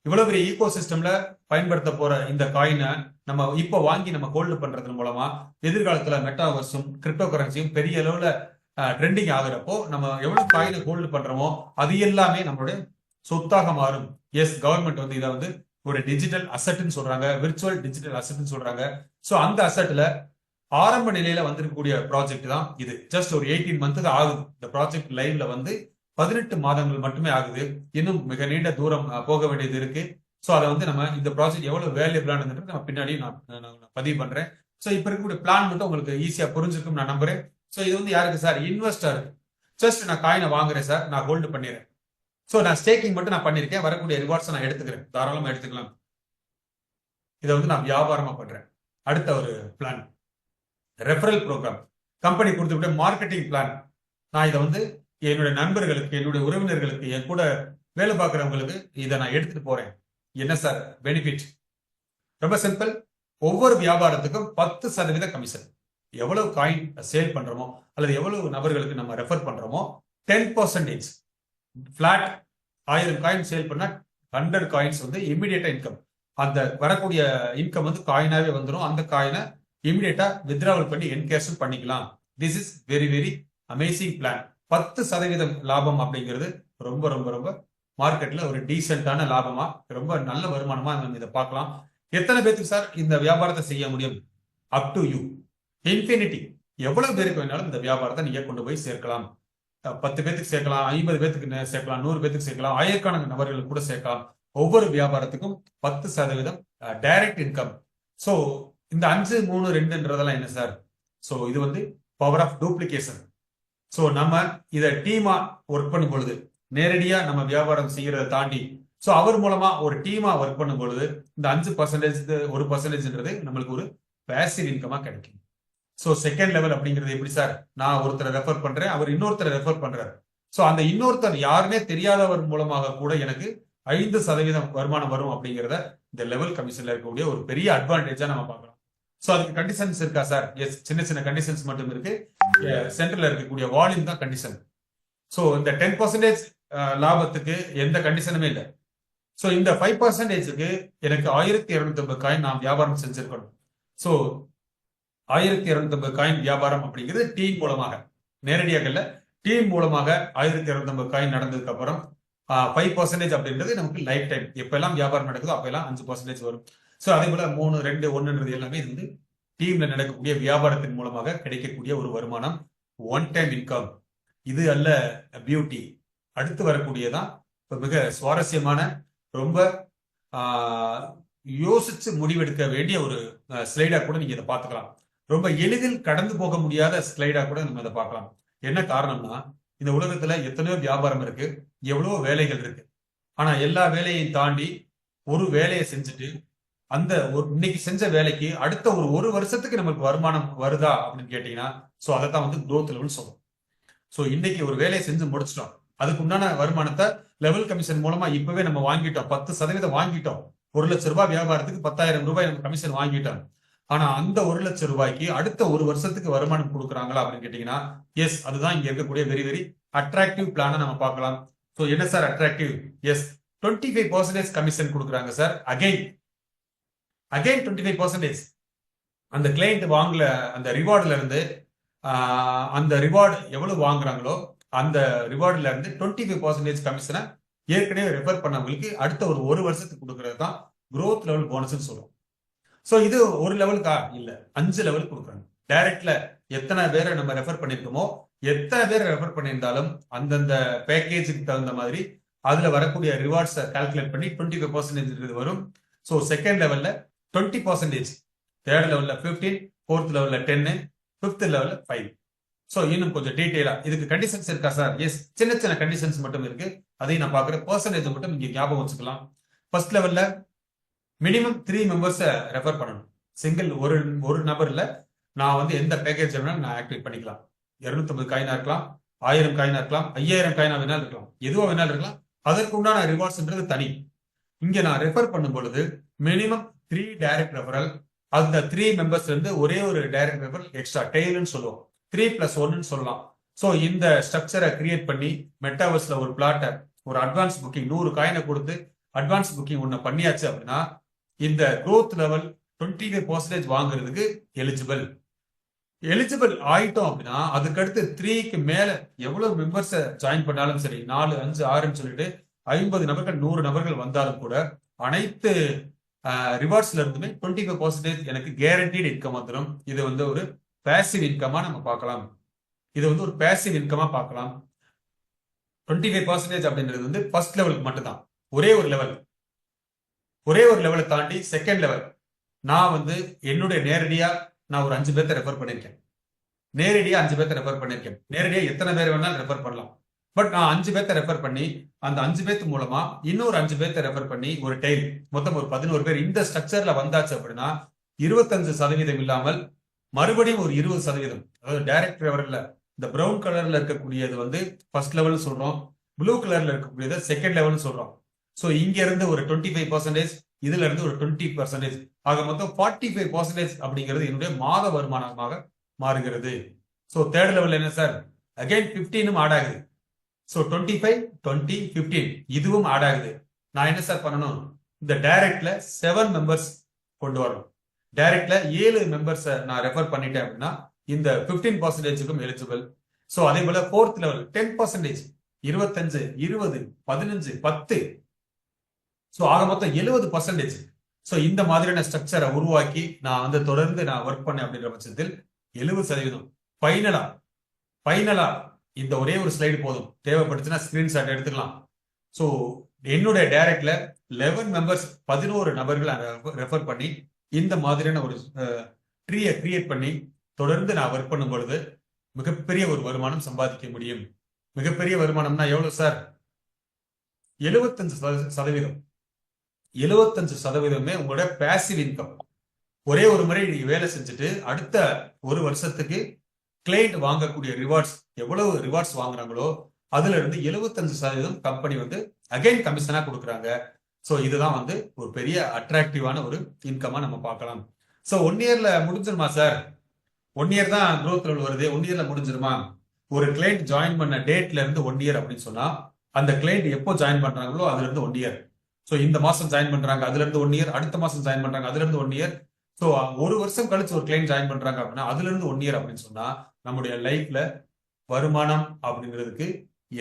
இவ்வளவு பெரிய ஈகோ சிஸ்டம்ல பயன்படுத்த போற இந்த காயினை நம்ம இப்போ வாங்கி நம்ம ஹோல்டு பண்றது மூலமா எதிர்காலத்துல மெட்டாவர்ஸும் கிரிப்டோ கரன்சியும் பெரிய அளவுல ட்ரெண்டிங் ஆகுறப்போ நம்ம எவ்வளவு காயினை ஹோல்டு பண்றோமோ அது எல்லாமே நம்மளுடைய சொத்தாக மாறும். எஸ், கவர்மெண்ட் வந்து இதை வந்து ஒரு டிஜிட்டல் அசட்னு சொல்றாங்க, விர்ச்சுவல் டிஜிட்டல் அசட்னு சொல்றாங்க. ஸோ அந்த அசட்ல ஆரம்ப நிலையில வந்திருக்கக்கூடிய ப்ராஜெக்ட் தான் இது. ஜஸ்ட் ஒரு 18 மந்த் தான் ஆகுது. இந்த ப்ராஜெக்ட் லைவ்ல வந்து 18 மாதங்கள் மட்டுமே ஆகுது. இன்னும் மிக நீண்ட தூரம் போக வேண்டியது இருக்கு. ஸோ அதை வந்து நம்ம இந்த ப்ராஜெக்ட் எவ்வளவு வேல்யூபிளானது நம்ம பின்னாடி நான் பதிவு பண்றேன். ஸோ இப்ப இருக்கக்கூடிய பிளான் மட்டும் உங்களுக்கு ஈஸியா புரிஞ்சிருக்கும் நான் நம்புறேன். ஸோ இது வந்து யாருக்கு சார்? இன்வெஸ்டர். ஜஸ்ட் நான் காயினை வாங்குறேன் சார், நான் ஹோல்டு பண்ணிடுறேன். ஸோ நான் ஸ்டேக்கிங் மட்டும் நான் பண்ணிருக்கேன், வரக்கூடிய ரிவார்ட்ஸ் நான் எடுத்துக்கிறேன், தாராளமா எடுத்துக்கலாம். இதை வந்து நான் வியாபாரமா பண்றேன். அடுத்த ஒரு பிளான் ரெஃபரல் ப்ரோக்ராம். கம்பெனி கொடுத்துக்கிட்ட மார்க்கெட்டிங் பிளான். நான் இதை வந்து என்னுடைய நண்பர்களுக்கு, என்னுடைய உறவினர்களுக்கு, என் கூட வேலை பார்க்குறவங்களுக்கு இதை நான் எடுத்துட்டு போறேன். என்ன சார் பெனிஃபிட்? ரொம்ப சிம்பிள். ஒவ்வொரு வியாபாரத்துக்கும் 10% கமிஷன். எவ்வளவு காயின் சேல் பண்றோமோ அல்லது எவ்வளவு நபர்களுக்கு நம்ம ரெஃபர் பண்றோமோ 10% பிளாட். 1000 காயின் சேல் பண்ணா 100 காயின்ஸ் வந்து இமிடியேட்டா இன்கம். அந்த வரக்கூடிய இன்கம் வந்து காயினாவே வந்துடும். அந்த காயினை இமிடியேட்டா வித்ராவல் பண்ணி என்கேஷ் பண்ணிக்கலாம். This is very very amazing plan. 10% லாபம் அப்படிங்கிறது ரொம்ப ரொம்ப ரொம்ப மார்க்கெட்ல ஒரு டீசென்டான லாபமா, ரொம்ப நல்ல வருமானமா நம்ம இதை பார்க்கலாம். எத்தனை பேருக்கு சார் இந்த வியாபாரத்தை செய்ய முடியும்? Up to you, infinity. எவ்வளவு பேருக்கு வேணாலும் இந்த வியாபாரத்தை நீங்க கொண்டு போய் சேர்க்கலாம். 10 பேத்துக்கு சேர்க்கலாம், 50 பேத்துக்கு சேர்க்கலாம், 100 பேத்துக்கு சேர்க்கலாம், ஆயிரக்கணக்கான நபர்களுக்கு கூட சேர்க்கலாம். ஒவ்வொரு வியாபாரத்துக்கும் 10% டைரக்ட் இன்கம். ஸோ இந்த 5, 3, 2ன்றதெல்லாம் என்ன சார்? ஸோ இது வந்து பவர் ஆஃப் டூப்ளிகேஷன். ஸோ நம்ம இதை டீமா ஒர்க் பண்ணும் பொழுது, நேரடியா நம்ம வியாபாரம் செய்யறதை தாண்டி ஸோ அவர் மூலமா ஒரு டீமா ஒர்க் பண்ணும் பொழுது இந்த 5% 1%ன்றது நம்மளுக்கு ஒரு பேசிவ் இன்கமா கிடைக்கும். ஸோ செகண்ட் லெவல் அப்படிங்கிறது எப்படி சார்? நான் ஒருத்தரை ரெஃபர் பண்றேன், அவர் இன்னொருத்தரை ரெஃபர் பண்றாரு. ஸோ அந்த இன்னொருத்தர் யாருன்னே தெரியாதவர் மூலமாக கூட எனக்கு 5% வருமானம் வரும் அப்படிங்கிறத இந்த லெவல் கமிஷன்ல இருக்கக்கூடிய ஒரு பெரிய அட்வான்டேஜா நம்ம பார்க்கலாம். ஸோ அதுக்கு கண்டிஷன்ஸ் இருக்கா சார்? எஸ், சின்ன சின்ன கண்டிஷன்ஸ் மட்டும் இருக்கு. சென்டர்ல இருக்கக்கூடிய வால்யூம் தான் கண்டிஷன். ஸோ இந்த 10% லாபத்துக்கு எந்த கண்டிஷனுமே இல்லை. ஸோ இந்த 5%க்கு எனக்கு 1250 காயின் நான் வியாபாரம் செஞ்சிருக்கணும். ஸோ 1250 காயின் வியாபாரம் அப்படிங்கிறது டீம் மூலமாக, நேரடியாக இல்லை, டீம் மூலமாக 1250 காயின் நடந்ததுக்கு அப்புறம் 5% அப்படின்றது நமக்கு லைஃப் டைம். எப்பெல்லாம் வியாபாரம் நடக்குதோ அப்பெல்லாம் 5% வரும். ஸோ அதே போல 3, 2, 1ன்றது எல்லாமே இது வந்து டீம்ல நடக்கக்கூடிய வியாபாரத்தின் மூலமாக கிடைக்கக்கூடிய ஒரு வருமானம், ஒன் டைம் இன்கம். இது அல்ல பியூட்டி. அடுத்து வரக்கூடியதான் மிக சுவாரஸ்யமான, ரொம்ப யோசிச்சு முடிவெடுக்க வேண்டிய ஒரு ஸ்லைடா கூட நீங்க இதை பார்த்துக்கலாம். ரொம்ப எளிதில் கடந்து போக முடியாத ஸ்லைடா கூட நம்ம இதை பார்க்கலாம். என்ன காரணம்னா, இந்த உலகத்துல எத்தனையோ வியாபாரம் இருக்கு, எவ்வளவோ வேலைகள் இருக்கு. ஆனா எல்லா வேலையையும் தாண்டி ஒரு வேலையை செஞ்சுட்டு அந்த இன்னைக்கு செஞ்ச வேலைக்கு அடுத்த ஒரு வருஷத்துக்கு நமக்கு வருமானம் வருதா அப்படின்னு கேட்டீங்கன்னா, ஸோ அதை தான் வந்து growth லெவல் சொல்லும். ஸோ இன்னைக்கு ஒரு வேலையை செஞ்சு முடிச்சிட்டோம், அதுக்கு உண்டான வருமானத்தை லெவல் கமிஷன் மூலமா இப்பவே நம்ம வாங்கிட்டோம். 10% வாங்கிட்டோம். 1,00,000 ரூபாய் வியாபாரத்துக்கு 10,000 ரூபாய் நம்ம கமிஷன் வாங்கிட்டோம். ஆனா அந்த 1,00,000 ரூபாய்க்கு அடுத்த ஒரு வருஷத்துக்கு வருமானம் கொடுக்குறாங்களா அப்படின்னு கேட்டீங்கன்னா எஸ், அதுதான் இங்க இருக்கக்கூடிய வெரி வெரி அட்ராக்டிவ் பிளான நம்ம பார்க்கலாம். ஸோ என்ன சார் அட்ராக்டிவ்? எஸ், 25% கமிஷன் கொடுக்குறாங்க சார். அகைன் 25%. அந்த கிளைண்ட் வாங்கல அந்த ரிவார்ட்ல இருந்து அந்த ரிவார்டு எவ்வளவு வாங்குறாங்களோ அந்த ரிவார்ட்ல இருந்து 25% கமிஷனை ஏற்கனவே ரெஃபர் பண்ணவங்களுக்கு அடுத்த ஒரு வருஷத்துக்கு கொடுக்கறது தான் growth லெவல் போனஸ்ன்னு சொல்லுவோம். ஸோ இது ஒரு லெவலுக்கா இல்ல 5 லெவலுக்கு கொடுக்குறாங்க. டைரக்ட்ல எத்தனை பேரை நம்ம ரெஃபர் பண்ணிருக்கோமோ, எத்தனை பேரை ரெஃபர் பண்ணியிருந்தாலும் அந்தந்த பேக்கேஜுக்கு தகுந்த மாதிரி அதுல வரக்கூடிய ரிவார்ட்ஸை கால்குலேட் பண்ணி 25% வரும். ஸோ செகண்ட் லெவல்ல 20%, தேர்ட் லெவல்ல 15, ஃபோர்த் லெவல்ல 10, ஃபிஃப்த் லெவல்ல 5. ஸோ இன்னும் கொஞ்சம் டீட்டெயிலா இதுக்கு கண்டிஷன்ஸ் இருக்கா சார்? எஸ், சின்ன சின்ன கண்டிஷன்ஸ் மட்டும் இருக்கு. அதையும் நான் பாக்குறேன். பர்சன்டேஜ் மட்டும் இங்க ஞாபகம் வச்சுக்கலாம். ஃபர்ஸ்ட் லெவல்ல மினிமம் 3 மெம்பர்ஸை ரெஃபர் பண்ணணும். சிங்கிள் ஒரு நபர்ல நான் வந்து எந்த பேக்கேஜ் வேணாலும் நான் ஆக்டிவேட் பண்ணிக்கலாம். 250 காயினா இருக்கலாம், 1000 காயினா இருக்கலாம், 5000 காயினா வேணாலும் இருக்கலாம், எதுவோ வேணாலும் இருக்கலாம். அதற்கு உண்டான ரிவார்ட்ஸ்ன்றது தனி. இங்க நான் ரெஃபர் பண்ணும் பொழுது மினிமம் 3 டைரக்ட் ரெஃபரல். அந்த 3 மெம்பர்ஸ்ல இருந்து ஒரே ஒரு டைரக்ட் ரெஃபரல் எக்ஸ்ட்ரா டெய்ல்னு சொல்லுவோம். 3+1 சொல்லலாம். ஸோ இந்த ஸ்ட்ரக்சரை கிரியேட் பண்ணி மெட்டாவர்ஸ்ல ஒரு பிளாட்டை ஒரு அட்வான்ஸ் புக்கிங் 100 காயினை கொடுத்து அட்வான்ஸ் புக்கிங் ஒன்று பண்ணியாச்சு அப்படின்னா இந்த growth லெவல் 25% வாங்குறதுக்கு எலிஜிபிள் ஆயிட்டோம் அப்படின்னா அதுக்கடுத்து 3க்கு மேல எவ்வளவு மெம்பர்ஸை ஜாயின் பண்ணாலும் சரி, 4, 5, 6ன்னு சொல்லிட்டு 50 நபர்கள் 100 நபர்கள் வந்தாலும் கூட அனைத்து ரிவார்ட்ஸ்ல இருந்துமே 25% எனக்கு கேரண்டீடு இன்கம் வந்துடும். இது வந்து ஒரு பேசிவ் இன்கமா நம்ம பார்க்கலாம். இது வந்து ஒரு பேசிவ் இன்கமா பார்க்கலாம். 25% அப்படின்றது வந்து ஃபர்ஸ்ட் லெவலுக்கு மட்டும்தான். ஒரே ஒரு லெவலை தாண்டி செகண்ட் லெவல் நான் வந்து என்னுடைய நேரடியா நான் ஒரு 5 பேர்த்த ரெஃபர் பண்ணிருக்கேன். நேரடியா எத்தனை பேர் வேணாலும் ரெஃபர் பண்ணலாம். பட் நான் 5 பேர்த்த ரெஃபர் பண்ணி அந்த 5 பேர்த்து மூலமா இன்னொரு 5 பேர்த்த ரெஃபர் பண்ணி ஒரு டெய்ல் மொத்தம் ஒரு 11 பேர் இந்த ஸ்ட்ரக்சர்ல வந்தாச்சு அப்படின்னா 25% இல்லாமல் மறுபடியும் ஒரு 20%, அதாவது டைரக்ட் ரெஃபரல்ல இந்த பிரவுன் கலர்ல இருக்கக்கூடியது வந்து ஃபர்ஸ்ட் லெவல் சொல்றோம், ப்ளூ கலர்ல இருக்கக்கூடியது செகண்ட் லெவல் சொல்றோம். ஸோ இங்க இருந்து ஒரு 25%, இதுல இருந்து ஒரு 20%, ஆக மொத்தம் 45% அப்படிங்கிறது என்னுடைய மாத வருமானமாக மாறுகிறது. ஸோ தேர்ட் லெவல் என்ன சார்? அகைன் 15 ஆட் ஆகுது. ஸோ 25, 20, 15 இதுவும் ஆட் ஆகுது. நான் என்ன சார் பண்ணணும்? இந்த டைரக்ட்ல 7 மெம்பர்ஸ் கொண்டு வரணும். டைரக்ட்ல 7 மெம்பர்ஸை நான் ரெஃபர் பண்ணிட்டேன் அப்படின்னா இந்த 15%க்கும் எலிஜிபிள். ஸோ அதே போல ஃபோர்த் லெவல் 10%, 25, 20, 15, 10. ஸோ ஆக மொத்தம் 70%. ஸோ இந்த மாதிரியான ஸ்ட்ரக்சரை உருவாக்கி நான் வந்து தொடர்ந்து நான் ஒர்க் பண்ணேன் அப்படின்ற பட்சத்தில் 70%. ஃபைனலா இந்த ஒரே ஒரு ஸ்லைடு போதும், தேவைப்படுச்சுன்னா ஸ்கிரீன்ஷாட் எடுத்துக்கலாம். ஸோ என்னுடைய டைரக்ட்ல 11 மெம்பர்ஸ் 11 நபர்களை ரெஃபர் பண்ணி இந்த மாதிரியான ஒரு ட்ரீயை கிரியேட் பண்ணி தொடர்ந்து நான் ஒர்க் பண்ணும் பொழுது மிகப்பெரிய ஒரு வருமானம் சம்பாதிக்க முடியும். மிகப்பெரிய வருமானம்னா எவ்வளவு சார்? 75%. 75%மே உங்களோட பேசிவ் இன்கம். ஒரே ஒரு முறை நீங்க வேலை செஞ்சுட்டு அடுத்த ஒரு வருஷத்துக்கு கிளைண்ட் வாங்கக்கூடிய ரிவார்ட்ஸ் எவ்வளவு ரிவார்ட்ஸ் வாங்குறாங்களோ அதுல இருந்து 75% கம்பெனி வந்து அகைன் கமிஷனா கொடுக்குறாங்க. ஸோ இதுதான் வந்து ஒரு பெரிய அட்ராக்டிவான ஒரு இன்கமா நம்ம பார்க்கலாம். ஸோ 1 இயர்ல முடிஞ்சிருமா சார்? 1 இயர் தான் growth லெவல் வருது, 1 இயர்ல முடிஞ்சிருமா? ஒரு கிளைண்ட் ஜாயின் பண்ண டேட்ல இருந்து 1 இயர் அப்படின்னு சொன்னா அந்த கிளைண்ட் எப்போ ஜாயின் பண்றாங்களோ அதுல இருந்து 1 இயர். ஸோ இந்த மாசம் ஜாயின் பண்றாங்க அதுல இருந்து 1 இயர், அடுத்த மாசம் ஜாயின் பண்றாங்க அதுல இருந்து 1 இயர். ஸோ ஒரு வருஷம் கழிச்சு ஒரு கிளைண்ட் ஜாயின் பண்றாங்க அப்படின்னா அதுல இருந்து 1 இயர் அப்படின்னு சொன்னா நம்முடைய லைஃப்ல வருமானம் அப்படிங்கிறதுக்கு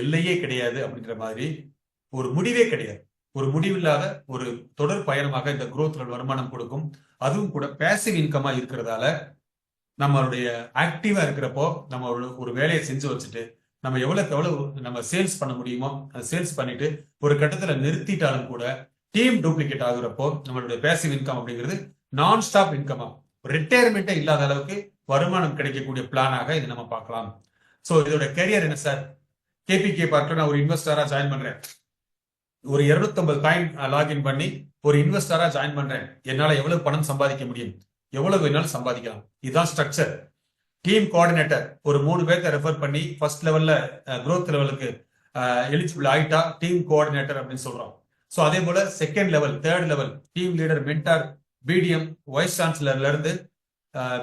எல்லையே கிடையாது. அப்படின்ற மாதிரி ஒரு முடிவே கிடையாது. ஒரு முடிவில்லாத ஒரு தொடர் பயணமாக இந்த growth வருமானம் கொடுக்கும். அதுவும் கூட பேசிவ் இன்கமா இருக்கிறதால நம்மளுடைய ஆக்டிவா இருக்கிறப்போ நம்ம ஒரு வேலையை செஞ்சு வச்சுட்டு நம்ம எவ்வளவு நம்ம சேல்ஸ் பண்ண முடியுமோ சேல்ஸ் பண்ணிட்டு ஒரு கட்டத்துல நிறுத்திட்டாலும் கூட டீம் டூப்ளிகேட் ஆகுறப்போ நம்மளுடைய பேசிவ் இன்கம் அப்படிங்கிறது நான் ஸ்டாப் இன்கமா ரிட்டையர்மெண்ட்டே இல்லாத அளவுக்கு வருமானம் கிடைக்கக்கூடிய பிளானாக இது நம்ம பார்க்கலாம். ஸோ இதோட கெரியர் என்ன சார்? கேபிகே பார்க்க நான் ஒரு இன்வெஸ்டரா ஜாயின் பண்றேன், ஒரு 250 காயின் லாகின் பண்ணி ஒரு இன்வெஸ்டரா ஜாயின் பண்றேன். என்னால எவ்வளவு பணம் சம்பாதிக்க முடியும்? எவ்வளவு வேணாலும் சம்பாதிக்கலாம். இதுதான் ஸ்ட்ரக்சர். டீம் கோஆர்டினேட்டர் ஒரு 3 பேர்த்த ரெஃபர் பண்ணி ஃபர்ஸ்ட் லெவல்ல growth லெவலுக்கு எலிஜிபிள் ஆயிட்டா டீம் கோஆர்டினேட்டர் அப்படின்னு சொல்றோம். ஸோ அதே போல second level, third level, team leader, mentor, BDM, vice சான்சலர்ல இருந்து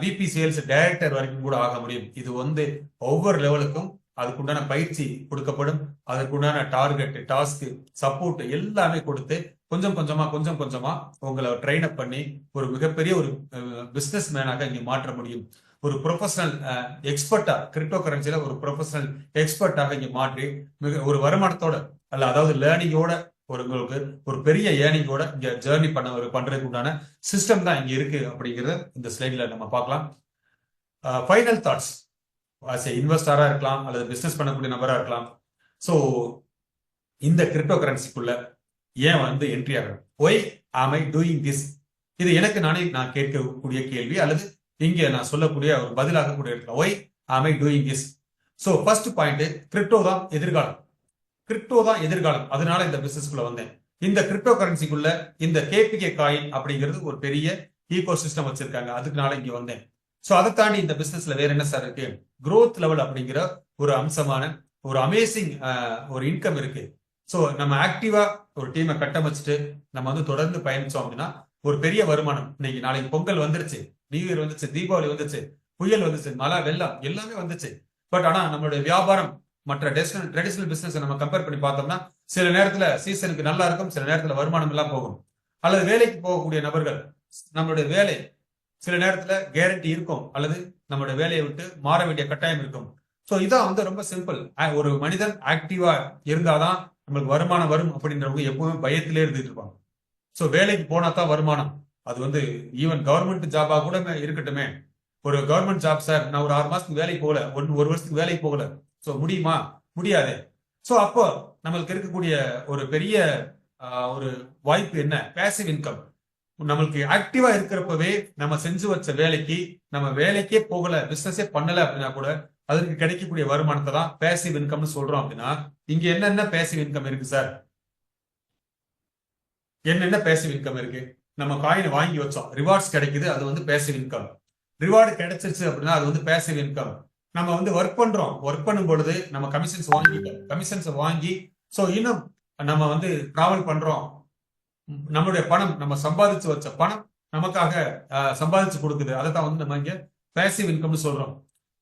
விபி சேல்ஸ் டைரக்டர் வரைக்கும் கூட ஆக முடியும். இது வந்து ஒவ்வொரு லெவலுக்கும் அதுக்குண்டான பயிற்சி கொடுக்கப்படும். அதற்குண்டான டார்கெட், டாஸ்க், சப்போர்ட் எல்லாமே கொடுத்து கொஞ்சம் கொஞ்சமா உங்களை ட்ரெயின் அப் பண்ணி ஒரு மிகப்பெரிய ஒரு பிசினஸ் மேனாக இங்க மாற்ற முடியும். ஒரு ப்ரொஃபஷனல் எக்ஸ்பர்ட்டா, கிரிப்டோ கரன்சில ஒரு ப்ரொஃபஷனல் எக்ஸ்பர்ட்டாக இங்க மாற்றி ஒரு வருமானத்தோட அதாவது லேர்னிங்கோட உங்களுக்கு ஒரு பெரிய ஏர்னிங்கோட இங்க ஜேர்னி பண்றதுக்கு உண்டான சிஸ்டம் தான் இங்க இருக்கு அப்படிங்கறத இந்த ஸ்லைட்ல நம்ம பார்க்கலாம். ஃபைனல் தாட்ஸ், ஆஸ் ஏ இன்வெஸ்டரா இருக்கலாம் அல்லது பிசினஸ் பண்ணக்கூடிய நபரா இருக்கலாம். ஸோ இந்த கிரிப்டோ கரன்சிக்குள்ள ஏன் வந்து என்ட்ரி ஆகணும்? Why am I doing this? இது எனக்கு நான் கேட்கக்கூடிய கேள்வி அல்லது இங்க நான் சொல்லக்கூடிய ஒரு பதிலாகக்கூடிய இருக்கலாம். Why am I doing this? So first point, crypto தான் எதிர்காலம். கிரிப்டோ தான் எதிர்காலம். அதனால இந்த பிசினஸ்க்குள்ள வந்தேன். இந்த கிரிப்டோ கரன்சிக்குள்ள இந்த கேபிகே காயின் அப்படிங்கிறது ஒரு பெரிய ஈகோ சிஸ்டம் வச்சிருக்காங்க, அதுக்குனால இங்க வந்தேன். ஸோ அதை தாண்டி இந்த பிசினஸ்ல வேற என்ன சார் இருக்கு? growth லெவல் அப்படிங்கிற ஒரு அம்சமான ஒரு அமேசிங் ஒரு இன்கம் இருக்கு. ஸோ நம்ம ஆக்டிவா ஒரு டீமை கட்டமைச்சிட்டு நம்ம வந்து தொடர்ந்து பயணிச்சோம் அப்படின்னா ஒரு பெரிய வருமானம். இன்னைக்கு நாளைக்கு பொங்கல் வந்துருச்சு, நியூ இயர் வந்துச்சு, தீபாவளி வந்துச்சு, புயல் வந்துச்சு, மழை, வெள்ளம் எல்லாமே வந்துச்சு. பட் ஆனா நம்மளுடைய வியாபாரம் மற்ற ட்ரெடிஷனல் பிசினஸ் நம்ம கம்பேர் பண்ணி பார்த்தோம்னா சில நேரத்துல சீசனுக்கு நல்லா இருக்கும், சில நேரத்துல வருமானம் எல்லாம் போகும். அல்லது வேலைக்கு போகக்கூடிய நபர்கள் நம்மளுடைய வேலை சில நேரத்துல கேரண்டி இருக்கும் அல்லது நம்மளுடைய வேலையை விட்டு மாற வேண்டிய கட்டாயம் இருக்கும். ஸோ இதான் வந்து ரொம்ப சிம்பிள். ஒரு மனிதன் ஆக்டிவா இருந்தாதான் நம்மளுக்கு வருமானம் வரும் அப்படின்றவங்க எப்பவுமே பயத்திலே இருந்துட்டு இருப்பாங்க. ஸோ வேலைக்கு போனா தான் வருமானம். அது வந்து ஈவன் கவர்மெண்ட் ஜாபா கூட இருக்கட்டுமே. ஒரு கவர்மெண்ட் ஜாப் சார், நான் ஒரு 6 மாசத்துக்கு வேலைக்கு போகல, ஒரு வருஷத்துக்கு வேலைக்கு போகல, ஸோ முடியுமா? முடியாது. ஸோ அப்போ நம்மளுக்கு இருக்கக்கூடிய ஒரு பெரிய ஒரு வாய்ப்பு என்ன? Passive income. நம்மளுக்கு ஆக்டிவா இருக்கிறப்பவே நம்ம செஞ்சு வச்ச வேலைக்கு நம்ம வேலைக்கே போகல, பிசினஸே பண்ணல அப்படின்னா கூட அதற்கு கிடைக்கக்கூடிய வருமானத்தை தான் பேசிவ் இன்கம்னு சொல்றோம். அப்படின்னா இங்க என்னென்ன பேசிவ் இன்கம் இருக்கு சார்? என்னென்ன பேசிவ் இன்கம் இருக்கு? நம்ம காயினை வாங்கி வச்சோம், ரிவார்ட்ஸ் கிடைக்குது, அது வந்து பேசிவ் இன்கம். ரிவார்டு கிடைச்சிருச்சு அப்படின்னா அது வந்து பேசிவ் இன்கம். நம்ம வந்து ஒர்க் பண்றோம், ஒர்க் பண்ணும் பொழுது நம்ம கமிஷன்ஸ் வாங்கிட்டோம், கமிஷன்ஸ் வாங்கி ஸோ இன்னும் நம்ம வந்து டிராவல் பண்றோம், நம்மளுடைய பணம், நம்ம சம்பாதிச்சு வச்ச பணம் நமக்காக சம்பாதிச்சு கொடுக்குது, அதை தான் வந்து நம்ம இங்க பேசிவ் இன்கம்னு சொல்றோம்.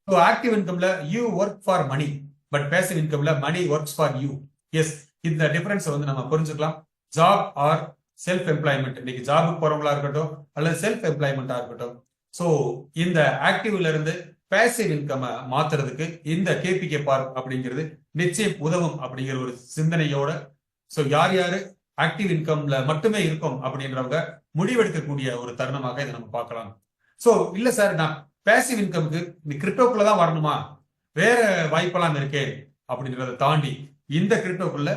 ஸோ ஆக்டிவ் இன்கம்ல you work for money, but passive இன்கம்ல money works for you. Yes, இந்த டிஃபரன்ஸ் வந்து நம்ம புரிஞ்சுக்கலாம். ஜாப் ஆர் செல்ஃப் எம்ப்ளாய்மெண்ட், இன்னைக்கு ஜாபுக்கு போறவங்களா இருக்கட்டும் அல்லது செல்ஃப் எம்ப்ளாய்மெண்டா இருக்கட்டும். ஸோ இந்த ஆக்டிவ்ல இருந்து பேசிவ் இன்கம் மாத்துறதுக்கு இந்த கேபிகே பார்க் அப்படிங்கிறது நிச்சயம் உதவும் அப்படிங்கிற ஒரு சிந்தனையோட ஸோ யார் யாரு ஆக்டிவ் இன்கம்ல மட்டுமே இருக்கும் அப்படின்றவங்க முடிவெடுக்கக்கூடிய ஒரு தருணமாக இதை நம்ம பார்க்கலாம். ஸோ இல்ல சார், நான் பேசிவ் இன்கம்க்கு இந்த கிரிப்டோக்குள்ள தான் வரணுமா, வேற வாய்ப்பெல்லாம் இருக்கே அப்படின்றத தாண்டி இந்த கிரிப்டோக்குள்ள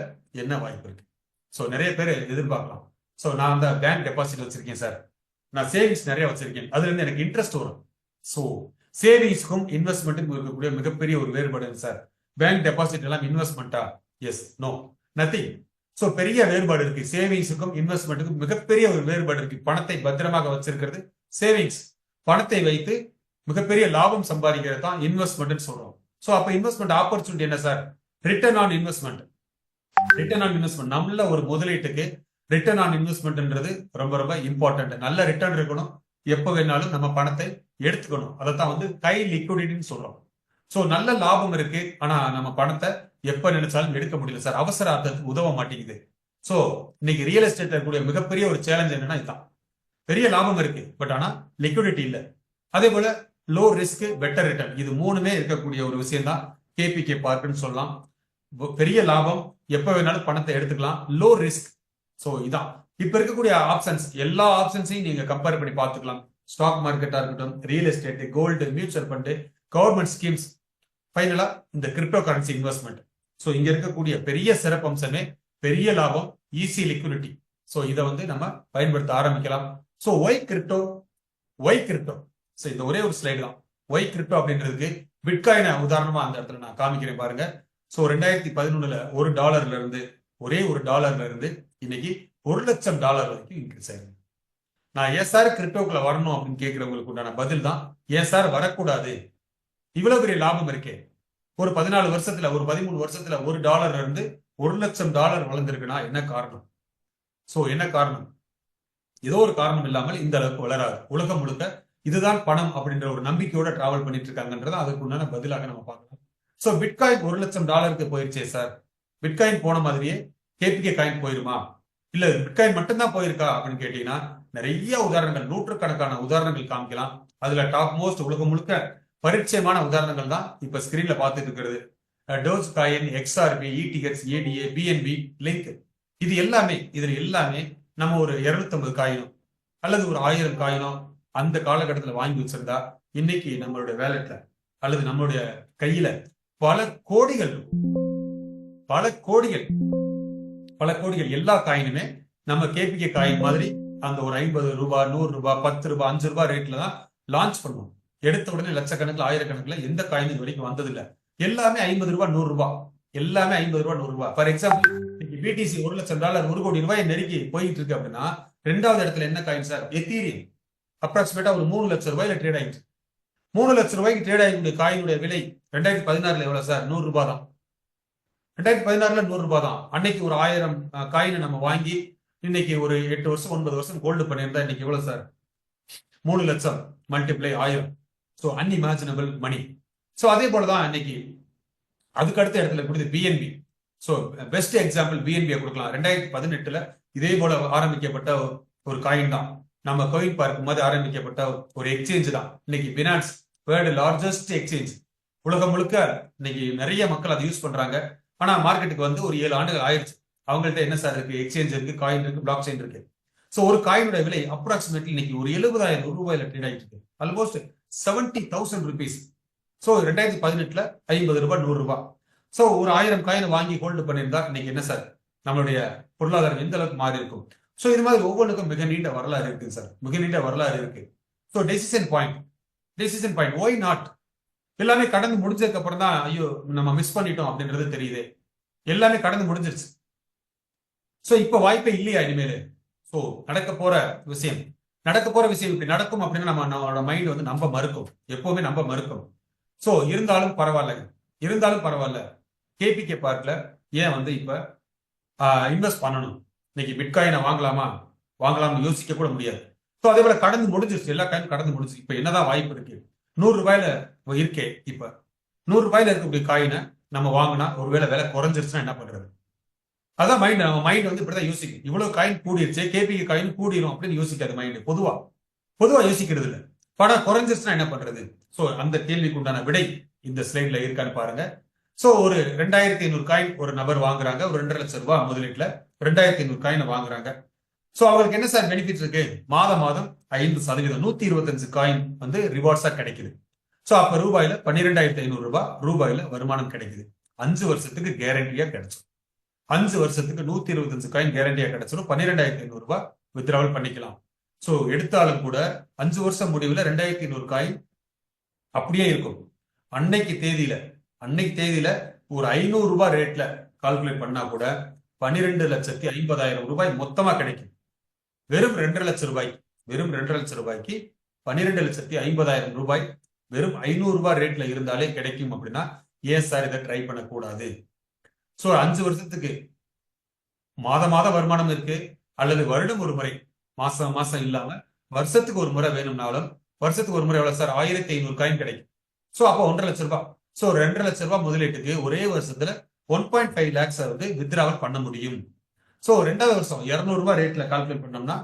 என்ன வாய்ப்பு இருக்கு? ஸோ நிறைய பேர் எதிர்பார்க்கலாம். ஸோ நான் அந்த பேங்க் டெபாசிட் வச்சிருக்கேன் சார், நான் சேவிங்ஸ் நிறைய வச்சிருக்கேன், அதுல இருந்து எனக்கு இன்ட்ரெஸ்ட் வரும். ஸோ சேவிங்ஸ்க்கும் இன்வெஸ்ட்மெண்ட்டுக்கும் இருக்கக்கூடிய மிகப்பெரிய ஒரு வேறுபாடு சார். பேங்க் டெபாசிட் எல்லாம் இன்வெஸ்ட்மெண்டா? Yes, no, nothing. ஸோ பெரிய வேறுபாடு இருக்கு. சேவிங்ஸுக்கும் இன்வெஸ்ட்மெண்ட்டுக்கும் மிகப்பெரிய ஒரு வேறுபாடு இருக்கு. பணத்தை பத்திரமாக வச்சிருக்கிறது சேவிங்ஸ், பணத்தை வைத்து மிகப்பெரிய லாபம் சம்பாதிக்கிறது தான் இன்வெஸ்ட்மெண்ட் சொல்றோம். ஸோ அப்ப இன்வெஸ்ட்மெண்ட் ஆப்பர்ச்சுனிட்டி என்ன sir? Return on investment. Return on investment, நம்மள ஒரு முதலீட்டுக்கு ரிட்டர்ன் ஆன் இன்வெஸ்ட்மெண்ட்ன்றது ரொம்ப ரொம்ப இம்பார்ட்டன்ட். நல்ல ரிட்டர்ன் இருக்கணும், எப்ப வேணாலும் நம்ம பணத்தை எடுத்துக்கணும். அதைத்தான் வந்து கை லிக்விடிட்டின்னு சொல்றோம். ஸோ நல்ல லாபம் இருக்கு, ஆனா நம்ம பணத்தை எப்ப நினைச்சாலும் எடுக்க முடியல சார், அவசர ஆத்தத்துக்கு உதவ மாட்டேங்குது. ஸோ இன்னைக்கு ரியல் எஸ்டேட் இருக்கக்கூடிய மிகப்பெரிய ஒரு சேலஞ்ச் என்னன்னா இதுதான். பெரிய லாபம் இருக்கு, பட் ஆனா லிக்விடிட்டி இல்லை. அதே போல லோ ரிஸ்க் பெட்டர் ரிட்டர்ன், இது மூணுமே இருக்கக்கூடிய ஒரு விஷயம் தான் கேபிகே பார்க்குன்னு சொல்லலாம். பெரிய லாபம், எப்ப வேணாலும் பணத்தை எடுத்துக்கலாம், லோ ரிஸ்க். ஸோ இதான் இப்ப இருக்கக்கூடிய ஆப்ஷன்ஸ். எல்லா ஆப்ஷன்ஸையும் நீங்க கம்பேர் பண்ணி பார்த்துக்கலாம். ஸ்டாக் மார்க்கெட்டா இருக்கட்டும், real estate, gold, mutual fund, government schemes, ஃபைனலா இந்த கிரிப்டோ கரன்சி இன்வெஸ்ட்மெண்ட். ஸோ இங்க இருக்கக்கூடிய பெரிய சிறப்பம்சமே பெரிய லாபம், ஈஸி லிக்விடிட்டி. ஸோ இதை வந்து நம்ம பயன்படுத்த ஆரம்பிக்கலாம். So why crypto, why crypto. So இந்த ஒரே ஒரு ஸ்லைடு தான் ஒய் கிரிப்டோ அப்படின்றதுக்கு. பிட்காயினை உதாரணமா அந்த இடத்துல நான் காமிக்கிறேன் பாருங்க. ஸோ 2011 $1 இருந்து ஒரே $1 இருந்து இன்னைக்கு $1,00,000 வரைக்கும் இன்க்ரீஸ் ஆயிருக்கு. நான் ஏன் சார் கிரிப்டோக்குள்ள வரணும் அப்படின்னு கேட்கிறவங்களுக்கு உண்டான பதில் தான், ஏன் சார் வரக்கூடாது, இவ்வளவு பெரிய லாபம் இருக்கே. ஒரு 14 வருஷத்துல, ஒரு 13 வருஷத்துல $1 இருந்து $1,00,000 வளர்ந்திருக்குன்னா என்ன காரணம்? சோ என்ன காரணம்? ஏதோ ஒரு காரணம் இல்லாமல் இந்த அளவுக்கு வளராது. உலகம் முழுக்க இதுதான் பணம் அப்படின்ற ஒரு நம்பிக்கையோட டிராவல் பண்ணிட்டு இருக்காங்கன்றத அதுக்கு உண்டான பதிலாக நம்ம பார்க்கலாம். சோ பிட்காயின் $1,00,000 போயிருச்சே சார், பிட்காயின் போன மாதிரியே கேபிகே காயின் போயிருமா? இல்ல பிட்காயின் மட்டும்தான் போயிருக்கா அப்படின்னு கேட்டீங்கன்னா நிறைய உதாரணங்கள், நூற்றுக்கணக்கான உதாரணங்கள் காமிக்கலாம். அதுல டாப் மோஸ்ட் உலகம் முழுக்க பரிச்சயமான உதாரணங்கள் தான் இப்ப ஸ்கிரீன்ல பார்த்துட்டு இருக்கிறது. Dogecoin, XRP, ETX, ADA, BNB, LINK, இது எல்லாமே, இதுல எல்லாமே நம்ம ஒரு 250 காயினோ அல்லது ஒரு 1000 காயினோ அந்த காலகட்டத்தில் வாங்கி வச்சிருந்தா இன்னைக்கு நம்மளுடைய வேலட்ல அல்லது நம்மளுடைய கையில பல கோடிகள், பல கோடிகள், பல கோடிகள் எல்லா காயினுமே நம்ம கேபிகே காயின் மாதிரி அந்த ஒரு 50 ரூபாய், 100 ரூபாய், 10 ரூபாய், 5 ரூபாய் ரேட்ல தான் லான்ச் பண்ணுவோம். எடுத்த உடனே லட்சக்கணக்கில், ஆயிரக்கணக்கில் எந்த காயின் இது வரைக்கும் வந்ததில்லை. எல்லாமே 50 ரூபாய், 100 ரூபாய், எல்லாமே 50 ரூபாய், 100 ரூபாய். ஃபார் எக்ஸாம்பிள் பிடிசி $1,00,000, 1 கோடி ரூபாய் நெருக்கி போயிட்டு இருக்கு அப்படின்னா ரெண்டாவது இடத்துல என்ன காயின் சார்? எத்தீரியம். அப்ராக்சிமேட்டா ஒரு 3 லட்சம் ரூபாயில ட்ரேட் ஆயிடுச்சு. 3 லட்சம் ரூபாய்க்கு ட்ரேட் ஆகக்கூடிய காயினுடைய விலை 2016 எவ்வளவு சார்? 100 ரூபாய் தான். 2016 100 ரூபாய் தான். அன்னைக்கு ஒரு 1000 காயினை நம்ம வாங்கி இன்னைக்கு ஒரு 8 வருஷம் 9 வருஷம் கோல்டு பண்ணியிருந்தா இன்னைக்கு எவ்வளவு சார்? 3 லட்சம் மல்டிப்ளை 1000. ஸோ அன்இமேஜினபிள் மணி. ஸோ அதே போலதான் இன்னைக்கு அதுக்கு அடுத்த இடத்துல கொடுத்து பிஎன்பி. ஸோ பெஸ்ட் எக்ஸாம்பிள் பிஎன்பியை கொடுக்கலாம். 2018 இதே போல ஆரம்பிக்கப்பட்ட ஒரு காயின் தான். நம்ம கோயின் பார்க்கும் போது ஆரம்பிக்கப்பட்ட ஒரு எக்ஸ்சேஞ்ச் தான் இன்னைக்கு பினான்ஸ், வேர்ல்டு லார்ஜஸ்ட் எக்ஸ்சேஞ்ச். உலகம் முழுக்க இன்னைக்கு நிறைய மக்கள் அதை யூஸ் பண்றாங்க. ஆனா மார்க்கெட்டுக்கு வந்து ஒரு 7 ஆண்டுகள் ஆயிடுச்சு. அவங்கள்ட்ட என்ன சார் இருக்கு? எக்ஸ்சேஞ்ச் இருக்கு, காயின் இருக்கு, பிளாக் செயின் இருக்கு. ஸோ ஒரு காயினுடைய விலை அப்ராக்சிமேட்லி இன்னைக்கு ஒரு 70,000 ரூபாயில ட்ரேட் ஆகிட்டு இருக்கு. Almost 70,000 rupees. ஸோ 2018 50 ரூபாய், 100 ரூபாய். ஸோ ஒரு 1000 காயினை வாங்கி ஹோல்டு பண்ணியிருந்தா இன்னைக்கு என்ன சார் நம்மளுடைய பொருளாதாரம் எந்த அளவுக்கு மாறி இருக்கும்? ஸோ இது மாதிரி ஒவ்வொன்றுக்கும் மிக நீண்ட வரலாறு இருக்கு சார், மிக நீண்ட வரலாறு இருக்கு. So decision point why not? எல்லாமே கடந்து முடிஞ்சதுக்கு அப்புறம் தான் ஐயோ நம்ம மிஸ் பண்ணிட்டோம் அப்படின்றது தெரியுது. எல்லாமே கடந்து முடிஞ்சிருச்சு. ஸோ இப்போ வாய்ப்பே இல்லையா இனிமேல்? ஸோ நடக்க போற விஷயம் இப்படி நடக்கும் அப்படின்னு நம்மளோட மைண்ட் வந்து நம்ப மறுக்கும், எப்பவுமே நம்ப மறுக்கும். ஸோ இருந்தாலும் பரவாயில்ல, கேபிகே பார்க்ல ஏன் வந்து இப்ப இன்வெஸ்ட் பண்ணணும்? இன்னைக்கு பிட்காயினை வாங்கலாம்னு யோசிக்க கூட முடியாது. ஸோ அதே போல கடந்து முடிஞ்சிருச்சு, எல்லா காயினும் கடந்து முடிஞ்சிருச்சு. இப்ப என்னதான் வாய்ப்பு இருக்கு? 100 ரூபாயில இருக்கே. இப்ப 100 ரூபாயில இருக்கக்கூடிய காயினை நம்ம வாங்கினா ஒருவேளை விலை குறைஞ்சிருச்சுன்னா என்ன பண்றது? அதான் நம்ம மைண்ட் வந்து இப்படிதான் யோசிக்கும். இவ்வளவு காயின் கூடிருச்சு, கேபிகே காயின் கூடிரும் அப்படின்னு யோசிக்காது மைண்ட். பொதுவா யோசிக்கிறது இல்லை. பணம் குறைஞ்சிருச்சுன்னா என்ன பண்றது? சோ அந்த கேள்விக்கு உண்டான விடை இந்த ஸ்லைட்ல இருக்கான்னு பாருங்க. சோ ஒரு 2500 காயின் ஒரு நபர் வாங்குறாங்க. ஒரு 2.5 லட்சம் ரூபாய் முதலீட்டுல 2500 காயினை வாங்குறாங்க. சோ அவங்களுக்கு என்ன சார் பெனிஃபிட் இருக்கு? மாதம் 5% 125 காயின் வந்து ரிவார்ட்ஸா கிடைக்குது. சோ அப்ப ரூபாயில 12,500 ரூபாய் ரூபாயில வருமானம் கிடைக்குது. 5 வருஷத்துக்கு கேரண்டியா கிடைச்சிடும். 5 வருஷத்துக்கு 125 காயின் கேரண்டியா கிடைச்சிடும். 12,500 ரூபாய் வித்ட்ராவல் பண்ணிக்கலாம். சோ எடுத்தாலும் கூட 5 வருஷம் முடிவுல 2,500 காயின் அப்படியே இருக்கும். அன்னைக்கு தேதியில ஒரு 500 ரூபாய் ரேட்ல கால்குலேட் பண்ணா கூட 12,50,000 ரூபாய் மொத்தமா கிடைக்கும். வெறும் 2.5 லட்சம் ரூபாய்க்கு 12,50,000 ரூபாய் வெறும் 500 ரூபாய் ரேட்ல இருந்தாலே கிடைக்கும். அப்படின்னா ஏன் சார் இதை ட்ரை பண்ணக்கூடாது? சோ 5 வருஷத்துக்கு மாத வருமானம் இருக்கு, அல்லது வருடம் ஒரு முறை, மாசம் இல்லாம வருஷத்துக்கு ஒரு முறை வேணும்னாலும் வருஷத்துக்கு ஒரு முறை எவ்வளவு சார்? 1,500 காயின் கிடைக்கும். சோ அப்போ 1.5 லட்சம் ரூபாய். சோ 2.5 லட்சம் ரூபாய் முதலீட்டுக்கு ஒரே வருஷத்துல 1.5 லேக்ஸ் வந்து வித்ட்ராவல் பண்ண முடியும். சோ 2வது வருஷம் 200 ரூபாய் ரேட்ல கால்குலேட் பண்ணோம்னா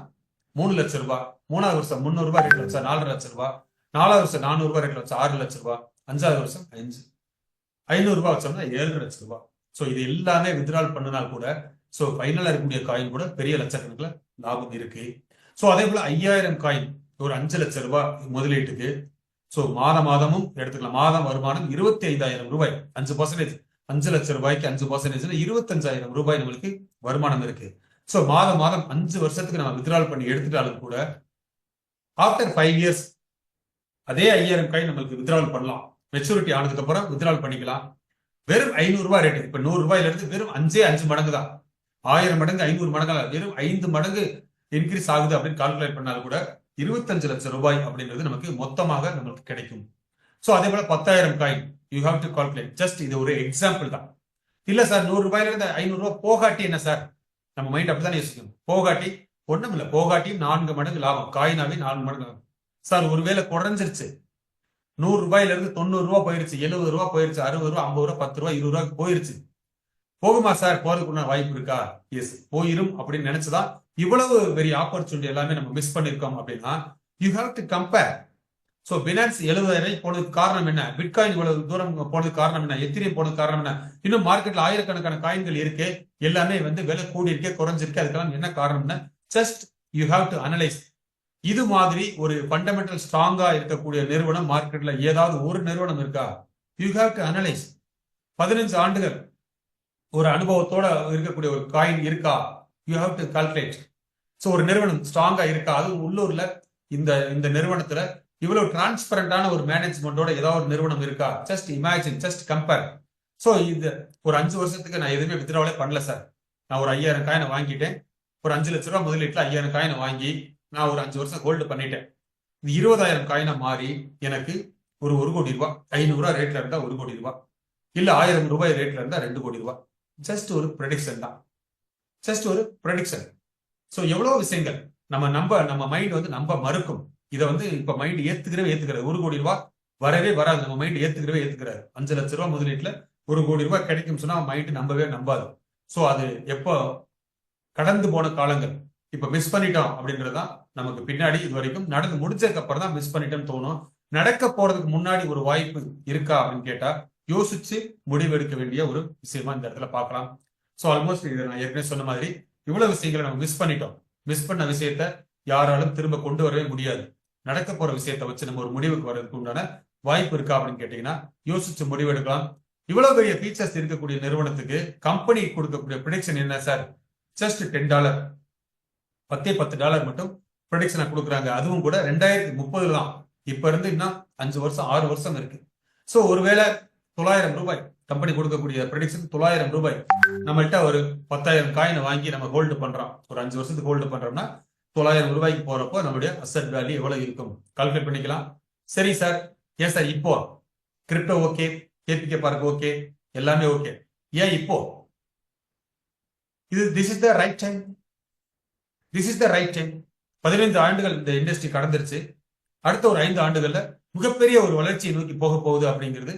3 லட்சம் ரூபாய். 3வது வருஷம் 300 ரூபாய் ரேட்ல வச்சா 4.5 லட்சம் ரூபாய். 4வது வருஷம் 400 ரூபாய் ரேட்ல வச்சா 6 லட்சம் ரூபாய். 5வது வருஷம் 500 ரூபாய் வச்சோம்னா 7 லட்சம் ரூபாய். சோ இது எல்லாமே வித்ட்ராவல் பண்ணினால் கூட சோ ஃபைனலா இருக்கக்கூடிய காயின் கூட பெரிய லட்சக்கணக்கில் லாபம் இருக்கு. சோ அதே போல 5000 காயின் ஒரு 5 லட்சம் ரூபாய் முதலீட்டுக்கு சோ மாதமும் எடுத்துக்கலாம். மாதம் வருமானம் 25,000 ரூபாய். 5%, 5 லட்சம் ரூபாய்க்கு 5% 25,000 ரூபாய் நம்மளுக்கு வருமானம் இருக்கு. சோ மாதம் 5 வருஷத்துக்கு நம்ம வித்ட்ராவல் பண்ணி எடுத்துட்டாலும் கூட ஆஃப்டர் 5 இயர்ஸ் அதே 5000 காயின் நம்மளுக்கு வித்ட்ராவல் பண்ணலாம். மெச்சூரிட்டி ஆனதுக்கு அப்புறம் வித்ட்ராவல் பண்ணிக்கலாம். வெறும் 500 ரூபாய் ரேட். இப்ப 100 ரூபாயில இருந்து வெறும் 5 மடங்கு தான். 1000 மடங்கு 500 மடங்கு வெறும் 5 மடங்கு இன்க்ரீஸ் ஆகுது அப்படின்னு கால்குலேட் பண்ணாலும் கூட 25 லட்சம் ரூபாய் அப்படின்றது நமக்கு மொத்தமாக நம்மளுக்கு கிடைக்கும். சோ அதே போல 10,000 coin you have to calculate. Just இது ஒரு எக்ஸாம்பிள் தான். இல்ல சார் 100 ரூபாயில இருந்து 500 ரூபாய் போகாட்டி என்ன சார்? நம்ம மைண்ட் அப்படிதான் யோசிக்கணும். போகாட்டி ஒண்ணும் இல்ல, போகாட்டியும் 4 மடங்கு லாபம், காயினாவே 4 மடங்கு லாபம். சார் ஒருவேளை குறைஞ்சிருச்சு, 100 ரூபாயில இருந்து 90 ரூபாய் போயிருச்சு, 70 ரூபாய் போயிருச்சு, 60 ரூபாய், 50 ரூபாய், 10 ரூபாய், 20 ரூபாய்க்கு போயிருச்சு. போகுமா சார்? போறதுக்குள்ள வாய்ப்பு இருக்கா? எஸ், போயிரும் அப்படின்னு நினைச்சுதான் இவ்வளவு பெரிய ஆப்பர்ச்சுனிட்டி எல்லாமே நம்ம மிஸ் பண்ணிருக்கோம் அப்படின்னா you have to compare. So finance 70,000 போனதுக்கு காரணம் என்ன? பிட்காயின் இவ்வளவு தூரம் போனதுக்கு காரணம் என்ன? எத்திரியம் போனதுக்கு காரணம் என்ன? இன்னும் மார்க்கெட்ல ஆயிரக்கணக்கான காயின்கள் இருக்கு, எல்லாமே விலை கூடி இருக்கே, குறைஞ்சிருக்கு, அதுக்கெல்லாம் என்ன காரணம்னா just you have to analyse. இது மாதிரி ஒரு ஃபண்டமெண்டல் ஸ்ட்ராங்கா இருக்கக்கூடிய நிறுவனம் மார்க்கெட்ல ஏதாவது ஒரு நிறுவனம் இருக்கா? You have to analyse. 15 ஆண்டுகள் ஒரு அனுபவத்தோட இருக்கக்கூடிய ஒரு காயின் இருக்கா? You have to calculate. So ஒரு நிறுவனம் ஸ்ட்ராங்கா இருக்கா? அதுவும் உள்ளூர்ல இந்த நிறுவனத்துல இவ்வளவு டிரான்ஸ்பரண்டான ஒரு மேனேஜ்மெண்டோட ஏதாவது ஒரு நிறுவனம் இருக்கா? Just imagine, just compare. So இது ஒரு 5 வருஷத்துக்கு நான் எதுவுமே வித்ட்ராவலே பண்ணல சார். நான் ஒரு 5000 காயினை வாங்கிட்டேன். ஒரு 5 லட்ச ரூபாய் முதலீட்டுல 5000 காயினை வாங்கி நான் ஒரு 5 வருஷம் ஹோல்டு பண்ணிட்டேன். இது 20,000 காயினா மாறி எனக்கு ஒரு 1 கோடி ரூபாய், 500 ரூபாய் ரேட்ல இருந்தா 1 கோடி ரூபாய், இல்ல 1000 ரூபாய் ரேட்ல இருந்தா 2 கோடி ரூபாய். ஜஸ்ட் ஒரு ப்ரெடிக்ஷன் தான், ஜஸ்ட் ஒரு ப்ரெடிக்ஷன். ஸோ எவ்வளவு விஷயங்கள் நம்ம மைண்ட் நம்ப மறுக்கும். இதை இப்ப மைண்ட் ஏத்துக்கிறது. 1 கோடி ரூபாய் வரவே வராது, நம்ம மைண்ட் ஏத்துக்கிறாரு. 5 லட்ச ரூபாய் முதலீட்டுல 1 கோடி ரூபாய் கிடைக்கும் சொன்னா மைண்ட் நம்பாது. சோ அது எப்போ கடந்து போன காலங்கள் இப்ப மிஸ் பண்ணிட்டோம் அப்படின்றதுதான் நமக்கு பின்னாடி இது வரைக்கும் நடந்து முடிஞ்சதுக்கு அப்புறம் தான் மிஸ் பண்ணிட்டோம்னு தோணும். நடக்க போறதுக்கு முன்னாடி ஒரு வாய்ப்பு இருக்கா அப்படின்னு கேட்டா யோசிச்சு முடிவெடுக்க வேண்டிய ஒரு விஷயமா இந்த இடத்துல பார்க்கலாம். ஸோ ஆல்மோஸ்ட் இதை நான் ஏற்கனவே சொன்ன மாதிரி இவ்வளவு விஷயங்களை நம்ம மிஸ் பண்ணிட்டோம். மிஸ் பண்ண விஷயத்த யாராலும் திரும்ப கொண்டு வரவே முடியாது. நடக்க போற விஷயத்த வச்சு நம்ம ஒரு முடிவுக்கு வர்றதுக்கு உண்டான வாய்ப்பு இருக்கா அப்படின்னு கேட்டீங்கன்னா யோசிச்சு முடிவெடுக்கலாம். இவ்வளவு பெரிய ஃபீச்சர்ஸ் இருக்கக்கூடிய நிறுவனத்துக்கு கம்பெனி கொடுக்கக்கூடிய ப்ரெடிக்ஷன் என்ன சார்? ஜஸ்ட் $10, $10 மட்டும் ப்ரெடிக்ஷனை கொடுக்குறாங்க. அதுவும் கூட 2030 தான். இப்ப இருந்து இன்னும் 5 வருஷம் 6 வருஷம் இருக்கு. ஸோ ஒருவேளை 900 ரூபாய் கம்பெனி கொடுக்கக்கூடிய ப்ரெடிக்ஷன் 900 ரூபாய், நம்மள்கிட்ட ஒரு 10,000 காயினை வாங்கி நம்ம ஹோல்டு பண்றோம், ஒரு 5 வருஷத்துக்கு ஹோல்டு பண்றோம்னா 900 ரூபாய்க்கு போறப்போ நம்மளுடைய அசெட் வேல்யூ எவ்வளவு இருக்கும் கால்குலேட் பண்ணிக்கலாம். சரி சார், ஏன் சார் இப்போ crypto okay, KPK park okay, எல்லாமே ஓகே, ஏன் இப்போ this is the right time. This is the right time. 15 ஆண்டுகள் இந்த இண்டஸ்ட்ரி கடந்துருச்சு. அடுத்த ஒரு 5 ஆண்டுகள்ல மிகப்பெரிய ஒரு வளர்ச்சியை நோக்கி போக போகுது அப்படிங்கிறது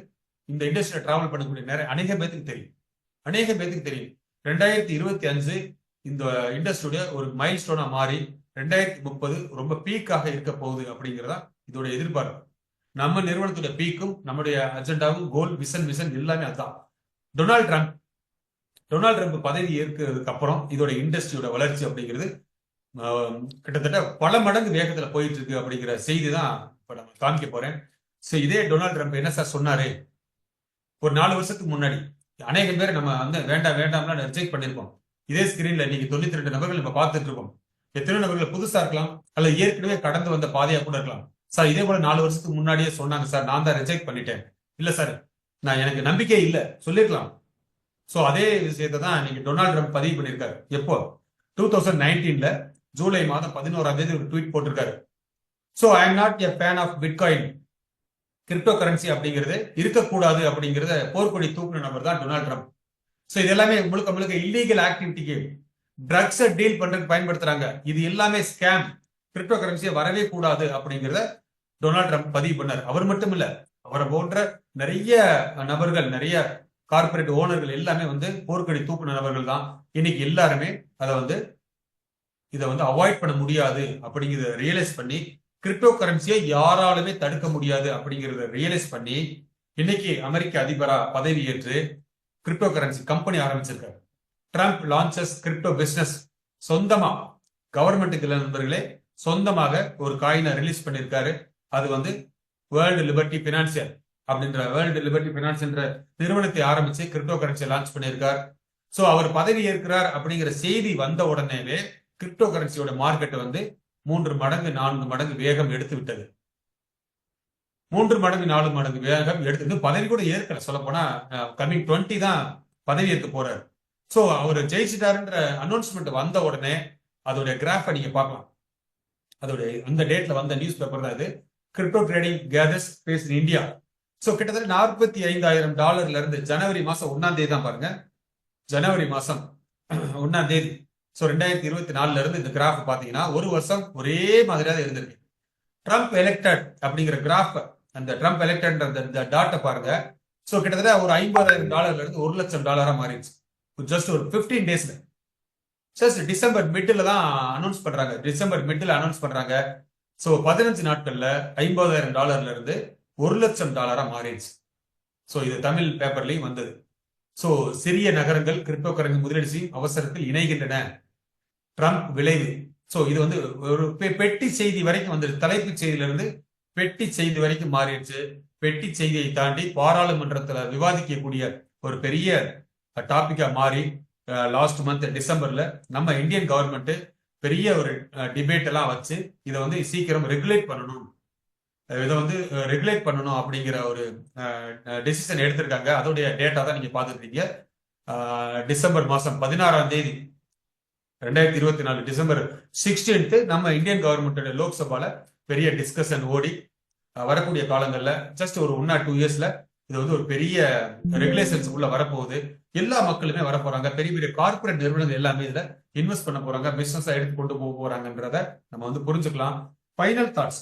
இந்த இண்டஸ்ட்ரியில டிராவல் பண்ணக்கூடிய அநேக பேத்துக்கு தெரியும். 2025 இந்த இண்டஸ்ட்ரியோட ஒரு மைல் ஸ்டோனா மாறி 2030 ரொம்ப பீக்காக இருக்க போகுது அப்படிங்கிறதா இதோட எதிர்பார்ப்பு. நம்ம நிறுவனத்துடைய பீக்கும் நம்முடைய அஜெண்டாவும் கோல் மிஷன் எல்லாமே அதுதான். டொனால்ட் ட்ரம்ப் பதவி ஏற்கிறதுக்கு அப்புறம் இதோட இண்டஸ்ட்ரியோட வளர்ச்சி அப்படிங்கிறது கிட்டத்தட்ட பல மடங்கு வேகத்துல போயிட்டு இருக்கு அப்படிங்கிற செய்தி தான் இப்ப நம்ம காமிக்க போறேன். சோ இதே டொனால்ட் ட்ரம்ப் என்ன சார் சொன்னாரு? ஒரு 4 வருஷத்துக்கு முன்னாடி அநேக பேர் நம்ம வேண்டாம்லாம் ரிஜெக்ட் பண்ணிருக்கோம். இதே ஸ்கிரீன்ல இன்னைக்கு 92 நபர்கள் இப்ப பார்த்துட்டு இருக்கோம். எத்தனை நபர்கள் புதுசா இருக்கலாம், அல்ல ஏற்கனவே கடந்து வந்த பாதையா கூட இருக்கலாம். சார் இதே போல 4 வருஷத்துக்கு முன்னாடியே சொன்னாங்க சார், நான் தான் ரிஜெக்ட் பண்ணிட்டேன். இல்ல சார், எனக்கு நம்பிக்கை இல்ல சொல்லிருக்கலாம். சோ அதே விஷயத்தை தான் இன்னைக்கு டொனால்ட் ட்ரம்ப் பதிவு பண்ணிருக்காரு. எப்போ 2019 ஜூலை மாதம் 11ஆம் தேதி ஒரு ட்வீட் போட்டிருக்காரு. So I am not a fan of bitcoin, cryptocurrency அப்படிங்கிறது இருக்கக்கூடாது அப்படிங்கிறத போர்க்கொடி தூக்குன நபர் தான் டொனால்ட் ட்ரம்ப். சோ இது எல்லாமே முழுக்க இல்லீகல் ஆக்டிவிட்டிக்கு, ட்ரக்ஸை டீல் பண்றதுக்கு பயன்படுத்துறாங்க. இது எல்லாமே ஸ்கேம், கிரிப்டோ கரன்சியை வரவே கூடாது அப்படிங்கிறத டொனால்ட் ட்ரம்ப் பதிவு பண்ணார். அவர் மட்டும் இல்ல, அவரை போன்ற நிறைய நபர்கள், நிறைய கார்பரேட் ஓனர்கள் எல்லாமே போர்க்கொடி தூக்குன நபர்கள் தான். இன்னைக்கு எல்லாருமே இதை அவாய்ட் பண்ண முடியாது அப்படிங்கிறத ரியலைஸ் பண்ணி, கிரிப்டோ கரன்சியை யாராலுமே தடுக்க முடியாது அப்படிங்கிறத ரியலைஸ் பண்ணி இன்னைக்கு அமெரிக்க அதிபரா பதவி ஏற்று கிரிப்டோ கரன்சி கம்பெனி ஆரம்பிச்சிருக்காரு. Trump launches crypto business. சொந்தமா கவர்மெண்ட்டுக்கு நண்பர்களே சொந்தமாக ஒரு காயினை ரிலீஸ் பண்ணியிருக்காரு. அது வேர்ல்டு லிபர்ட்டி பினான்சியல் அப்படின்ற என்ற நிறுவனத்தை ஆரம்பிச்சு கிரிப்டோ கரன்சியை லான்ச் பண்ணியிருக்கார். சோ அவர் பதவி ஏற்கிறார் அப்படிங்கிற செய்தி வந்த உடனேவே கிரிப்டோ கரன்சியோட மார்க்கெட் 3 மடங்கு 4 மடங்கு வேகம் எடுத்து விட்டது. 3 மடங்கு 4 மடங்கு வேகம் எடுத்து பதவி கூட ஏற்கல. சொல்ல போனா கமிங் 20 தான் பதவி ஏற்க போறாரு. சோ அவர் ஜெயிச்சிட்டாருன்ற அனௌன்ஸ்மெண்ட் வந்த உடனே அதோட கிராஃபை நீங்க பார்க்கலாம். அதோட அந்த டேட்ல வந்த நியூஸ் பேப்பர் தான் இது. Crypto trading gathers pace in India. So கிட்டத்தட்ட $45,000 இருந்து ஜனவரி மாசம் 1ஆம் தேதி தான் பாருங்க, ஜனவரி மாசம் 1ஆம் தேதி. ஸோ 2024 இருந்து இந்த கிராஃப் பாத்தீங்கன்னா ஒரு வருஷம் ஒரே மாதிரியாக இருந்திருக்கு. ட்ரம்ப் எலெக்டட் அப்படிங்கிற கிராஃப், அந்த ட்ரம்ப் எலெக்டட் அந்த டாட்டை பாருங்க. ஸோ கிட்டத்தட்ட ஒரு $50,000 இருந்து $1,00,000 மாறிடுச்சு ஜஸ்ட் ஒரு 15 டேஸ்ல. ஜஸ்ட் டிசம்பர் மிடில் தான் அனௌன்ஸ் பண்றாங்க, டிசம்பர் மிடில் அனௌன்ஸ் பண்றாங்க. ஸோ 15 நாட்கள்ல $50,000 இருந்து $1,00,000 மாறிடுச்சு. ஸோ இது தமிழ் பேப்பர்லயும் வந்தது. ஸோ சிறிய நகரங்கள் கிரிப்டோ கரன்சி முதலீடு செய்யும் அவசரத்தில் இணைகின்றன, ட்ரம்ப் விளைவு. ஸோ இது வந்து ஒரு பெட்டி செய்தி வரைக்கும் வந்து தலைப்பு செய்தியில இருந்து பெட்டி செய்தி வரைக்கும் மாறிடுச்சு. பெட்டி செய்தியை தாண்டி பாராளுமன்றத்துல விவாதிக்கக்கூடிய ஒரு பெரிய டாபிக்கா மாறி லாஸ்ட் மந்த் டிசம்பர்ல நம்ம இந்தியன் கவர்மெண்ட் பெரிய ஒரு டிபேட் எல்லாம் வச்சு இதை வந்து சீக்கிரம் ரெகுலேட் பண்ணணும், இதை வந்து ரெகுலேட் பண்ணணும் அப்படிங்கிற ஒரு டெசிஷன் எடுத்திருக்காங்க. அதோடைய டேட்டா தான் நீங்க பார்த்துருக்கீங்க. டிசம்பர் மாசம் 16ஆம் தேதி 2024 டிசம்பர் 16 நம்ம இந்தியன் கவர்மெண்டோட லோக்சபால பெரிய டிஸ்கஷன் ஓடி வரக்கூடிய காலங்கள்ல ஜஸ்ட் ஒரு 1 or 2 இயர்ஸ்ல இது வந்து ஒரு பெரிய ரெகுலேஷன்ஸ் உள்ள வரப்போகுது. எல்லா மக்களுமே வரப்போறாங்க, பெரிய பெரிய கார்பரேட் நிறுவனங்கள் எல்லாமே இதுல இன்வெஸ்ட் பண்ண போறாங்க, பிசினஸ் எடுத்து கொண்டு போக போறாங்கன்றத நம்ம வந்து புரிஞ்சுக்கலாம். ஃபைனல் தாட்ஸ்,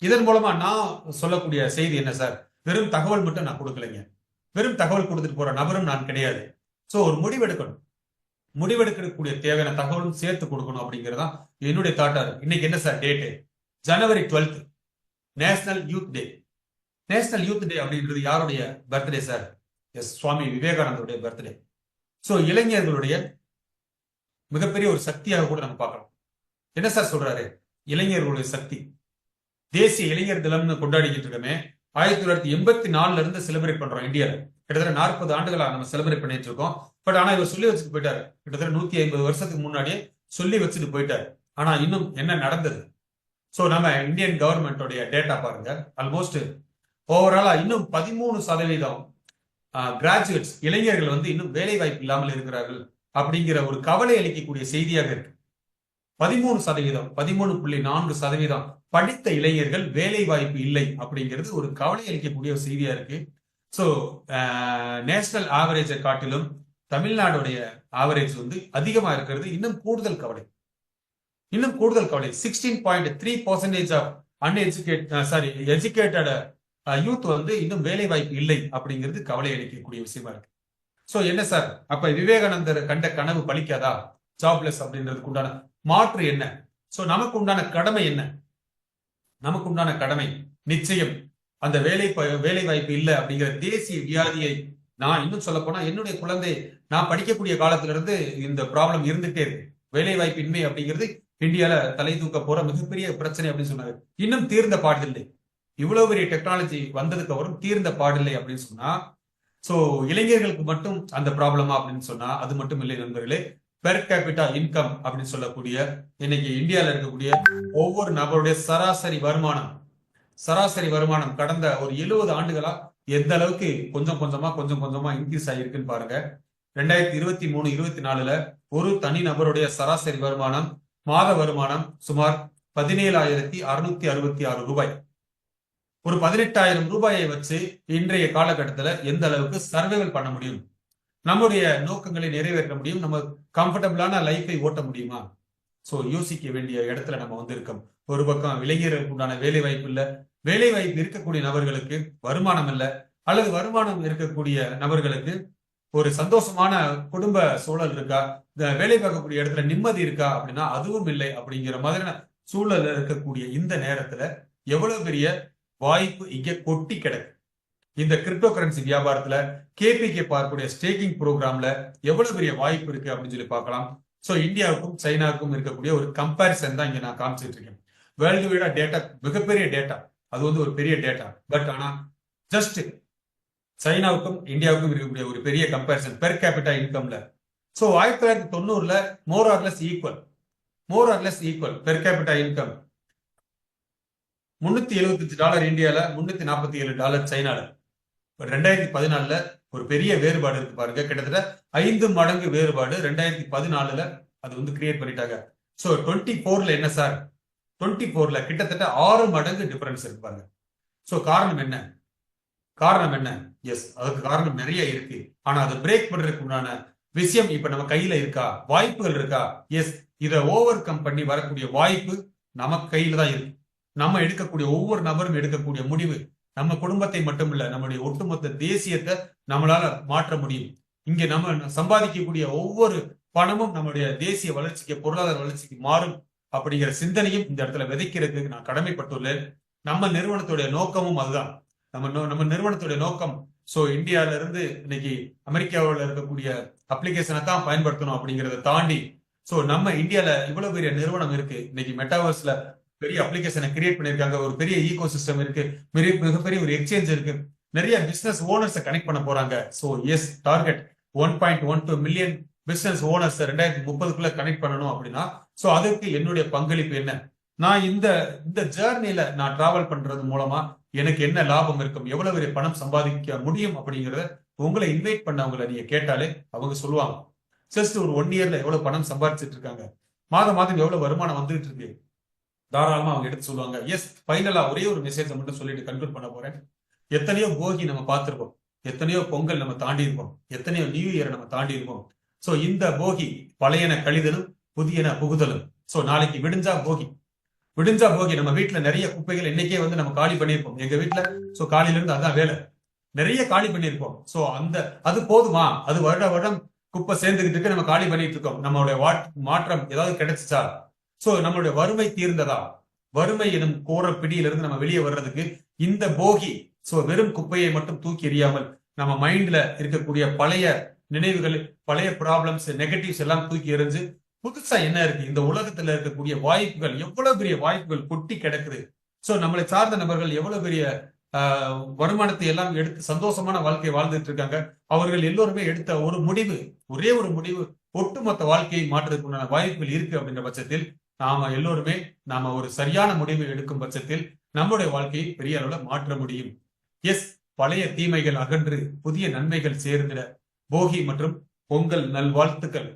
இதன் மூலமா நான் சொல்லக்கூடிய செய்தி என்ன சார், வெறும் தகவல் மட்டும் நான் கொடுக்கலைங்க, வெறும் தகவல் கொடுத்துட்டு போற நபரும் நான் கிடையாது. ஸோ ஒரு முடிவெடுக்கணும், முடிவெடுக்கக்கூடிய தேவையான தகவலும் சேர்த்து கொடுக்கணும் அப்படிங்கிறதா என்னுடைய தாட்டா இருக்கு. இன்னைக்கு என்ன சார் டேட்டு? ஜனவரி 12 national youth day. National youth day அப்படின்றது யாருடைய பர்த்டே சார்? எஸ், சுவாமி விவேகானந்தருடைய பர்த்டே. ஸோ இளைஞர்களுடைய மிகப்பெரிய ஒரு சக்தியாக கூட நம்ம பார்க்கலாம். என்ன சார் சொல்றாரு? இளைஞர்களுடைய சக்தி. தேசிய இளைஞர் தினம்னு கொண்டாடிக்கிட்டு இருக்கமே, 1984 இருந்து செலிப்ரேட் பண்றோம் இந்தியால. கிட்டத்தட்ட 40 ஆண்டுகளா நம்ம செலிப்ரேட் பண்ணிட்டு இருக்கோம். பட் ஆனா இவர் சொல்லி வச்சுட்டு போயிட்டாரு, கிட்டத்தட்ட 150 வருஷத்துக்கு முன்னாடியே சொல்லி வச்சுட்டு போயிட்டாரு. ஆனா இன்னும் என்ன நடந்தது? ஸோ நம்ம இந்தியன் கவர்மெண்டோடைய டேட்டா பாருங்க, ஆல்மோஸ்ட் ஓவராலா இன்னும் 13% கிராஜுவேட்ஸ் இளைஞர்கள் வந்து இன்னும் வேலை வாய்ப்பு இல்லாமல் இருக்கிறார்கள் அப்படிங்கிற ஒரு கவலை அளிக்கக்கூடிய செய்தியாக இருக்கு. 13%, 13.4% படித்த இளைஞர்கள் வேலை வாய்ப்பு இல்லை அப்படிங்கிறது ஒரு கவலை அளிக்கக்கூடிய ஒரு செய்தியா இருக்கு. ஸோ நேஷனல் ஆவரேஜை காட்டிலும் தமிழ்நாடுடைய ஆவரேஜ் வந்து அதிகமா இருக்கிறது இன்னும் கூடுதல் கவலை, இன்னும் கூடுதல் கவலை. 16.3% ஆஃப் எஜுகேட்டட் யூத் வந்து இன்னும் வேலை வாய்ப்பு இல்லை அப்படிங்கிறது கவலை அளிக்கக்கூடிய விஷயமா இருக்கு. ஸோ என்ன சார், அப்ப விவேகானந்தர் கண்ட கனவு பலிக்காதா? ஜாப்லெஸ் அப்படின்றதுக்கு உண்டான மாற்று என்ன? ஸோ நமக்கு உண்டான கடமை என்ன? நமக்கு உண்டான கடமை நிச்சயம் அந்த வேலை வாய்ப்பு இல்லை அப்படிங்கிற தேசிய வியாதியை, நான் இன்னும் சொல்ல போனா என்னுடைய குழந்தை நான் படிக்கக்கூடிய காலத்துல இருந்து இந்த ப்ராப்ளம் இருந்துட்டே இருக்கு. வேலை வாய்ப்பு இன்மை அப்படிங்கிறது இந்தியால தலை தூக்க போற மிகப்பெரிய பிரச்சனை அப்படின்னு சொன்னாரு. இன்னும் தீர்ந்த பாடில்லை, இவ்வளவு பெரிய டெக்னாலஜி வந்ததுக்கு அப்புறம் தீர்ந்த பாடில்லை அப்படின்னு சொன்னா, சோ இளைஞர்களுக்கு மட்டும் அந்த ப்ராப்ளமா அப்படின்னு சொன்னா அது மட்டும் இல்லை நண்பர்களே. பெர் கேபிட்டா இன்கம் அப்படின்னு சொல்லக்கூடிய இன்னைக்கு இந்தியால இருக்கக்கூடிய ஒவ்வொரு நபருடைய சராசரி வருமானம் கடந்த ஒரு 70 ஆண்டுகளா எந்த அளவுக்கு கொஞ்சம் கொஞ்சமா இன்க்ரீஸ் ஆகிருக்குன்னு பாருங்க. 2023-24 ஒரு தனி நபருடைய சராசரி வருமானம், மாத வருமானம் சுமார் 17,666 ரூபாய். ஒரு 18,000 ரூபாயை வச்சு இன்றைய காலகட்டத்தில் எந்த அளவுக்கு சர்வைவல் பண்ண முடியும், நம்முடைய நோக்கங்களை நிறைவேற்ற முடியும், நம்ம கம்ஃபர்டபுளான லைஃபை ஓட்ட முடியுமா? ஸோ யோசிக்க வேண்டிய இடத்துல நம்ம வந்து இருக்கோம். ஒரு பக்கம் இளைஞர்களுக்கு உண்டான வேலை வாய்ப்பு இல்லை, வேலை வாய்ப்பு இருக்கக்கூடிய நபர்களுக்கு வருமானம் இல்லை, அல்லது வருமானம் இருக்கக்கூடிய நபர்களுக்கு ஒரு சந்தோஷமான குடும்ப சூழல் இருக்கா, வேலை பார்க்கக்கூடிய இடத்துல நிம்மதி இருக்கா அப்படின்னா அதுவும் இல்லை. அப்படிங்கிற மாதிரியான சூழல் இருக்கக்கூடிய இந்த நேரத்துல எவ்வளவு பெரிய வாய்ப்பு இங்க கொட்டி கிடக்கு. இந்த கிரிப்டோ கரன்சி வியாபாரத்துல கேபிகே பார்க்கக்கூடிய ஸ்டேக்கிங் ப்ரோக்ராம்ல எவ்வளவு பெரிய வாய்ப்பு இருக்கு அப்படின்னு சொல்லி பார்க்கலாம். ஸோ இந்தியாவுக்கும் சைனாவுக்கும் இருக்கக்கூடிய ஒரு கம்பேரிசன் தான் இங்க நான் காமிச்சிட்டு இருக்கேன். வேர்ல்டு வைடா டேட்டா, மிகப்பெரிய டேட்டா, அது வந்து ஒரு பெரிய டேட்டா. பட் ஆனா ஜஸ்ட் சைனாவுக்கும் இந்தியாவுக்கும் இருக்கக்கூடிய ஒரு பெரிய கம்பேரிசன் பெர் கேபிட்டா இன்கம்ல. So 1990 more or less equal per capita income. $375 இந்தியால, $347 சைனால. 2014 ஒரு பெரிய வேறுபாடு இருக்கு பாருங்க, கிட்டத்தட்ட 5 மடங்கு வேறுபாடு 2014 அது வந்து கிரியேட் பண்ணிட்டாங்க. ஸோ 24 என்ன சார், 24 கிட்டத்தட்ட 6 மடங்கு டிஃபரன்ஸ் இருக்கு பாருங்க. ஸோ காரணம் என்ன? காரணம் என்ன? எஸ், அதுக்கு காரணம் நிறைய இருக்கு. ஆனா அதை பிரேக் பண்றதுக்கு உண்டான விஷயம் இப்ப நம்ம கையில இருக்கா? வாய்ப்புகள் இருக்கா? எஸ், இதை ஓவர் கம் பண்ணி வரக்கூடிய வாய்ப்பு நம்ம கையில தான் இருக்கு. நம்ம எடுக்கக்கூடிய ஒவ்வொரு நபரும் எடுக்கக்கூடிய முடிவு நம்ம குடும்பத்தை மட்டும் இல்ல, நம்முடைய ஒட்டுமொத்த தேசியத்தை நம்மளால மாற்ற முடியும். இங்க நம்ம சம்பாதிக்கக்கூடிய ஒவ்வொரு பணமும் நம்முடைய தேசிய வளர்ச்சிக்கு, பொருளாதார வளர்ச்சிக்கு மாறும் அப்படிங்கிற சிந்தனையும் இந்த இடத்துல விதைக்கிறதுக்கு நான் கடமைப்பட்டுள்ளேன். நம்ம நிறுவனத்துடைய நோக்கமும் அதுதான். நம்ம நிறுவனத்துடைய நோக்கம் இந்தியால இருந்து இன்னைக்கு அமெரிக்காவில் இருக்கக்கூடிய அப்ளிகேஷனை தான் பயன்படுத்தணும் அப்படிங்கிறத தாண்டி நம்ம இந்தியால இவ்வளவு பெரிய நிறுவனம் இருக்கு. இன்னைக்கு மெட்டாவர்ஸ்ல பெரிய அப்ளிகேஷனை கிரியேட் பண்ணிருக்காங்க. ஒரு பெரிய ஈகோ சிஸ்டம் இருக்கு, மிகப்பெரிய ஒரு எக்ஸ்சேஞ்ச் இருக்கு, நிறைய பிசினஸ் ஓனர்ஸை கனெக்ட் பண்ண போறாங்க. Yes, target 1.12 million business owners 2030 connect பண்ணணும் அப்படின்னா அதுக்கு என்னுடைய பங்களிப்பு என்ன? நான் இந்த ஜேர்னில நான் டிராவல் பண்றது மூலமா எனக்கு என்ன லாபம் இருக்கும், எவ்வளவு பெரிய பணம் சம்பாதிக்க முடியும் அப்படிங்கிறத உங்களை இன்வைட் பண்ணவங்களை நீங்க கேட்டாலே அவங்க சொல்லுவாங்க. ஜஸ்ட் ஒரு 1 இயர்ல எவ்வளவு பணம் சம்பாதிச்சிட்டு இருக்காங்க, மாதம் எவ்வளவு வருமானம் வந்துட்டு இருக்கு, தாராளமா அவங்க எடுத்து சொல்லுவாங்க. எஸ், ஃபைனலா ஒரே ஒரு மெசேஜ் மட்டும் சொல்லிட்டு கன்க்ளூட் பண்ண போறேன். எத்தனையோ போகி நம்ம பார்த்திருக்கோம், எத்தனையோ பொங்கல் நம்ம தாண்டி இருக்கோம், எத்தனையோ நியூ இயர் நம்ம தாண்டி இருக்கோம். இந்த போகி பழையன கழிதலும் புதியன புகுதலும். நாளைக்கு விடிஞ்சா போகி நம்ம வீட்டுல நிறைய குப்பைகள் இன்னைக்கே நம்ம காலி பண்ணியிருப்போம். எங்க வீட்டுல காலையில இருந்து அதான் வேலை, நிறைய காலி பண்ணியிருப்போம். அது போதுமா? அது வருடம் குப்பை சேர்ந்துகிட்டு இருக்கு, நம்ம காலி பண்ணிட்டு இருக்கோம். நம்மளுடைய மாற்றம் ஏதாவது கிடைச்சிச்சா? நம்மளுடைய வறுமை தீர்ந்ததா? வறுமை எனும் கோர பிடியிலிருந்து நம்ம வெளியே வர்றதுக்கு இந்த போகி வெறும் குப்பையை மட்டும் தூக்கி எறியாமல் நம்ம மைண்ட்ல இருக்கக்கூடிய பழைய நினைவுகள், பழைய ப்ராப்ளம்ஸ், நெகட்டிவ்ஸ் எல்லாம் தூக்கி எறிஞ்சு புதுசா என்ன இருக்கு, இந்த உலகத்துல இருக்கக்கூடிய வாய்ப்புகள், எவ்வளவு பெரிய வாய்ப்புகள் கொட்டி கிடக்குது. நம்மளை சார்ந்த நபர்கள் எவ்வளவு பெரிய வருமானத்தை எல்லாம் எடுத்து சந்தோஷமான வாழ்க்கையை வாழ்ந்துட்டு இருக்காங்க. அவர்கள் எல்லோருமே எடுத்த ஒரே ஒரு முடிவு ஒட்டுமொத்த வாழ்க்கையை மாற்றுறதுக்கு உண்டான வாய்ப்புகள் இருக்கு அப்படின்ற பட்சத்தில் நாம ஒரு சரியான முடிவு எடுக்கும் பட்சத்தில் நம்முடைய வாழ்க்கையை பெரிய அளவுல மாற்ற முடியும். எஸ், பழைய தீமைகள் அகன்று புதிய நன்மைகள் சேர்ந்திட போகி மற்றும் பொங்கல் நல்வாழ்த்துக்கள்.